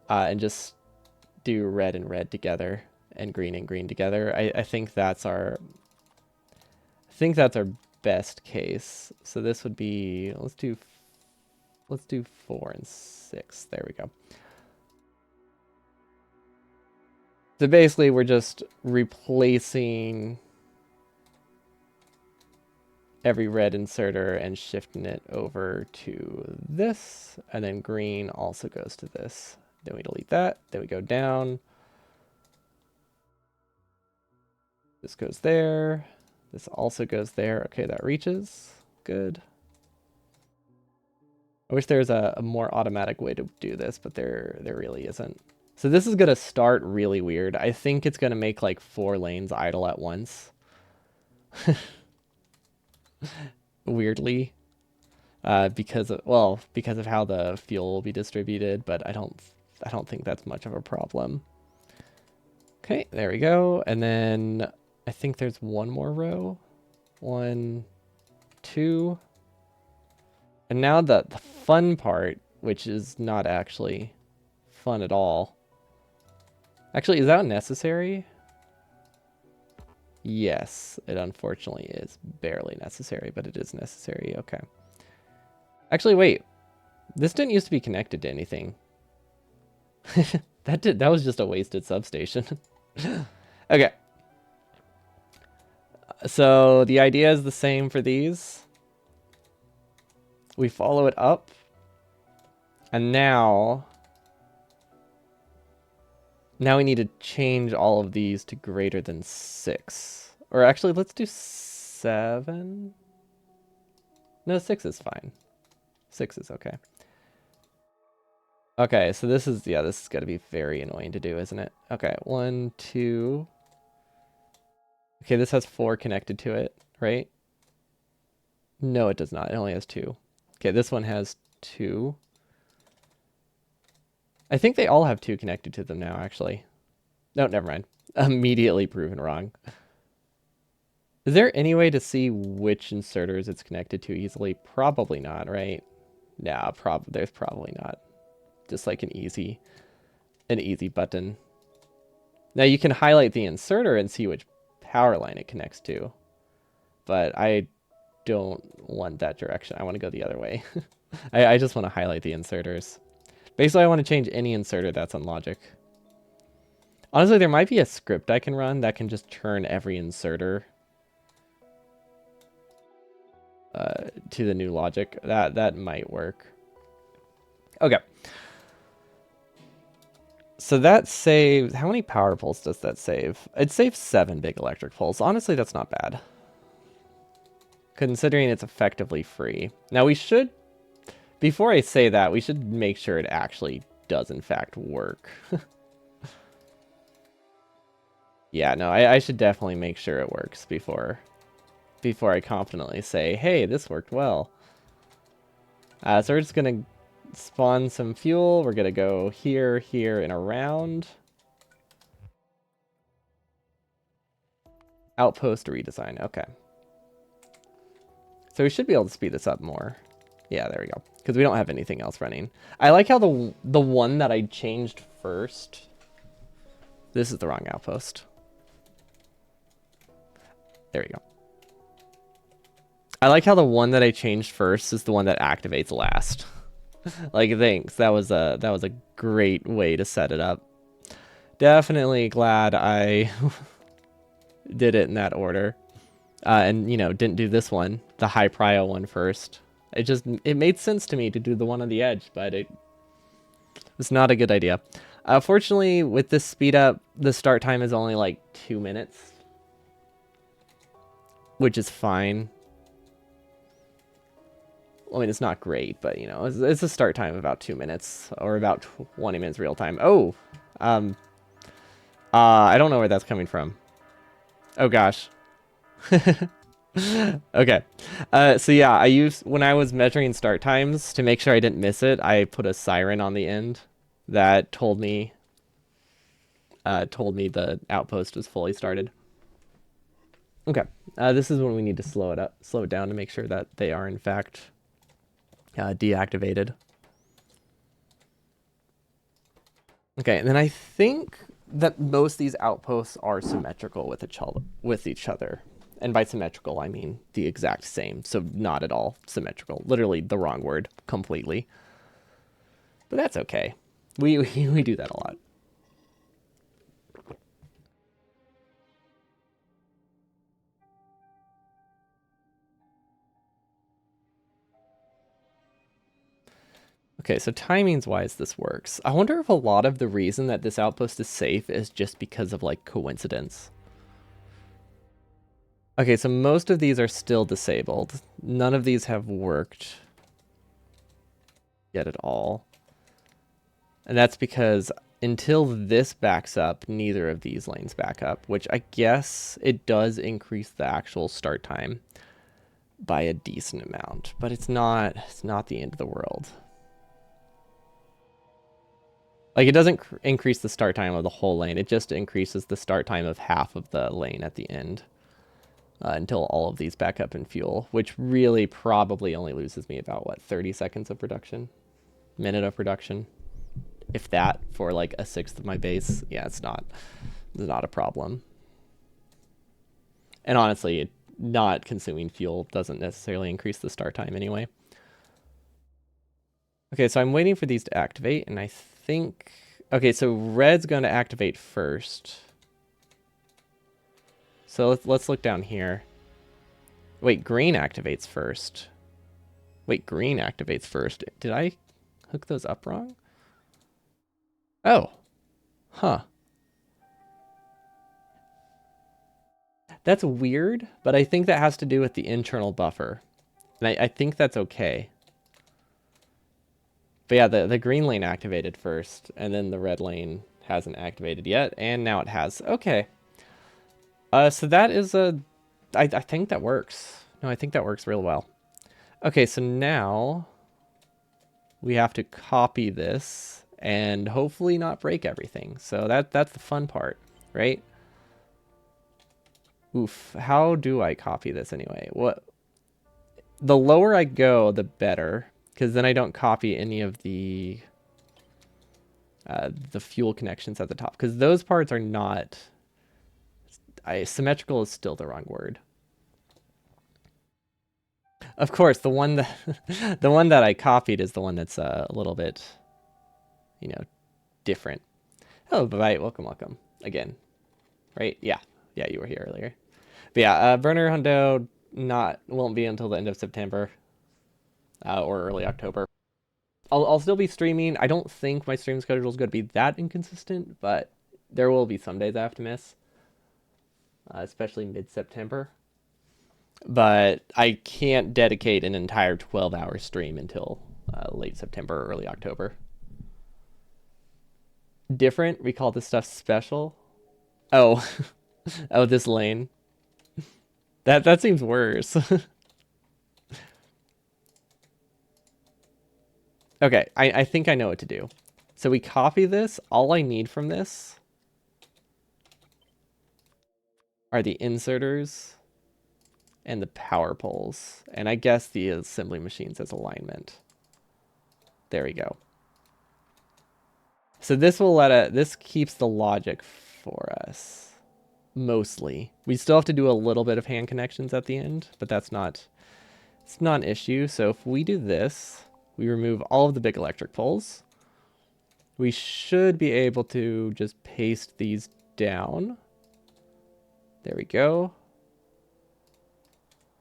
and just do red and red together and green together. I think that's our best case. So this would be, let's do 4 and 6. There we go. So basically we're just replacing every red inserter and shifting it over to this, and then green also goes to this. Then we delete that, then we go down. This goes there. This also goes there. Okay, that reaches. Good. I wish there was a more automatic way to do this, but there really isn't. So this is going to start really weird. I think it's going to make like 4 lanes idle at once. Weirdly. Because of how the fuel will be distributed, but I don't think that's much of a problem. Okay, there we go. And then I think there's one more row. 1, 2. And now the fun part, which is not actually fun at all. Actually, is that necessary? Yes, it unfortunately is barely necessary, but it is necessary. Okay. Actually, wait. This didn't used to be connected to anything. That was just a wasted substation. Okay. So the idea is the same for these. We follow it up. And now we need to change all of these to greater than 6. Or actually, let's do 7. No, 6 is fine. 6 is okay. Okay, so this is going to be very annoying to do, isn't it? Okay, 1, 2. Okay, this has 4 connected to it, right? No, it does not. It only has 2. Okay, this one has 2. I think they all have 2 connected to them now, actually. No, never mind. Immediately proven wrong. Is there any way to see which inserters it's connected to easily? Probably not, right? Nah, there's probably not. Just like an easy button. Now you can highlight the inserter and see which power line it connects to. But I don't want that direction. I want to go the other way. I just want to highlight the inserters. Basically, I want to change any inserter that's on logic. Honestly, there might be a script I can run that can just turn every inserter to the new logic. That might work. Okay. So that saves... How many power poles does that save? It saves 7 big electric poles. Honestly, that's not bad. Considering it's effectively free. Now we should... Before I say that, we should make sure it actually does in fact work. Yeah, no, I should definitely make sure it works before I confidently say, hey, this worked well. So we're just going to spawn some fuel. We're going to go here, here, and around. Outpost redesign. Okay. So we should be able to speed this up more. Yeah, there we go. Because we don't have anything else running. I like how the one that I changed first... This is the wrong outpost. There we go. I like how the one that I changed first is the one that activates last. Like, thanks. That was a great way to set it up. Definitely glad I did it in that order. And, you know, didn't do this one, the high prio one first. It made sense to me to do the one on the edge, but it was not a good idea. Fortunately, with this speed up, the start time is only like 2 minutes. Which is fine. I mean, it's not great, but, you know, it's a start time of about 2 minutes. Or about 20 minutes real time. Oh! I don't know where that's coming from. Oh, gosh. Okay. So yeah, when I was measuring start times, to make sure I didn't miss it, I put a siren on the end that told me the outpost was fully started. Okay, this is when we need to slow it down to make sure that they are in fact deactivated. Okay, and then I think that most of these outposts are symmetrical with each other. And by symmetrical, I mean the exact same. So not at all symmetrical. Literally the wrong word completely. But that's okay. We do that a lot. Okay, so timings wise this works. I wonder if a lot of the reason that this outpost is safe is just because of like coincidence. Okay, so most of these are still disabled. None of these have worked yet at all. And that's because until this backs up, neither of these lanes back up, which I guess it does increase the actual start time by a decent amount, but it's not the end of the world. Like it doesn't increase the start time of the whole lane. It just increases the start time of half of the lane at the end until all of these back up in fuel, which really probably only loses me about what 30 seconds of production, minute of production, if that, for like a sixth of my base. Yeah, it's not a problem. And honestly, not consuming fuel doesn't necessarily increase the start time anyway. Okay, so I'm waiting for these to activate, and I think... Okay, so red's going to activate first. So let's look down here. Wait, green activates first. Wait, green activates first. Did I hook those up wrong? Oh. Huh. That's weird, but I think that has to do with the internal buffer. And I think that's okay. But yeah, the green lane activated first, and then the red lane hasn't activated yet, and now it has. Okay. So that is I think that works. No, I think that works real well. Okay, so now we have to copy this and hopefully not break everything. So that's the fun part, right? Oof, how do I copy this anyway? What? The lower I go, the better, because then I don't copy any of the fuel connections at the top, because those parts are not... symmetrical is still the wrong word. Of course, the one that the one that I copied is the one that's a little bit, different. Oh, bye, welcome, welcome again. Right? Yeah, you were here earlier. But yeah, burner hundo won't be until the end of September or early October. I'll still be streaming. I don't think my stream schedule is going to be that inconsistent, but there will be some days I have to miss, especially mid-September. But I can't dedicate an entire 12-hour stream until late September or early October. Different? We call this stuff special? Oh. Oh, this lane. That seems worse. Okay, I think I know what to do. So we copy this. All I need from this are the inserters and the power poles. And I guess the assembly machines as alignment. There we go. So this will this keeps the logic for us. Mostly. We still have to do a little bit of hand connections at the end, but it's not an issue. So if we do this, we remove all of the big electric poles. We should be able to just paste these down. There we go.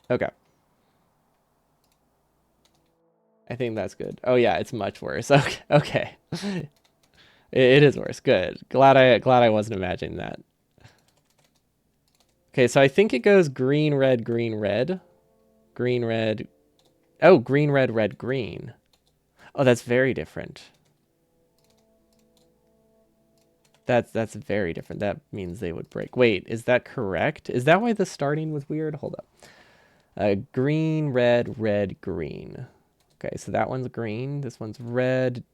Okay. I think that's good. Oh yeah, it's much worse. Okay. Okay. It is worse. Good. Glad I wasn't imagining that. Okay, so I think it goes green, red, green, red. Green, red. Oh, green, red, red, green. Oh, that's very different. That's very different. That means they would break. Wait, is that correct? Is that why the starting was weird? Hold up. Green, red, red, green. Okay, so that one's green. This one's red.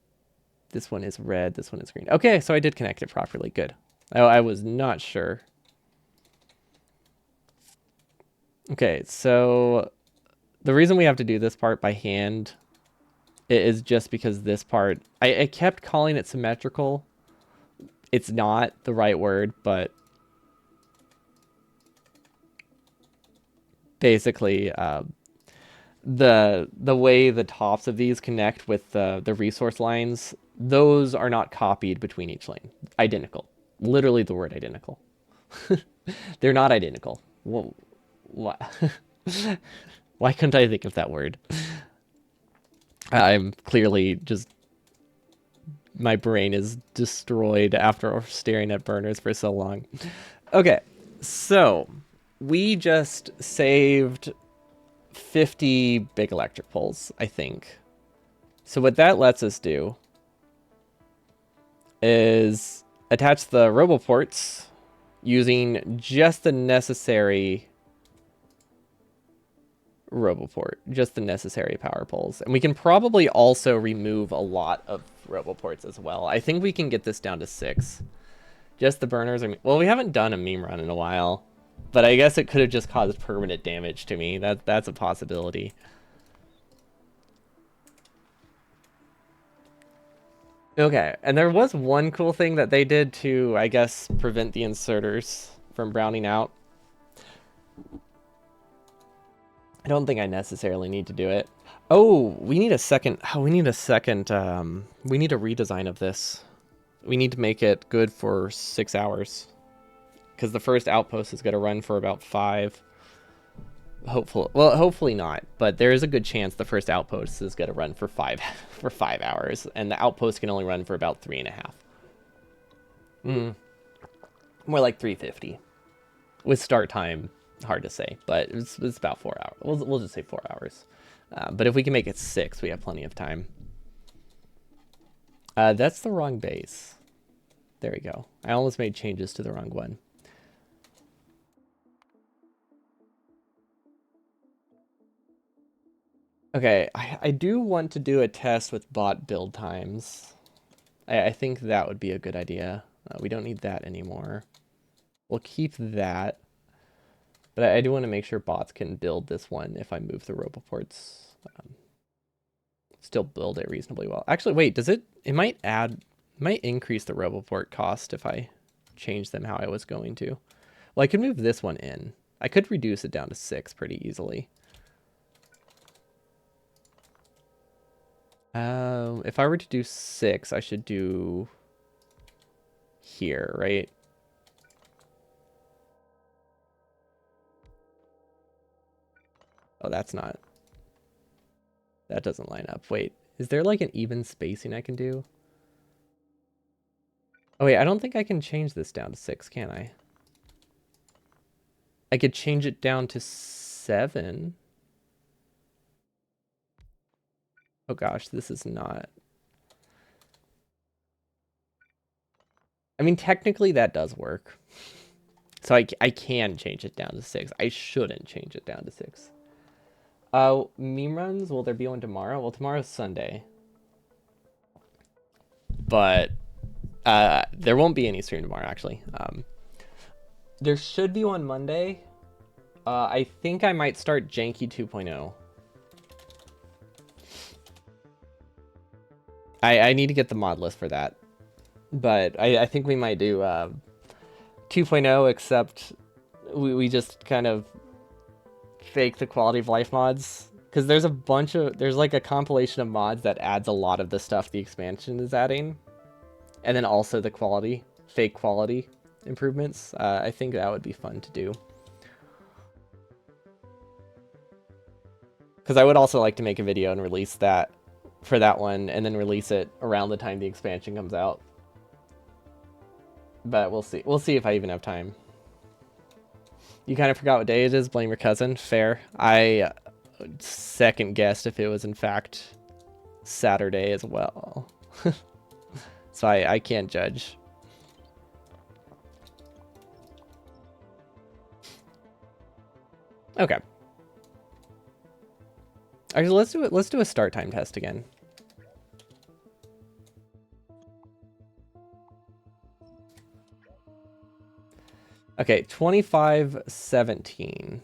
This one is red. This one is green. Okay, so I did connect it properly. Good. I was not sure. Okay, so the reason we have to do this part by hand is just because this part, I kept calling it symmetrical. It's not the right word, but basically, the way the tops of these connect with the resource lines, those are not copied between each lane. Identical. Literally the word identical. They're not identical. Well, why? Why couldn't I think of that word? I'm clearly just my brain is destroyed after staring at burners for so long. Okay, so we just saved 50 big electric poles, I think. So what that lets us do is attach the roboports using just the necessary roboport, just the necessary power poles. And we can probably also remove a lot of roboports as well. I think we can get this down to 6. Just the burners are... Well, we haven't done a meme run in a while, but I guess it could have just caused permanent damage to me. That's a possibility. Okay, and there was one cool thing that they did to, I guess, prevent the inserters from browning out. I don't think I necessarily need to do it. Oh, we need a second... Oh, we need a second... we need a redesign of this. We need to make it good for 6 hours. Because the first outpost is going to run for about 5. Hopefully, well, hopefully not, but there is a good chance the first outpost is going to run for 5 for 5 hours, and the outpost can only run for about 3.5. More like 350. With start time, hard to say, but it's about 4 hours. We'll just say 4 hours. But if we can make it 6, we have plenty of time. That's the wrong base. There we go. I almost made changes to the wrong one. Okay, I do want to do a test with bot build times. I think that would be a good idea. We don't need that anymore. We'll keep that. But I do want to make sure bots can build this one if I move the roboports. Still build it reasonably well. Actually, wait, does it... It might increase the roboport cost if I change them how I was going to. Well, I could move this one in. I could reduce it down to 6 pretty easily. If I were to do 6, I should do here, right? Oh, that's not... That doesn't line up. Wait, is there like an even spacing I can do? Oh wait, I don't think I can change this down to 6, can I? I could change it down to 7. Oh gosh, this is not... I mean, technically that does work. So I can change it down to 6. I shouldn't change it down to 6. Meme runs, will there be one tomorrow? Well, tomorrow's Sunday. But there won't be any stream tomorrow, actually. There should be one Monday. I think I might start Janky 2.0. I need to get the mod list for that. But I think we might do 2.0, except we just kind of fake the quality of life mods. Because there's there's like a compilation of mods that adds a lot of the stuff the expansion is adding. And then also the fake quality improvements. I think that would be fun to do. Because I would also like to make a video and release that for that one, and then release it around the time the expansion comes out. But we'll see. We'll see if I even have time. You kind of forgot what day it is. Blame your cousin. Fair. I second guessed if it was in fact Saturday as well. So I can't judge. Okay. Actually, let's do it. Let's do a start time test again. Okay, 25:17.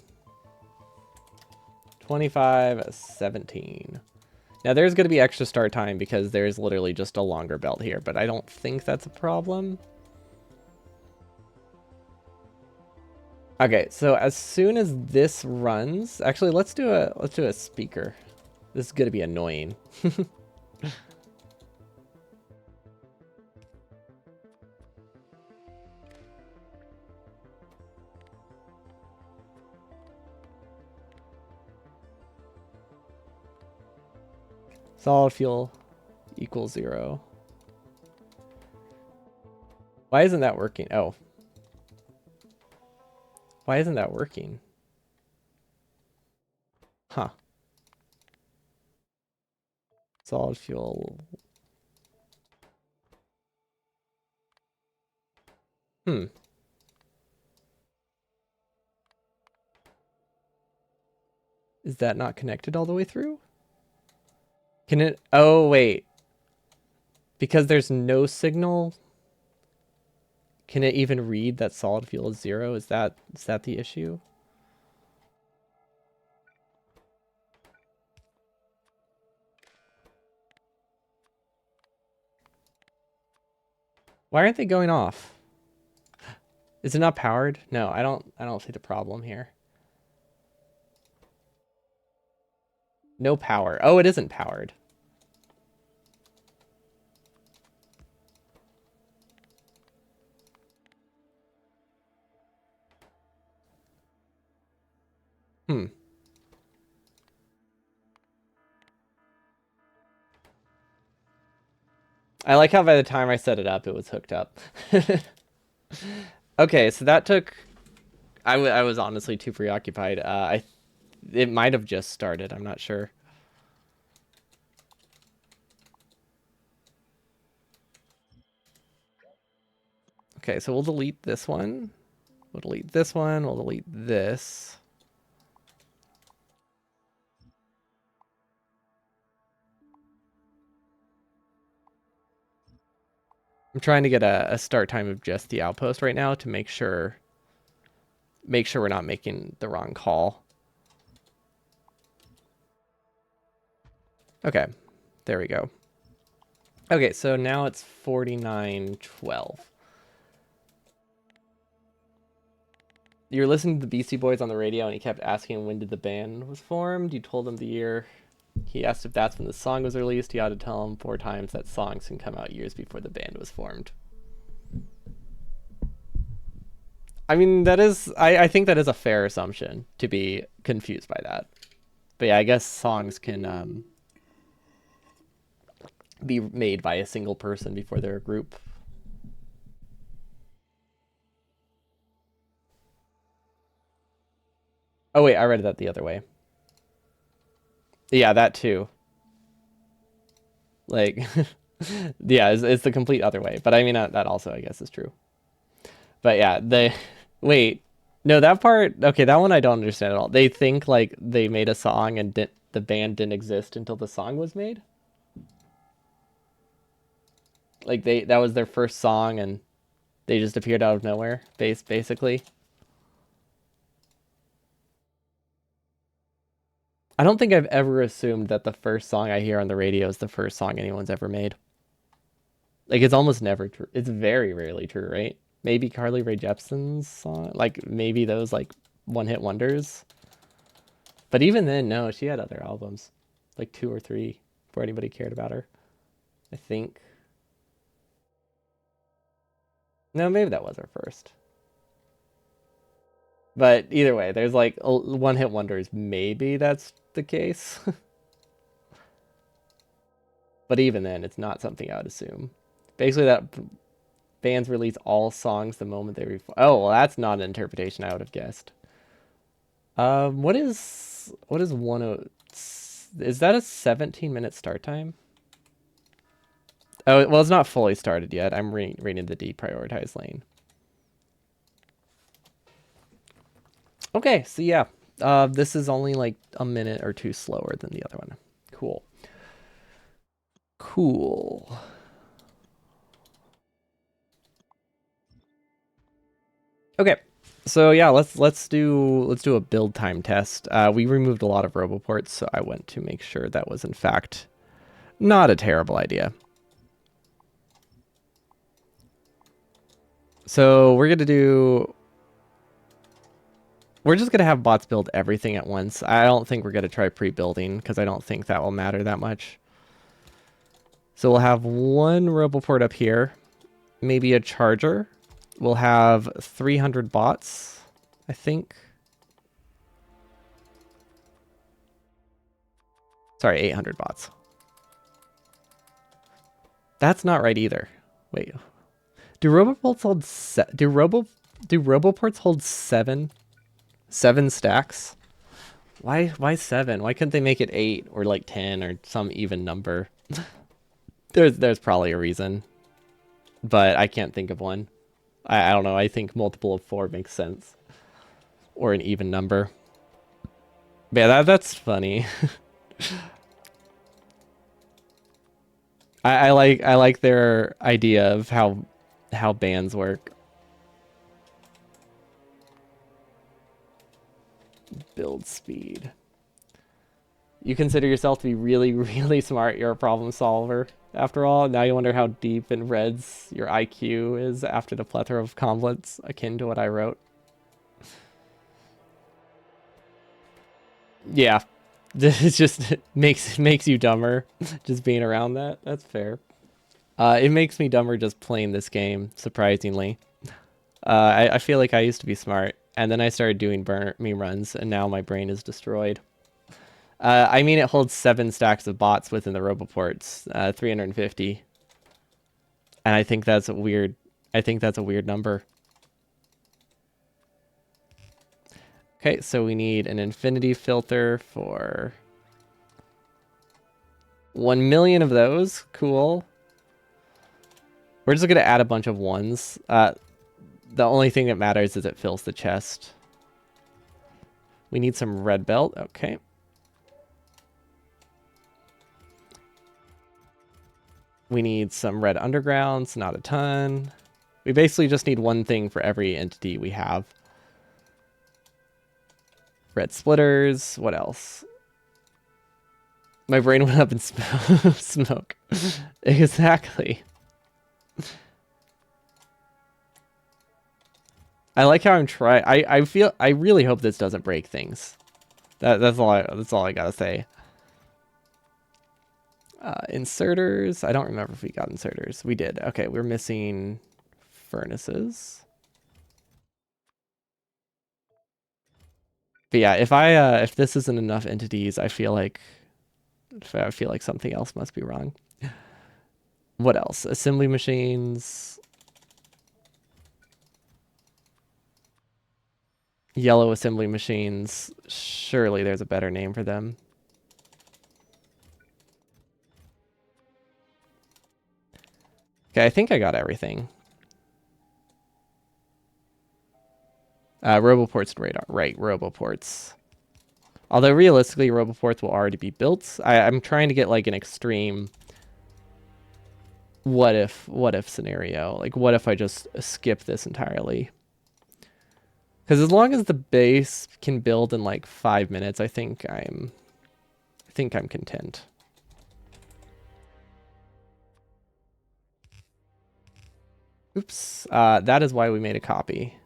25:17. Now there's going to be extra start time because there's literally just a longer belt here, but I don't think that's a problem. Okay, so as soon as this runs, actually let's do a speaker. This is going to be annoying. Solid fuel equals 0. Why isn't that working? Oh. Why isn't that working? Huh. Solid fuel. Hmm. Is that not connected all the way through? Can it? Oh, wait. Because there's no signal, can it even read that solid fuel is 0? Is that the issue? Why aren't they going off? Is it not powered? No, I don't see the problem here. No power. Oh, it isn't powered. Hmm. I like how by the time I set it up, it was hooked up. Okay, so that took... I was honestly too preoccupied. It might have just started. I'm not sure. Okay, so we'll delete this one. We'll delete this one. We'll delete this. I'm trying to get a start time of just the outpost right now to make sure we're not making the wrong call. Okay, there we go. Okay, so now it's 49:12. You were listening to the Beastie Boys on the radio and he kept asking when did the band was formed. You told him the year. He asked if that's when the song was released. You ought to tell him 4 times that songs can come out years before the band was formed. I mean, that is... I think that is a fair assumption to be confused by that. But yeah, I guess songs can be made by a single person before they're a group. Oh wait, I read that the other way. Yeah, that too. Like, yeah, it's the complete other way. But I mean, that also, I guess, is true. But yeah, wait, no, that part, okay, that one I don't understand at all. They think, like, they made a song and the band didn't exist until the song was made? Like, that was their first song and they just appeared out of nowhere, basically? I don't think I've ever assumed that the first song I hear on the radio is the first song anyone's ever made. Like, it's almost never true. It's very rarely true, right? Maybe Carly Rae Jepsen's song, like maybe those like one-hit wonders. But even then, no, she had other albums, like 2 or 3, before anybody cared about her. I think. No, maybe that was her first. But either way, there's like one-hit wonders. Maybe that's the case. But even then, it's not something I would assume. Basically, that bands release all songs the moment they oh, well, that's not an interpretation I would have guessed. What is 10? Is that a 17-minute start time? Oh, well, it's not fully started yet. I'm reading the deprioritized lane. Okay, so yeah, this is only like a minute or 2 slower than the other one. Cool. Cool. Okay, So yeah, let's do a build time test. We removed a lot of roboports, so I went to make sure that was in fact not a terrible idea. So we're just gonna have bots build everything at once. I don't think we're gonna try pre-building because I don't think that will matter that much. So we'll have one roboport up here, maybe a charger. We'll have 300 bots, I think. Sorry, 800 bots. That's not right either. Wait, do roboports hold do roboports hold seven stacks? Why seven? Why couldn't they make it 8 or like 10 or some even number? There's probably a reason, but I can't think of one. I don't know. I think multiple of 4 makes sense, or an even number. But yeah, that's funny. I like their idea of how bands work. Build speed. You consider yourself to be really, really smart. You're a problem solver. After all, now you wonder how deep in reds your IQ is after the plethora of complets akin to what I wrote. Yeah, it just makes you dumber just being around that. That's fair. It makes me dumber just playing this game, surprisingly. I feel like I used to be smart, and then I started doing burn meme runs, and now my brain is destroyed. I mean, it holds 7 stacks of bots within the roboports, 350. And I think that's a weird. I think that's a weird number. Okay, so we need an infinity filter for 1 million of those. Cool. We're just gonna add a bunch of ones. The only thing that matters is it fills the chest. We need some red belt. Okay. We need some red undergrounds, not a ton. We basically just need one thing for every entity we have. Red splitters. What else? My brain went up in smoke. Exactly. I like how I'm trying. I really hope this doesn't break things. That's all I gotta say. Inserters. I don't remember if we got inserters. We did. Okay, we're missing furnaces. But yeah, if this isn't enough entities, I feel like something else must be wrong. What else? Assembly machines. Yellow assembly machines. Surely there's a better name for them. Okay, I think I got everything. Roboports and radar. Right, roboports. Although realistically, roboports will already be built. I'm trying to get like an extreme what if scenario. Like what if I just skip this entirely? Because as long as the base can build in like 5 minutes, I think I'm content. Oops. That is why we made a copy.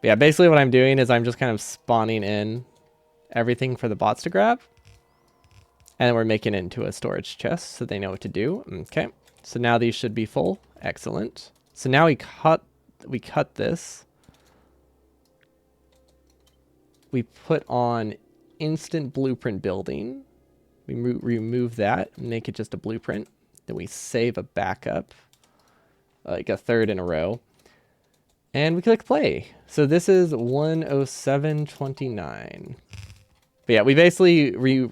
But yeah, basically what I'm doing is I'm just kind of spawning in everything for the bots to grab. And then we're making it into a storage chest so they know what to do. Okay. So now these should be full. Excellent. So now we cut this. We put on instant blueprint building. We remove that, make it just a blueprint. Then we save a backup, like a third in a row. And we click play. So this is 107.29. But yeah, we basically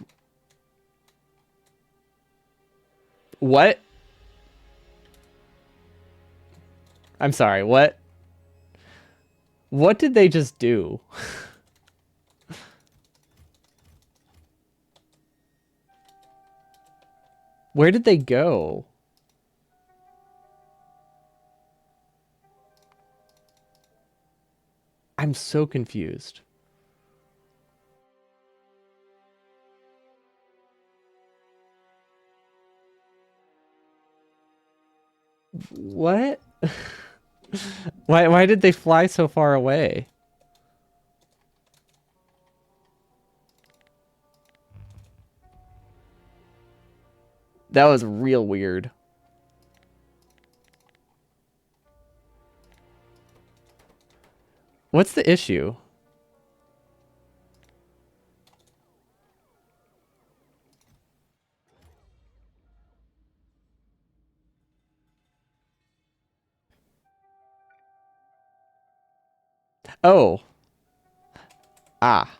What? I'm sorry, what? What did they just do? Where did they go? I'm so confused. What? Why did they fly so far away? That was real weird. What's the issue? Oh. Ah.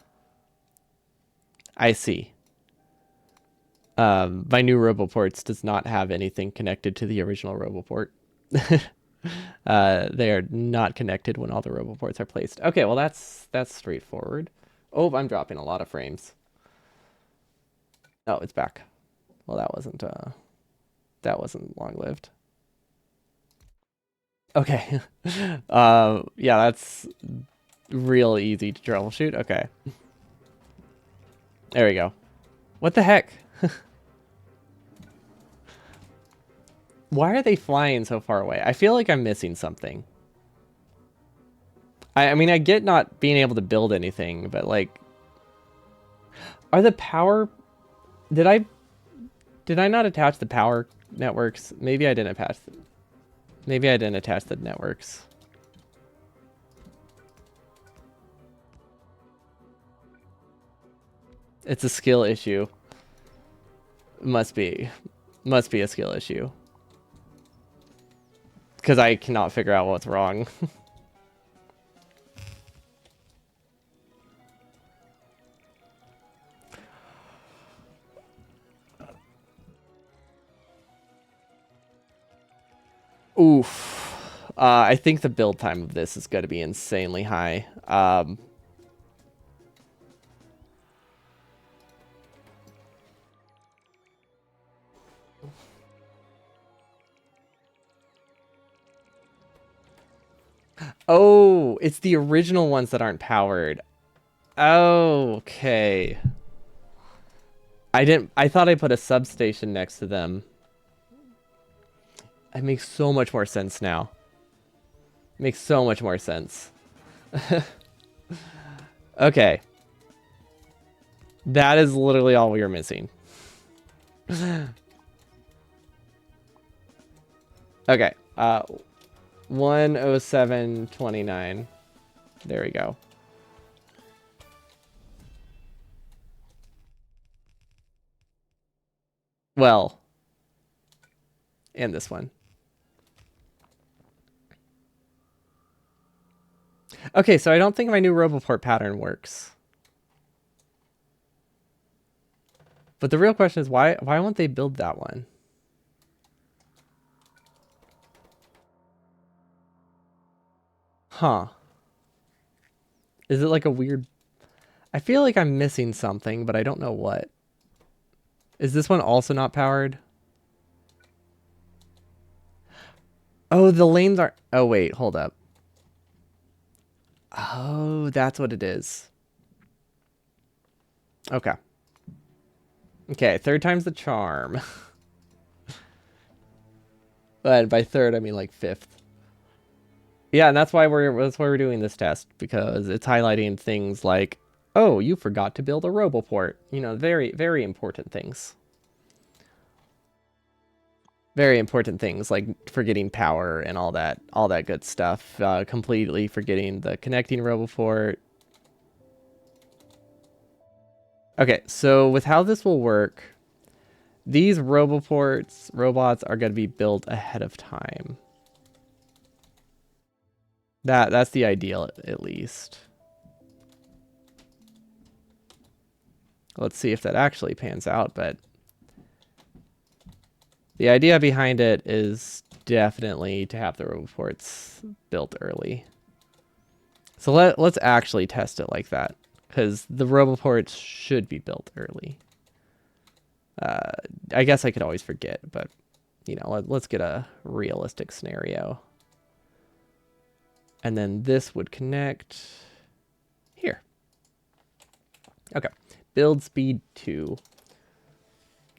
I see. My new RoboPorts does not have anything connected to the original RoboPort. They are not connected when all the RoboPorts are placed. Okay, well that's straightforward. Oh, I'm dropping a lot of frames. Oh, it's back. Well, that wasn't long lived. Okay. Yeah, that's real easy to troubleshoot. Okay. There we go. What the heck? Why are they flying so far away? I feel like I'm missing something. I mean, I get not being able to build anything, but like, are the power? Did I not attach the power networks? Maybe I didn't attach. Maybe I didn't attach the networks. It's a skill issue. Must be a skill issue. Because I cannot figure out what's wrong. Oof. I think the build time of this is going to be insanely high. Oh, it's the original ones that aren't powered. Oh, okay. I thought I put a substation next to them. It makes so much more sense now. Makes so much more sense. Okay. That is literally all we were missing. Okay. 107.29. There we go. Well, and this one. Okay, so I don't think my new RoboPort pattern works. But the real question is why won't they build that one? Huh. Is it like a weird... I feel like I'm missing something, but I don't know what. Is this one also not powered? Oh, the lanes are... Oh, wait, hold up. Oh, that's what it is. Okay. Okay, third time's the charm. But by third, I mean like fifth. Yeah, and that's why we're doing this test, because it's highlighting things like, oh, you forgot to build a RoboPort. You know, very, very important things. Very important things like forgetting power and all that good stuff. Completely forgetting the connecting RoboPort. Okay, so with how this will work, these robots are going to be built ahead of time. That's the ideal, at least. Let's see if that actually pans out, but the idea behind it is definitely to have the roboports built early. So let's actually test it like that, because the roboports should be built early. I guess I could always forget, but you know, let's get a realistic scenario. And then this would connect. Okay. Build speed 2.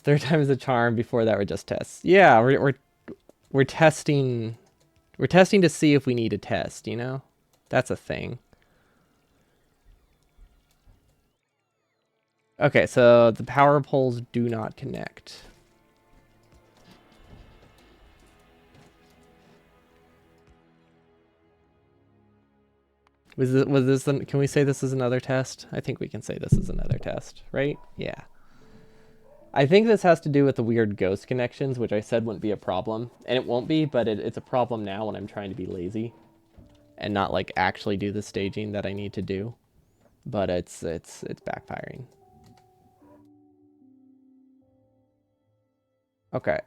Third time is a charm. Before that, we're just tests. Yeah, we're testing. We're testing to see if we need a test. You know, that's a thing. Okay, so the power poles do not connect. Was this can we say this is another test? I think we can say this is another test, right? Yeah. I think this has to do with the weird ghost connections, which I said wouldn't be a problem. And it won't be, but it's a problem now when I'm trying to be lazy and not like actually do the staging that I need to do. But it's backfiring. Okay.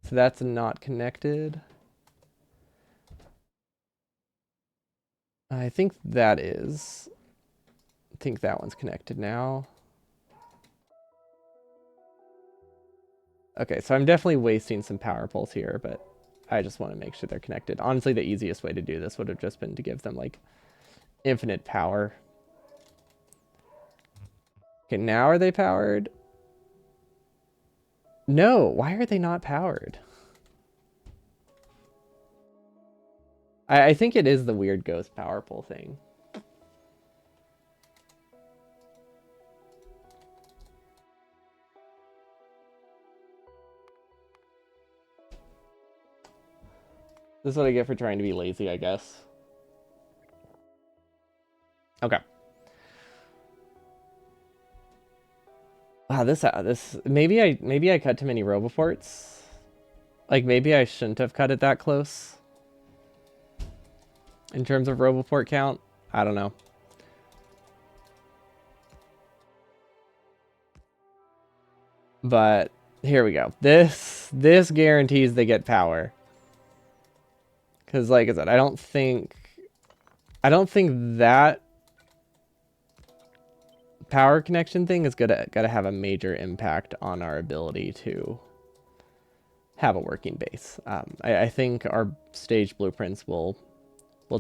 So that's not connected. I think that is. I think that one's connected now. Okay, so I'm definitely wasting some power poles here, but I just want to make sure they're connected. Honestly, the easiest way to do this would have just been to give them like infinite power. Okay, now are they powered? No, why are they not powered? I think it is the weird ghost power pole thing. This is what I get for trying to be lazy, I guess. Okay. Wow, this maybe I cut too many roboports. Like maybe I shouldn't have cut it that close. In terms of roboport count, I don't know. But here we go. This guarantees they get power. Cuz like I said, I don't think that power connection thing is gonna have a major impact on our ability to have a working base. I think our stage blueprints will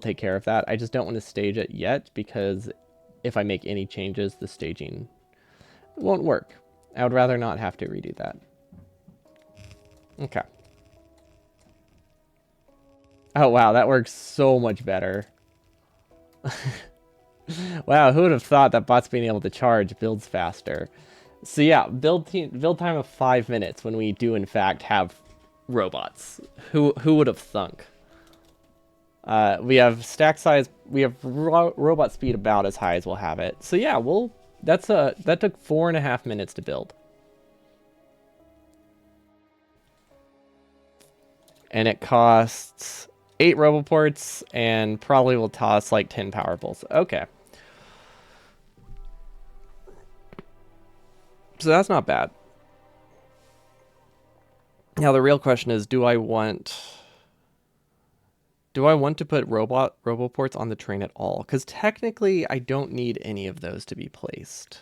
take care of that. I just don't want to stage it yet because if I make any changes, the staging won't work. I would rather not have to redo that. Okay. Oh wow, that works so much better. Wow, who would have thought that bots being able to charge builds faster? So yeah, build time of 5 minutes when we do in fact have robots. Who would have thunk? We have stack size. We have robot speed about as high as we'll have it. So yeah, that took 4.5 minutes to build, and it costs 8 roboports, and probably will toss like 10 power poles. Okay, so that's not bad. Now the real question is, do I want to put roboports on the train at all? Because technically, I don't need any of those to be placed.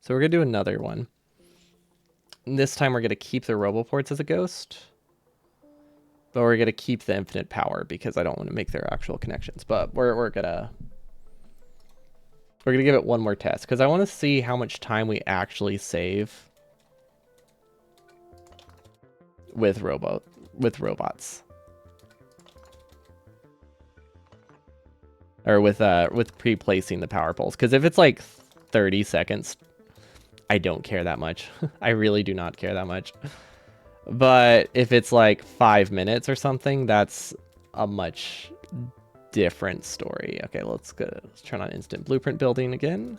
So we're gonna do another one. And this time we're gonna keep the roboports as a ghost, but we're gonna keep the infinite power because I don't want to make their actual connections. But we're gonna give it one more test because I want to see how much time we actually save with robots. Or with pre-placing the power poles. Because if it's like 30 seconds, I don't care that much. I really do not care that much. But if it's like 5 minutes or something, that's a much different story. Okay, let's turn on instant blueprint building again.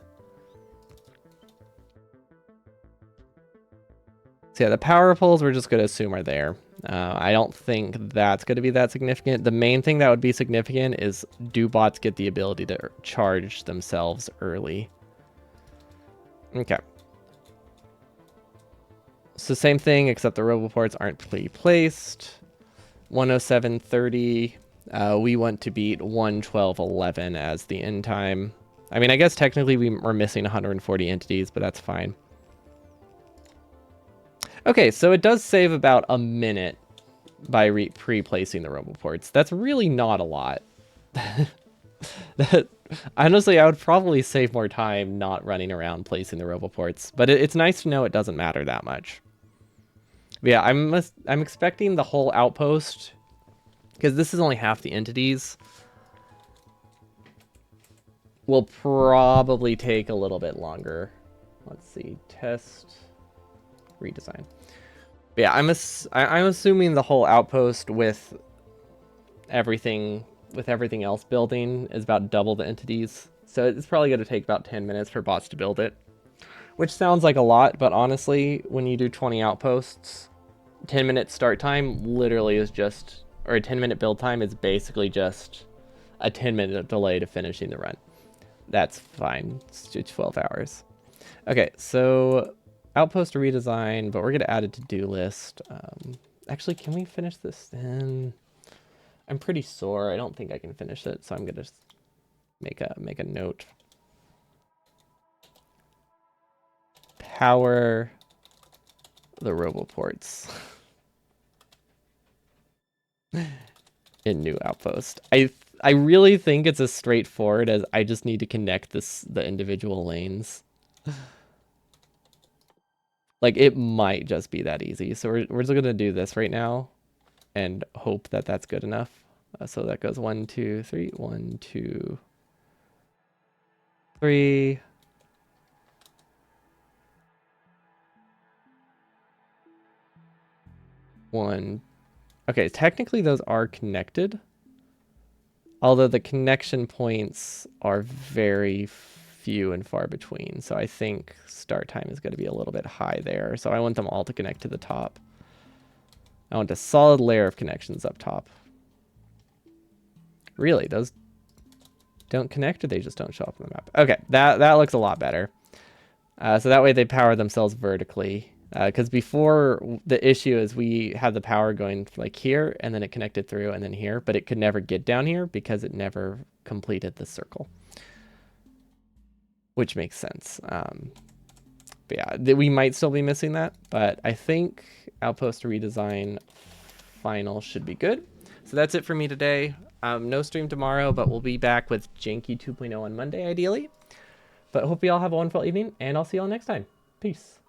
So yeah, the power poles we're just going to assume are there. I don't think that's going to be that significant. The main thing that would be significant is do bots get the ability to charge themselves early? Okay. So same thing, except the roboports aren't pre-placed. 107.30. We want to beat 112.11 as the end time. I mean, I guess technically we're missing 140 entities, but that's fine. Okay, so it does save about a minute by pre-placing the roboports. That's really not a lot. That, honestly, I would probably save more time not running around placing the roboports, but it's nice to know it doesn't matter that much. But yeah, I'm expecting the whole outpost, because this is only half the entities, will probably take a little bit longer. Let's see, test, redesign. But yeah, I'm assuming the whole outpost with everything else building is about double the entities. So it's probably going to take about 10 minutes for bots to build it, which sounds like a lot, but honestly, when you do 20 outposts, 10-minute start time literally is just, or a 10-minute build time is basically just a 10-minute delay to finishing the run. That's fine. It's 12 hours. Okay, so outpost redesign, but we're going to add a to-do list. Actually, can we finish this then? I'm pretty sore. I don't think I can finish it, so I'm going to just make a note. Power the roboports in new outpost. I really think it's as straightforward as I just need to connect the individual lanes. Like, it might just be that easy. So we're just gonna do this right now and hope that that's good enough. So that goes 1, 2, 3, 1, 2, 3. One. Okay, technically those are connected. Although the connection points are very few and far between. So I think start time is going to be a little bit high there. So I want them all to connect to the top. I want a solid layer of connections up top. Really, those don't connect, or they just don't show up on the map? Okay, that looks a lot better. So that way they power themselves vertically. Because before, the issue is we had the power going like here, and then it connected through, and then here, but it could never get down here because it never completed the circle. Which makes sense. But yeah, we might still be missing that, but I think outpost redesign final should be good. So that's it for me today. No stream tomorrow, but we'll be back with Janky 2.0 on Monday, ideally. But hope you all have a wonderful evening, and I'll see you all next time. Peace.